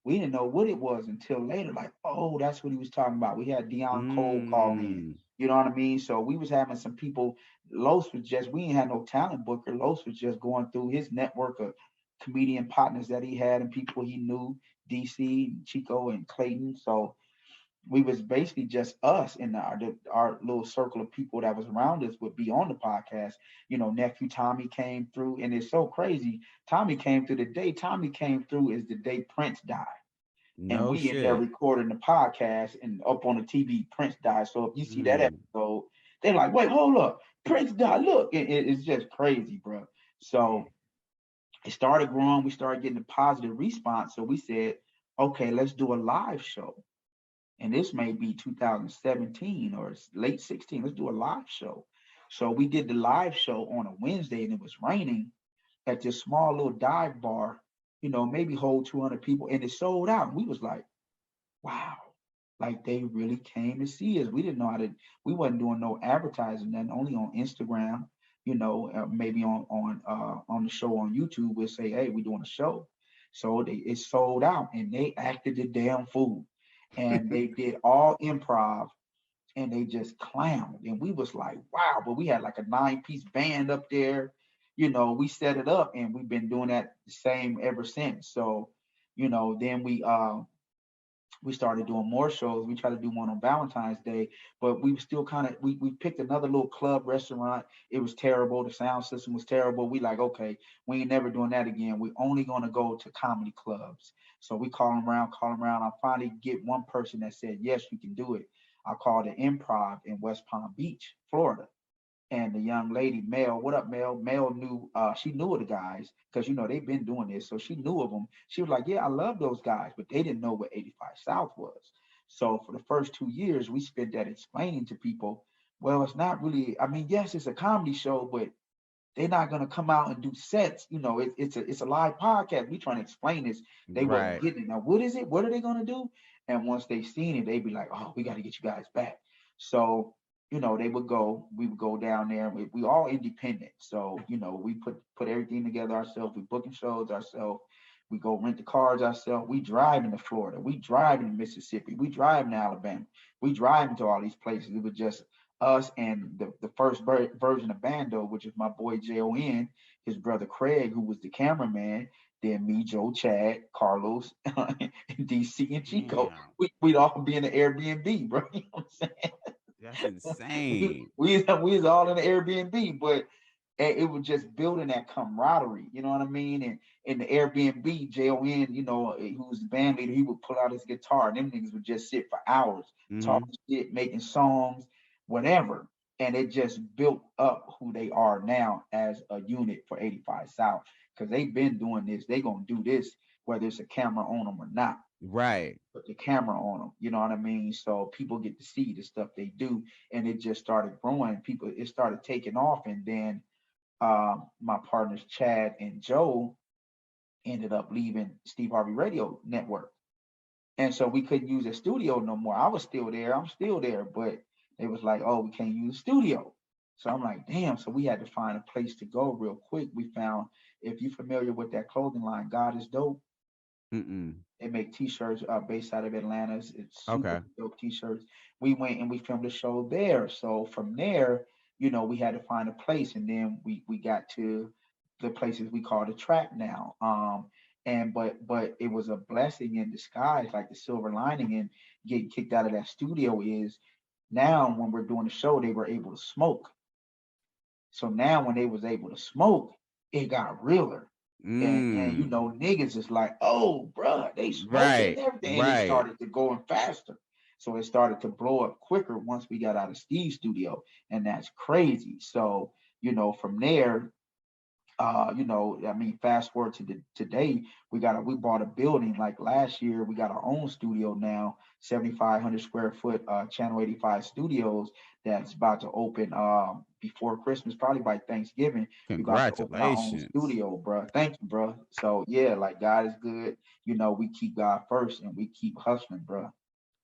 We didn't know what it was until later. Like, oh, that's what he was talking about. We had Dion Cole call in. Mm. You know what I mean? So we was having some people. Los was just, we ain't had no talent booker. Los was just going through his network of comedian partners that he had and people he knew, DC, Chico, and Clayton. So we was basically just us in our little circle of people that was around us would be on the podcast. Nephew Tommy came through, and it's so crazy. Tommy came through the day Tommy came through is the day Prince died, and No we in there shit. recording the podcast, and up on the TV, Prince died. So if you see that Mm. episode, they're like, "Wait, hold up, Prince died! Look!" It's just crazy, bro. So it started growing. We started getting a positive response. So we said, "Okay, let's do a live show." And this may be 2017 or late 16. Let's do a live show. So we did the live show on a Wednesday, and it was raining at this small little dive bar, maybe hold 200 people, and it sold out. And we was like, wow, like they really came to see us. We didn't know how to. We wasn't doing no advertising, then only on Instagram. Maybe on the show on YouTube, we'll say, hey, we're doing a show. So it sold out, and they acted the damn fool, and they did all improv, and they just clowned. And we was like, wow, but we had like a 9-piece band up there. We set it up, and we've been doing that the same ever since. So Then we started doing more shows. We tried to do one on Valentine's Day, but we were still kind of we picked another little club restaurant. It was terrible. The sound system was terrible. We like, okay, we ain't never doing that again. We only gonna go to comedy clubs. So we call them around, call them around. I finally get one person that said, yes, you can do it. I called the Improv in West Palm Beach, Florida. And the young lady, Mel, what up, Mel? Mel knew, she knew of the guys because they've been doing this, so she knew of them. She was like, "Yeah, I love those guys," but they didn't know what 85 South was. So for the first 2 years, we spent that explaining to people. Well, it's not really. I mean, yes, it's a comedy show, but they're not gonna come out and do sets. It's a live podcast. We trying to explain this. They wasn't Right. getting it. Now, what is it? What are they gonna do? And once they seen it, they'd be like, "Oh, we got to get you guys back." So they would go. We would go down there. We all independent. So we put everything together ourselves. We booking shows ourselves. We go rent the cars ourselves. We driving to Florida. We driving to Mississippi. We driving to Alabama. We driving to all these places. It was just us and the first version of Bando, which is my boy Jon, his brother Craig, who was the cameraman, then me, Joe, Chad, Carlos, and DC and Chico. Damn. We'd all be in the Airbnb, bro. You know what I'm saying? That's we, insane. we was all in the Airbnb, but it was just building that camaraderie. You know what I mean? And in the Airbnb, Jon, who was the band leader, he would pull out his guitar, and them niggas would just sit for hours, Hmm. talking shit, making songs, whatever. And it just built up who they are now as a unit for 85 South because they've been doing this. They gonna do this whether it's a camera on them or not. Right. Put the camera on them. You know what I mean? So people get to see the stuff they do, and it just started growing. It started taking off, and then my partners Chad and Joe ended up leaving Steve Harvey Radio Network, and so we couldn't use the studio no more. I was still there. I'm still there, but it was like, oh, we can't use the studio. So I'm like, damn. So we had to find a place to go real quick. We found, if you're familiar with that clothing line, God is Dope. Mm-mm. They make T-shirts based out of Atlanta. It's super Okay. dope T-shirts. We went and we filmed a show there. So from there, we had to find a place, and then we got to the places we call the trap now. And but it was a blessing in disguise, like the silver lining in getting kicked out of that studio is now when we're doing the show, they were able to smoke. So now when they was able to smoke, it got realer. And Mm. niggas is like, oh, bruh, they smoking and Right. everything. And it Right. started to going faster. So it started to blow up quicker once we got out of Steve's studio. And that's crazy. So, from there, I mean, fast forward to today, we bought a building like last year. We got our own studio now, 7,500 square foot, Channel 85 Studios. That's about to open before Christmas, probably by Thanksgiving. We about to open our own Congratulations. studio, bro. Thank you, bro. So yeah, like God is good. We keep God first and we keep hustling, bro.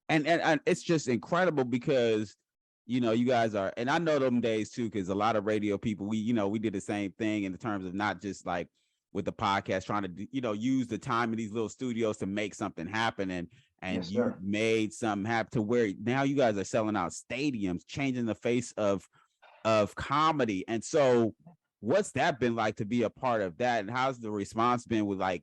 And it's just incredible because you guys are, and I know them days too, because a lot of radio people, we did the same thing in terms of not just like with the podcast trying to use the time in these little studios to make something happen, and Yes, you sir. made something happen to where now you guys are selling out stadiums, changing the face of comedy. And so what's that been like to be a part of that, and how's the response been with like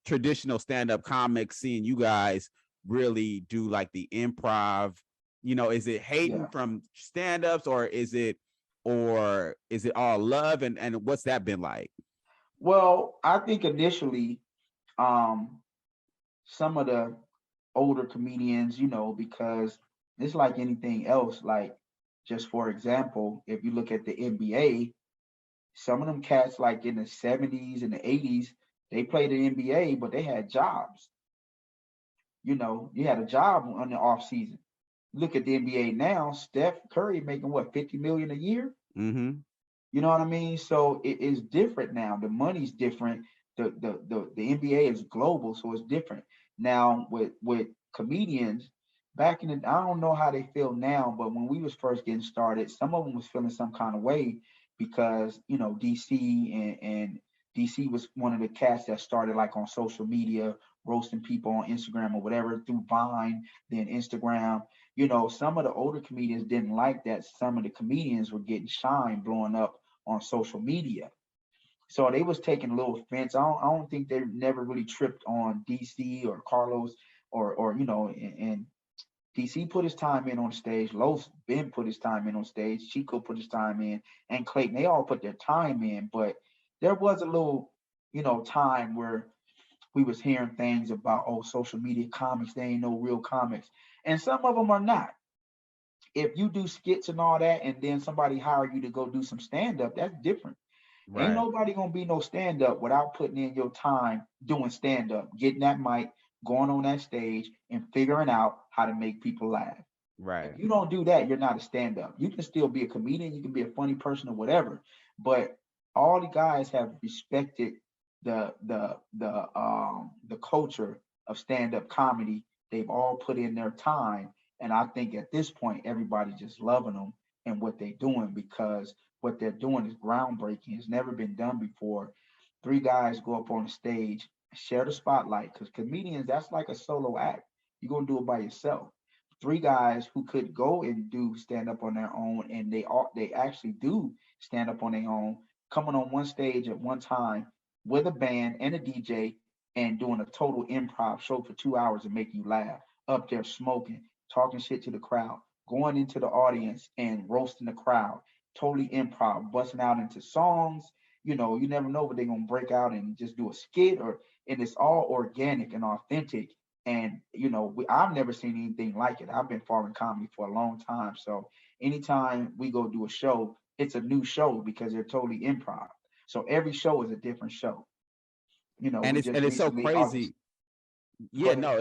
traditional stand-up comics seeing you guys really do like the improv? Is it hating Yeah. from stand-ups, or is it all love, and what's that been like? Well, I think initially, um, some of the older comedians, because it's like anything else. Like, just for example, if you look at the NBA, some of them cats, like in the 70s and the 80s, they played the NBA, but they had jobs. You had a job on the off season. Look at the NBA now. Steph Curry making what, 50 million a year? Mm-hmm. You know what I mean? So it is different now. The money's different. The NBA is global, so it's different. Now with comedians, back in the, I don't know how they feel now, but when we was first getting started, some of them was feeling some kind of way because DC and DC was one of the cats that started like on social media, roasting people on Instagram or whatever through Vine, then Instagram. Some of the older comedians didn't like that. Some of the comedians were getting shine, blowing up on social media. So they was taking a little offense. I don't think they never really tripped on DC or Carlos or and DC put his time in on stage. Los Ben put his time in on stage. Chico put his time in, and Clayton. They all put their time in. But there was a little, time where we was hearing things about, oh, social media comics. They ain't no real comics, and some of them are not. If you do skits and all that, and then somebody hire you to go do some stand up, that's different. Ain't Right. nobody gonna be no stand up without putting in your time doing stand up, getting that mic, going on that stage, and figuring out how to make people laugh. If Right. you don't do that, you're not a stand up. You can still be a comedian, you can be a funny person or whatever, but all the guys have respected the culture of stand up comedy. They've all put in their time, and I think at this point everybody just loving them and what they're doing, because what they're doing is groundbreaking. It's never been done before. Three guys go up on the stage, share the spotlight, because comedians, that's like a solo act. You're gonna do it by yourself. Three guys who could go and do stand up on their own, and they actually do stand up on their own, coming on one stage at one time with a band and a DJ, and doing a total improv show for 2 hours and make you laugh, up there smoking, talking shit to the crowd, going into the audience and roasting the crowd, totally improv, busting out into songs. You never know what they're gonna break out and just do a skit, and it's all organic and authentic. And I've never seen anything like it. I've been following comedy for a long time, so anytime we go do a show, it's a new show because they're totally improv. So every show is a different show. And We it's just and it's so recently August. crazy. Go Yeah, ahead. no,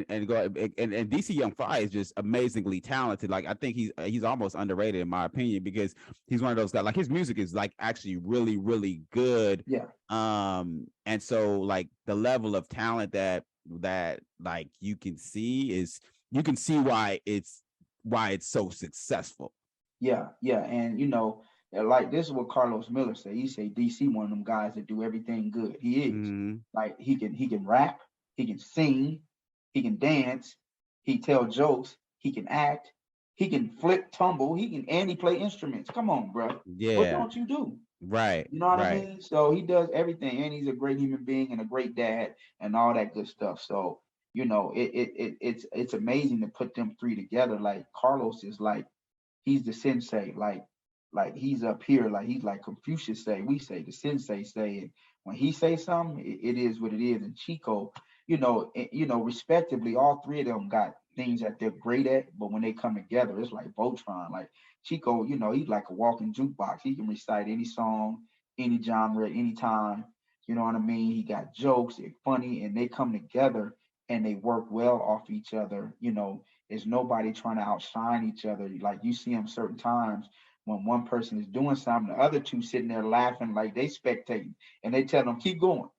and go and DC Young Fly is just amazingly talented. Like I think he's almost underrated in my opinion, because he's one of those guys. Like his music is like actually really really good. Yeah, And so like the level of talent that like you can see why it's so successful. yeah, yeah. And like this is what Carlos Miller said. He said DC one of them guys that do everything good. He is. Mm-hmm. Like he can rap, he can sing, he can dance, he tell jokes, he can act, he can flip, tumble, and he play instruments. Come on, bro. What Yeah, don't you do? right, You know what I right. mean? So he does everything, and he's a great human being and a great dad and all that good stuff. So it's amazing to put them three together. Like Carlos is like he's the sensei, like he's up here, like he's like Confucius say, we say the sensei say, and when he say something, it is what it is. And Chico, respectively, all three of them got things that they're great at, but when they come together, it's like Voltron. Like Chico, he's like a walking jukebox. He can recite any song, any genre, anytime. You know what I mean? He got jokes, they're funny, and they come together and they work well off each other. There's nobody trying to outshine each other. Like you see them certain times when one person is doing something, the other two sitting there laughing like they spectating, and they tell them keep going,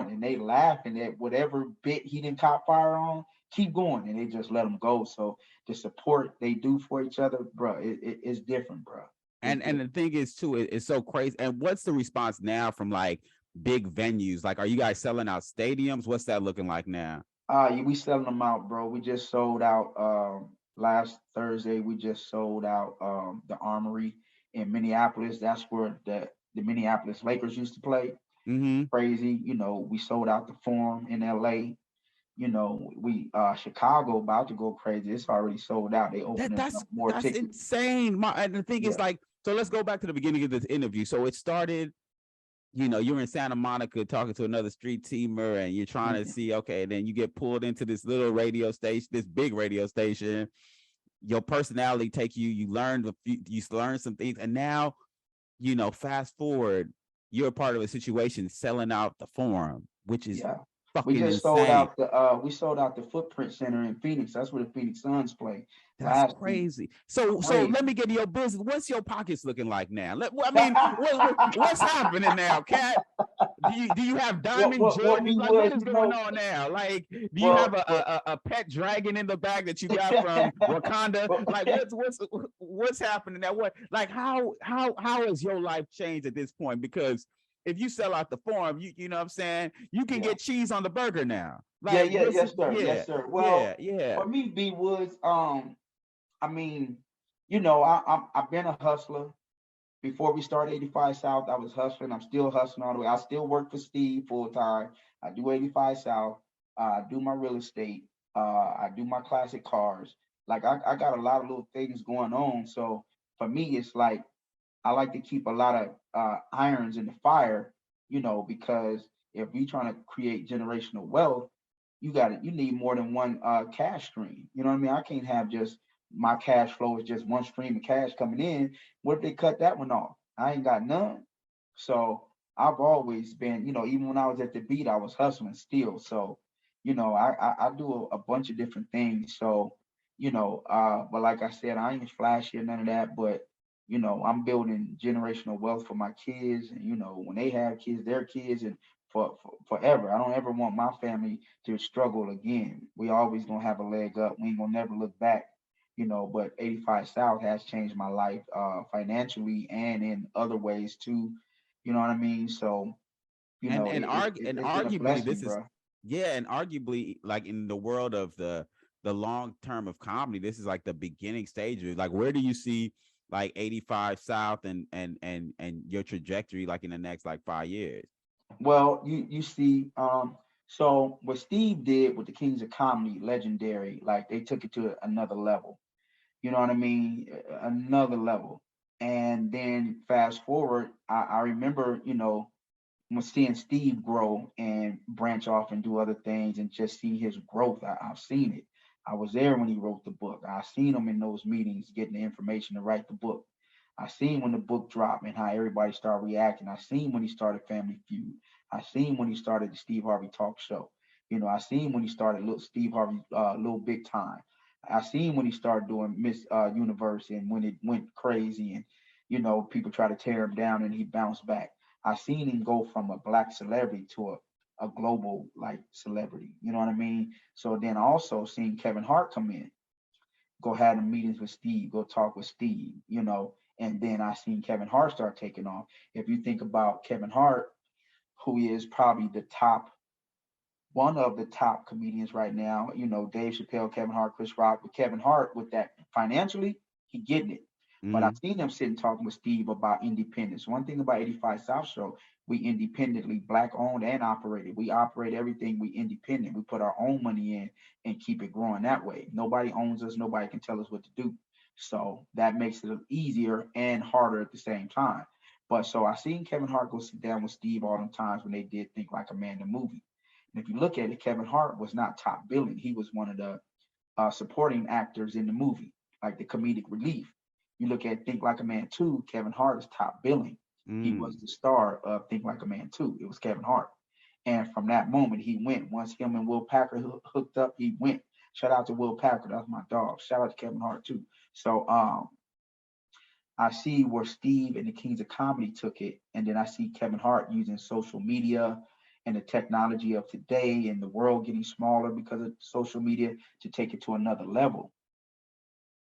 and they laughing at whatever bit he didn't cop fire on. Keep going, and they just let them go. So the support they do for each other, bro, it's different, bro. It's And different. the thing is too, it's so crazy. And what's the response now from like big venues? Like, are you guys selling out stadiums? What's that looking like now? Yeah, we selling them out, bro. We just sold out last Thursday. We just sold out the Armory in Minneapolis. That's where the Minneapolis Lakers used to play. Mm-hmm. Crazy, we sold out the Forum in LA. We Chicago about to go crazy. It's already sold out. They That opening that's up more that's tickets. insane. And the thing is Yeah. like, so let's go back to the beginning of this interview. So it started, you're in Santa Monica talking to another street teamer, and you're trying to see, okay, then you get pulled into this little radio station, this big radio station. Your personality take you, you learn some things, and now, fast forward, you're a part of a situation selling out the Forum, which is Yeah. We fucking just sold insane. out we sold out the Footprint Center in Phoenix. That's where the Phoenix Suns play That's last week. crazy. So let Crazy. me get to your business. What's your pockets looking like now? I mean, what's happening now, Cat? Do you have diamond what Jordans? B Like, what was, is going on now? Like, do you have well, a pet dragon in the bag that you got from Wakanda? well, Like, what's happening now? What, like, how has your life changed at this point? Because if you sell out the Forum, you know what I'm saying, you can yeah. get cheese on the burger now. Yeah, Like, yeah, yes, sir. yeah, Yes, sir. yeah, Well, yeah. for me, B.Woods, I mean, I've been a hustler before we started 85 South, I was hustling. I'm still hustling all the way. I still work for Steve full time. I do 85 South. I do my real estate. I do my classic cars. Like I got a lot of little things going on. So for me, it's like I like to keep a lot of irons in the fire, because if we trying to create generational wealth, you need more than one cash stream. You know what I mean? I can't have just my cash flow is just one stream of cash coming in. What if they cut that one off? I ain't got none. So I've always been, even when I was at the beat, I was hustling still. So, I do a bunch of different things. So, but like I said, I ain't flashy or none of that, but I'm building generational wealth for my kids, and when they have kids, their kids, and for forever. I don't ever want my family to struggle again. We always gonna have a leg up. We ain't gonna never look back. But 85 South has changed my life financially and in other ways too. You know what I mean? So, and it's been a arguably blessing, this is, bro. yeah, and arguably, like, in the world of the long term of comedy, this is like the beginning stages. Like, where do you see like 85 South and your trajectory, like, in the next like 5 years? Well, you see, so what Steve did with the Kings of Comedy, legendary, like they took it to another level. You know what I mean? Another level. And then fast forward, I remember, seeing Steve grow and branch off and do other things and just see his growth. I've seen it. I was there when he wrote the book. I seen him in those meetings getting the information to write the book. I seen when the book dropped and how everybody started reacting. I seen when he started Family Feud. I seen when he started the Steve Harvey Talk Show. I seen when he started Little Steve Harvey, Little Big Time. I seen when he started doing Miss Universe and when it went crazy and people try to tear him down and he bounced back. I seen him go from a black celebrity to a global like celebrity. You know what I mean? So then I also seen Kevin Hart come in, go have the meetings with Steve, go talk with Steve, and then I seen Kevin Hart start taking off. If you think about Kevin Hart, who is probably one of the top comedians right now, Dave Chappelle, Kevin Hart, Chris Rock, but Kevin Hart with that financially, he getting it. But Mm-hmm. I've seen him sitting talking with Steve about independence. One thing about 85 South Show, we independently black owned and operated. We operate everything, we independent. We put our own money in and keep it growing that way. Nobody owns us, nobody can tell us what to do. So that makes it easier and harder at the same time. But so I seen Kevin Hart go sit down with Steve all them times when they did Think Like a Man, the movie. And if you look at it, Kevin Hart was not top billing. He was one of the supporting actors in the movie, like the comedic relief. You look at Think Like a Man 2, Kevin Hart is top billing. He was the star of Think Like a Man 2. It was Kevin Hart. And from that moment, he went. Once him and Will Packer hooked up, he went. Shout out to Will Packer. That's my dog. Shout out to Kevin Hart, too. So I see where Steve and the Kings of Comedy took it. And then I see Kevin Hart using social media and the technology of today and the world getting smaller because of social media to take it to another level.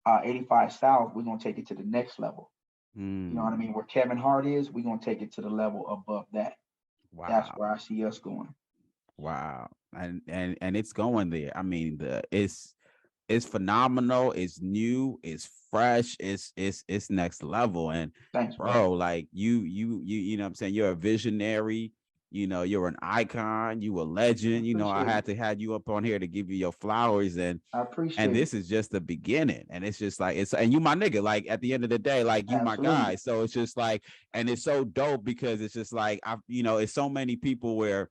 85 South, we're going to take it to the next level. You know what I mean? Where Kevin Hart is, we're going to take it to the level above that. That's Wow. where I see us going. Wow. And it's going there. I mean, it's phenomenal, it's new, it's fresh, it's next level. And Thanks, bro. bro, like you know what I'm saying, you're a visionary, you're an icon, you a legend. I Appreciate had it. to have you up on here to give you your flowers, and I appreciate it. this is just the beginning. And it's just like, and you my nigga, like, at the end of the day, like, you my guy. Absolutely. So it's just like, and it's so dope because it's just like, it's so many people where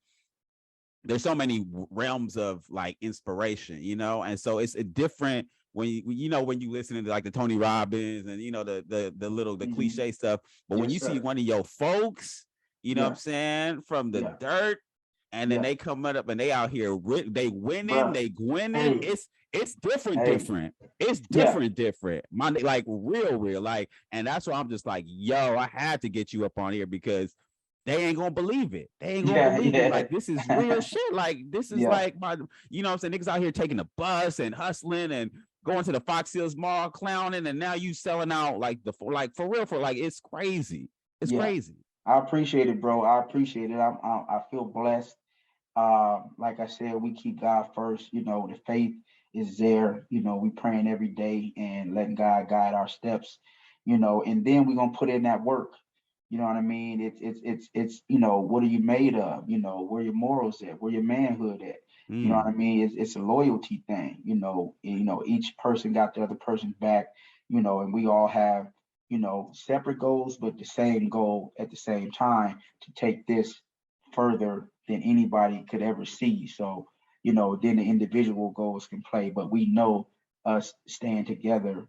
there's so many realms of like inspiration, and so it's a different when when you listen to like the Tony Robbins and the Hmm. cliche stuff, but when Yes, you see sir. one of your folks, what I'm Yeah. saying, from the Yeah. dirt, and then Yeah. they come up and they out here they winning, Bruh. they winning, Hey. it's different, Hey. it's Yeah. different, my like real, like. And that's why I'm just like, yo, I had to get you up on here because they ain't gonna believe it. They ain't gonna Yeah. believe it. Yeah. Like, this is real shit. Like, this is Yeah. like my, what I'm saying? Niggas out here taking the bus and hustling and going to the Fox Hills Mall clowning, and now you selling out like like for real, for like, it's crazy. It's Yeah. crazy. I appreciate it, bro. I appreciate it. I feel blessed. Like I said, we keep God first. The faith is there. We praying every day and letting God guide our steps. and then we're gonna put in that work. You know what I mean? It's what are you made of? Where your morals at? Where your manhood at? You know what I mean? It's a loyalty thing. Each person got the other person's back. And we all have separate goals, but the same goal at the same time to take this further than anybody could ever see. So then the individual goals can play, but we know us staying together,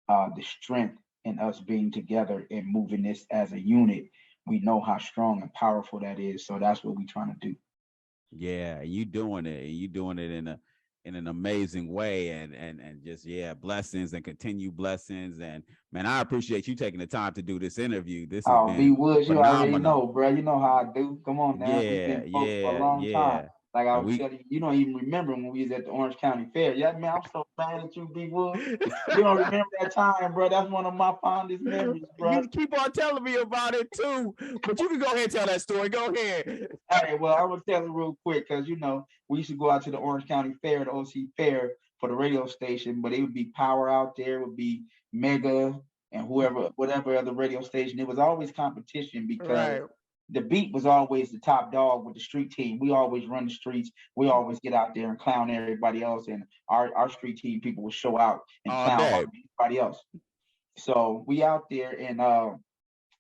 the strength in us being together and moving this as a unit. We know how strong and powerful that is. So that's what we're trying to do. Yeah, you doing it. You doing it in an amazing way, and just blessings and continue blessings. And man, I appreciate you taking the time to do this interview. This has Oh, been B.Woods, you already phenomenal. know, bro. You know how I do. Come on now. We've Yeah, been folks for a yeah, long time. yeah. Like I And was telling you, you don't even remember when we was at the Orange County Fair. Yeah, man, I'm so mad at you, B.Woods. You don't remember that time, bro. That's one of my fondest memories, bro. You keep on telling me about it too, but you can go ahead and tell that story. Go ahead. Hey, well, I'm gonna tell it real quick because we used to go out to the Orange County Fair, the OC Fair, for the radio station, but it would be Power out there, it would be Mega and whatever other radio station. It was always competition because Right. the beat was always the top dog with the street team. We always run the streets. We always get out there and clown everybody else, and our street team people would show out and All clown day. everybody else. So we out there and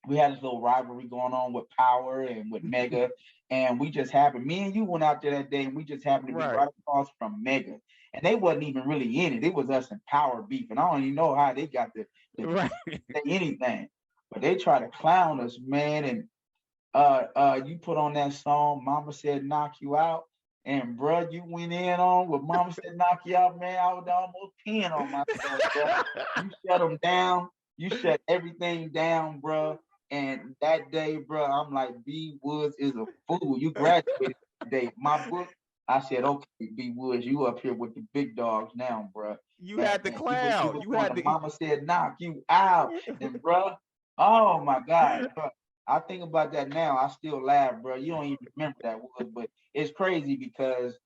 we had this little rivalry going on with Power and with Mega, and we just happened. Me and you went out there that day, and we just happened to be Right. right across from Mega, and they wasn't even really in it. It was us and Power beef, and I don't even know how they got to Right. say anything, but they try to clown us, man. And you put on that song, Mama Said Knock You Out. And bro, you went in on what Mama Said Knock You Out, man. I was almost peeing on myself, bro. You shut them down. You shut everything down, bro. And that day, bro, I'm like, B.Woods is a fool. You graduated today. My book, I said, okay, B.Woods, you up here with the big dogs now, bro. You had the And he clown. was You on had the the Mama Said Knock You Out. And bro, oh my God, bro. I think about that now. I still laugh, bro. You don't even remember that, Woods, but it's crazy because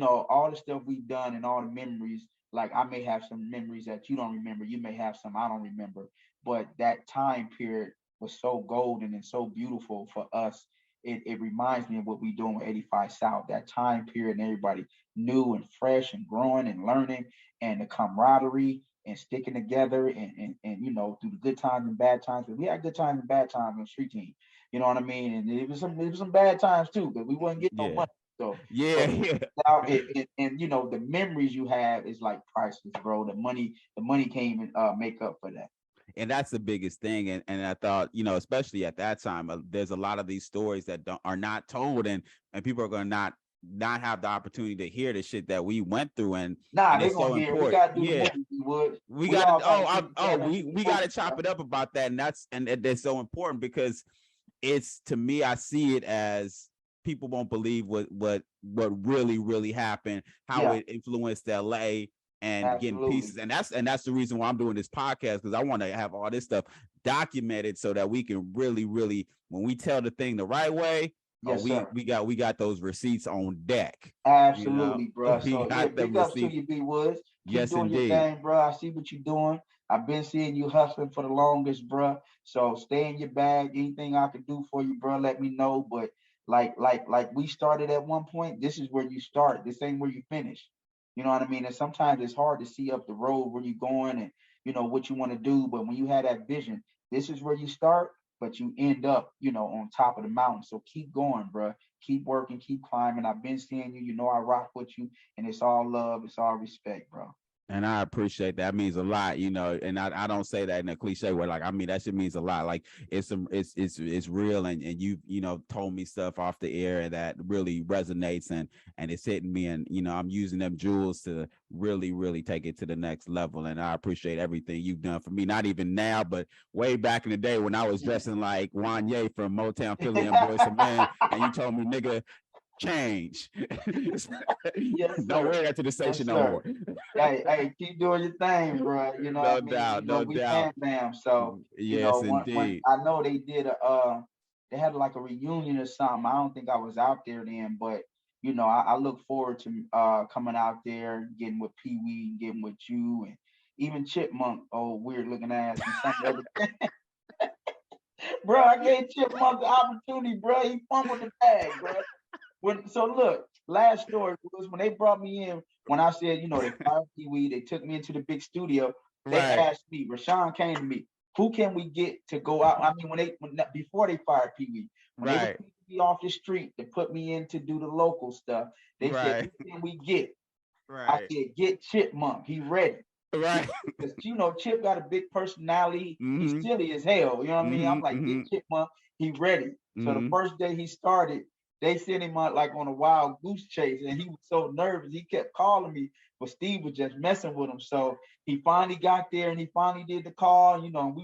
all the stuff we've done and all the memories. Like I may have some memories that you don't remember. You may have some I don't remember. But that time period was so golden and so beautiful for us. It reminds me of what we doing with 85 South. That time period and everybody new and fresh and growing and learning and the camaraderie and sticking together and through the good times and bad times. But we had good times and bad times on the street team. You know what I mean? And it was some bad times too, because we wasn't getting no money. So and the memories you have is like priceless, bro. The money came and make up for that. And that's the biggest thing. And I thought, especially at that time, there's a lot of these stories that are not told, and people are going to not have the opportunity to hear the shit that we went through. And They're it's so gonna hear. We important. gotta do the movie, Woods. We got to we got to chop it up about that. And that's so important because it's, to me, I see it as people won't believe what really happened, how it influenced LA and getting pieces. And that's the reason why I'm doing this podcast, because I want to have all this stuff documented so that we can really, when we tell the thing the right way, we got those receipts on deck. Absolutely, bro. So big ups to you, B.Woods. Keep doing indeed. your thing, bro. I see what you're doing. I've been seeing you hustling for the longest, bro. So stay in your bag. Anything I can do for you, bro, let me know. But like we started at one point, this is where you start. This ain't where you finish. You know what I mean? And sometimes it's hard to see up the road where you're going and what you want to do. But when you have that vision, this is where you start, but you end up, on top of the mountain. So keep going, bro. Keep working, keep climbing. I've been seeing you. I rock with you, and it's all love, it's all respect, bro. And I appreciate that. It means a lot, and I don't say that in a cliche way. Like, I mean, that shit means a lot. Like, it's real. And you told me stuff off the air that really resonates and it's hitting me. And, I'm using them jewels to really take it to the next level. And I appreciate everything you've done for me. Not even now, but way back in the day when I was dressing like Wanye from Motown Philly and Boyz II Men. And you told me, nigga, change. Yes, don't wear that to the station no more. Hey, keep doing your thing, bro. No doubt, no doubt. Bam. So yes, when I know they did they had like a reunion or something. I don't think I was out there then, but I look forward to coming out there, getting with Pee Wee, getting with you, and even Chipmunk, old weird looking ass, and some other. Bro, I gave Chipmunk the opportunity, bro. He fumbled the bag, bro. So look, last story was when they brought me in. When I said, they fired Pee Wee, they took me into the big studio. They asked me, Rashawn came to me, who can we get to go out? I mean, before they fired Pee Wee, when they were taking me off the street to put me in to do the local stuff, they said, who can we get? I said, get Chipmunk. He ready. Right. Because Chip got a big personality. He's silly as hell. You know what I mean? I'm like, get Chipmunk. He ready. So the first day he started, they sent him out like on a wild goose chase, and he was so nervous. He kept calling me, but Steve was just messing with him. So he finally got there, and he finally did the call. And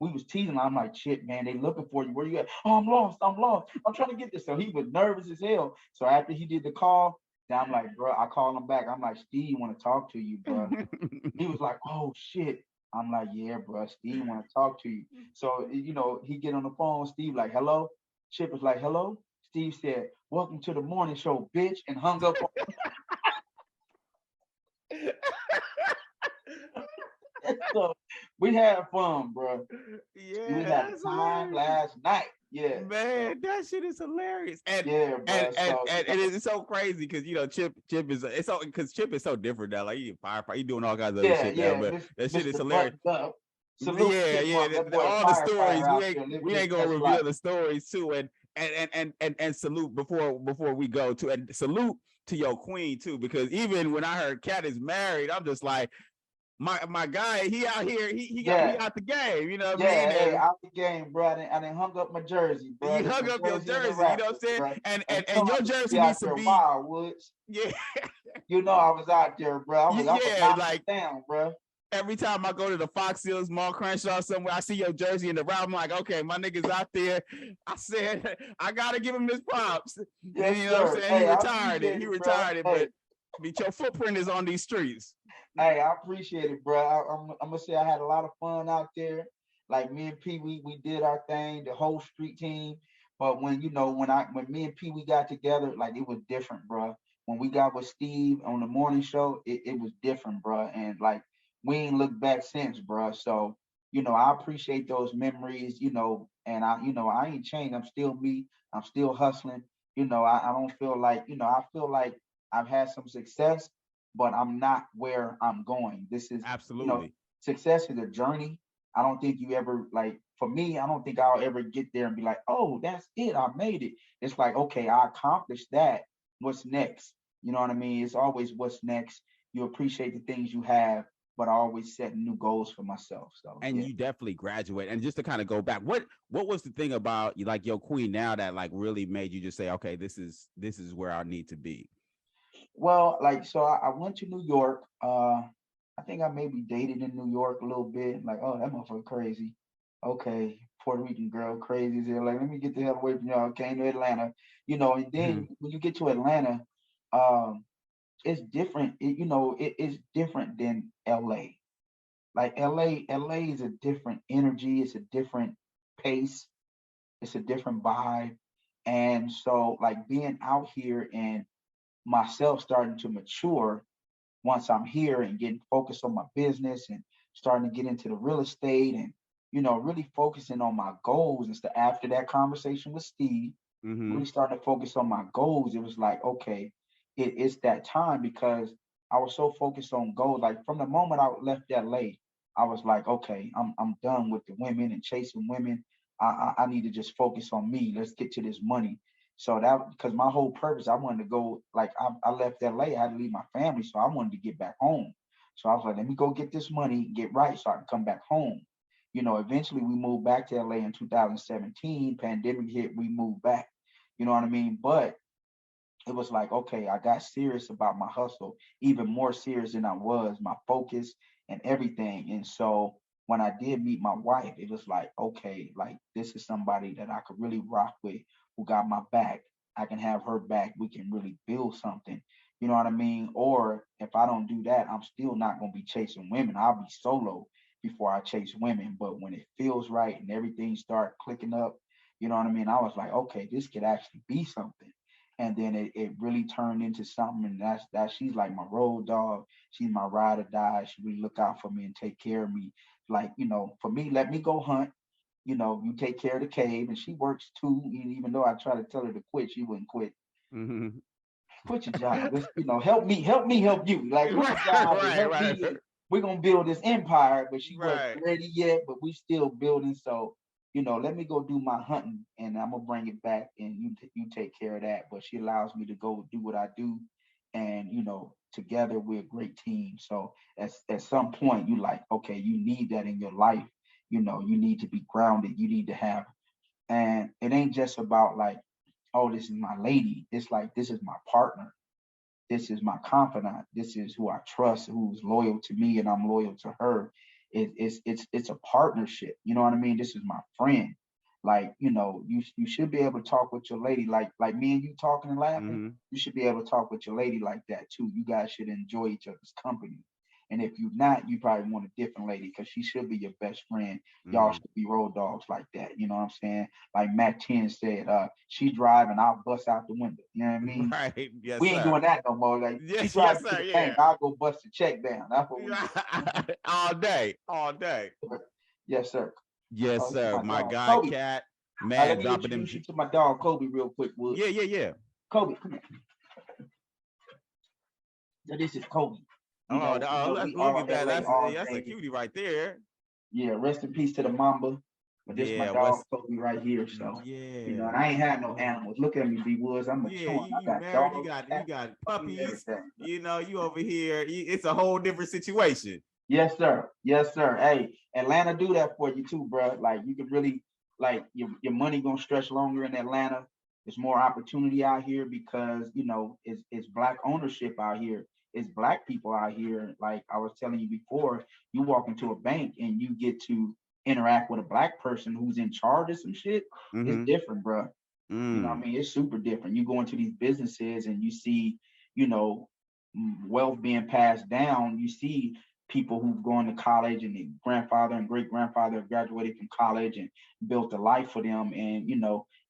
we was teasing. I'm like, Chip, man, they looking for you. Where you at? Oh, I'm lost. I'm trying to get this. So he was nervous as hell. So after he did the call, then I'm like, bro, I called him back. I'm like, Steve, want to talk to you, bro. He was like, oh shit. I'm like, yeah, bro, Steve want to talk to you. So he get on the phone. Steve like, hello. Chip was like, hello. Steve said, welcome to the morning show, bitch, and hung up. So we had fun, bro. Yeah, we had time last night. Yeah, man, that shit is hilarious. And yeah, bro. And it is so crazy because Chip is because Chip is so different now. Like he firefighter, he doing all kinds of other shit now, but that shit is hilarious. Salute all the stories we ain't gonna reveal the stories too, and salute before we go to, and salute to your queen too, because even when I heard Cat is married, I'm just like, my guy, he out here, he out the game, you know what I mean? Hey, out the game, bro. I didn't hung up my jersey, bro. You hung up your jersey, you know what I'm saying? Bro. And your jersey needs to be B.Woods. Yeah. I was out there, bro. I was like down, bro. Every time I go to the Fox Hills Mall, Crenshaw somewhere, I see your jersey in the route. I'm like, okay, my nigga's out there. I said, I gotta give him this props. Yes, you know what I'm saying? Hey, he retired it, but your footprint is on these streets. Hey, I appreciate it, bro. I'm gonna say I had a lot of fun out there. Like me and Pee Wee, we did our thing, the whole street team. But when me and Pee Wee got together, like it was different, bro. When we got with Steve on the morning show, it was different, bro. And like we ain't looked back since, bro. So I appreciate those memories, and I ain't changed. I'm still me. I'm still hustling. I don't feel like I feel like I've had some success, but I'm not where I'm going. This is absolutely success is a journey. I don't think you ever for me, I don't think I'll ever get there and be like, oh, that's it. I made it. It's like, okay, I accomplished that. What's next? You know what I mean? It's always what's next. You appreciate the things you have, but I always set new goals for myself. So you definitely graduate. And just to kind of go back, what was the thing about you, like your queen now, that like really made you just say, okay, this is where I need to be? Well, so I went to New York. I think I maybe dated in New York a little bit. Like, oh, that motherfucker crazy. Okay, Puerto Rican girl, crazy as hell. Like, let me get the hell away from y'all. Came to Atlanta, and then when you get to Atlanta, it's different. It's different than LA. Like LA is a different energy. It's a different pace. It's a different vibe. And so, like being out here and myself starting to mature once I'm here and getting focused on my business and starting to get into the real estate and really focusing on my goals. Instead, after that conversation with Steve, really starting to focus on my goals. It was like, okay, it's that time, because I was so focused on goals. Like from the moment I left LA, I was like, okay, I'm done with the women and chasing women. I need to just focus on me. Let's get to this money. So that, because my whole purpose, I wanted to go, like I left LA, I had to leave my family. So I wanted to get back home. So I was like, let me go get this money, get right so I can come back home. Eventually we moved back to LA in 2017, pandemic hit, we moved back. You know what I mean? But it was like, okay, I got serious about my hustle, even more serious than I was, my focus and everything. And so when I did meet my wife, it was like, okay, like this is somebody that I could really rock with, who got my back. I can have her back. We can really build something. You know what I mean? Or if I don't do that, I'm still not going to be chasing women. I'll be solo before I chase women. But when it feels right and everything start clicking up, you know what I mean? I was like, okay, this could actually be something. And then it really turned into something, and that she's like my road dog. She's my ride or die. She really look out for me and take care of me. Like, for me, let me go hunt. You take care of the cave, and she works too. Even though I try to tell her to quit, she wouldn't quit. Mm-hmm. Quit your job. Let's, help me help you. Like, quit your job and help me. And we're gonna build this empire. But she wasn't ready yet. But we still building. So, let me go do my hunting, and I'm gonna bring it back, and you take care of that. But she allows me to go do what I do, and together we're a great team. So at some point, you like, okay, you need that in your life. You need to be grounded. You need to have, and it ain't just about like, oh, this is my lady. It's like, this is my partner. This is my confidant. This is who I trust, who's loyal to me, and I'm loyal to her. It's a partnership. You know what I mean? This is my friend. Like, you should be able to talk with your lady like me and you talking and laughing. Mm-hmm. You should be able to talk with your lady like that too. You guys should enjoy each other's company. And if you're not, you probably want a different lady, because she should be your best friend. Y'all should be road dogs like that. You know what I'm saying? Like Mac 10 said, she drive and I'll bust out the window. You know what I mean? Right. Yes, we ain't doing that no more. Like, she drives to the bank, I'll go bust the check down. That's what we do. All day. Yes, sir. Yes, sir. My guy, Kobe. Cat, Let man, me dropping introduce them. you to my dog, Kobe, real quick, Woods. Yeah. Kobe, come here. So this is Kobe. Let's look at that. That's a cutie right there. Yeah, rest in peace to the Mamba. But this is my dog, Kobe, right here. So, and I ain't had no animals. Look at me, B.Woods. I'm mature. You married, you got puppies. You over here. It's a whole different situation. Yes, sir. Yes, sir. Hey, Atlanta do that for you too, bro. Like, you can really, like, your money gonna stretch longer in Atlanta. There's more opportunity out here because, it's Black ownership out here. It's Black people out here. Like I was telling you before, you walk into a bank and you get to interact with a Black person who's in charge of some shit. It's different, bro. You know what I mean? It's super different. You go into these businesses and you see, wealth being passed down. You see people who've gone to college, and their grandfather and great grandfather graduated from college and built a life for them. And,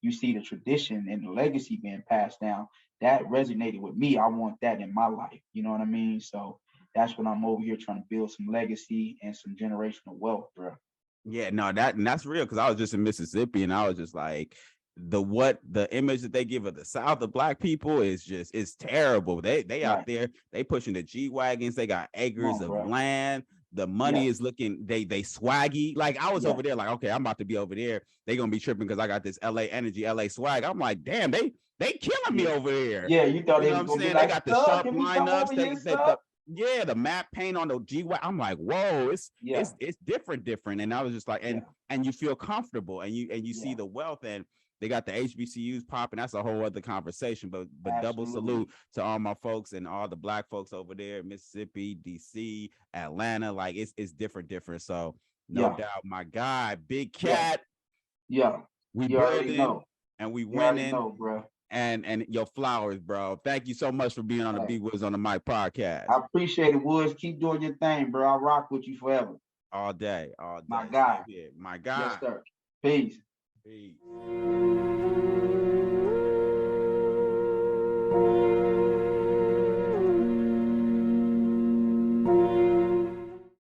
you see the tradition and the legacy being passed down. That resonated with me. I want that in my life. You know what I mean? So that's what I'm over here trying to build, some legacy and some generational wealth, bro. Yeah, no, that's real. Cause I was just in Mississippi and I was just like, the image that they give of the South of Black people is terrible. They out there, they pushing the G-Wagons, they got acres of land. The money is looking, they swaggy. Like I was over there, like, okay, I'm about to be over there. They gonna be tripping because I got this LA energy, LA swag. I'm like, damn, they killing me over there. Yeah, you thought they was gonna be like, they got the sharp lineups. The map paint on the G-Wagon. I'm like, whoa, it's different. And I was just like, and you feel comfortable, and you see the wealth, and they got the HBCUs popping. That's a whole other conversation. But double salute to all my folks and all the Black folks over there, Mississippi, DC, Atlanta. Like it's different. So no doubt, my guy, Big Cat. Yeah. We building and we winning. Bro. And your flowers, bro. Thank you so much for being on the B.Woods on the Mic podcast. I appreciate it, Woods. Keep doing your thing, bro. I'll rock with you forever. All day. My guy. My guy. Yes, sir. Peace. Peace.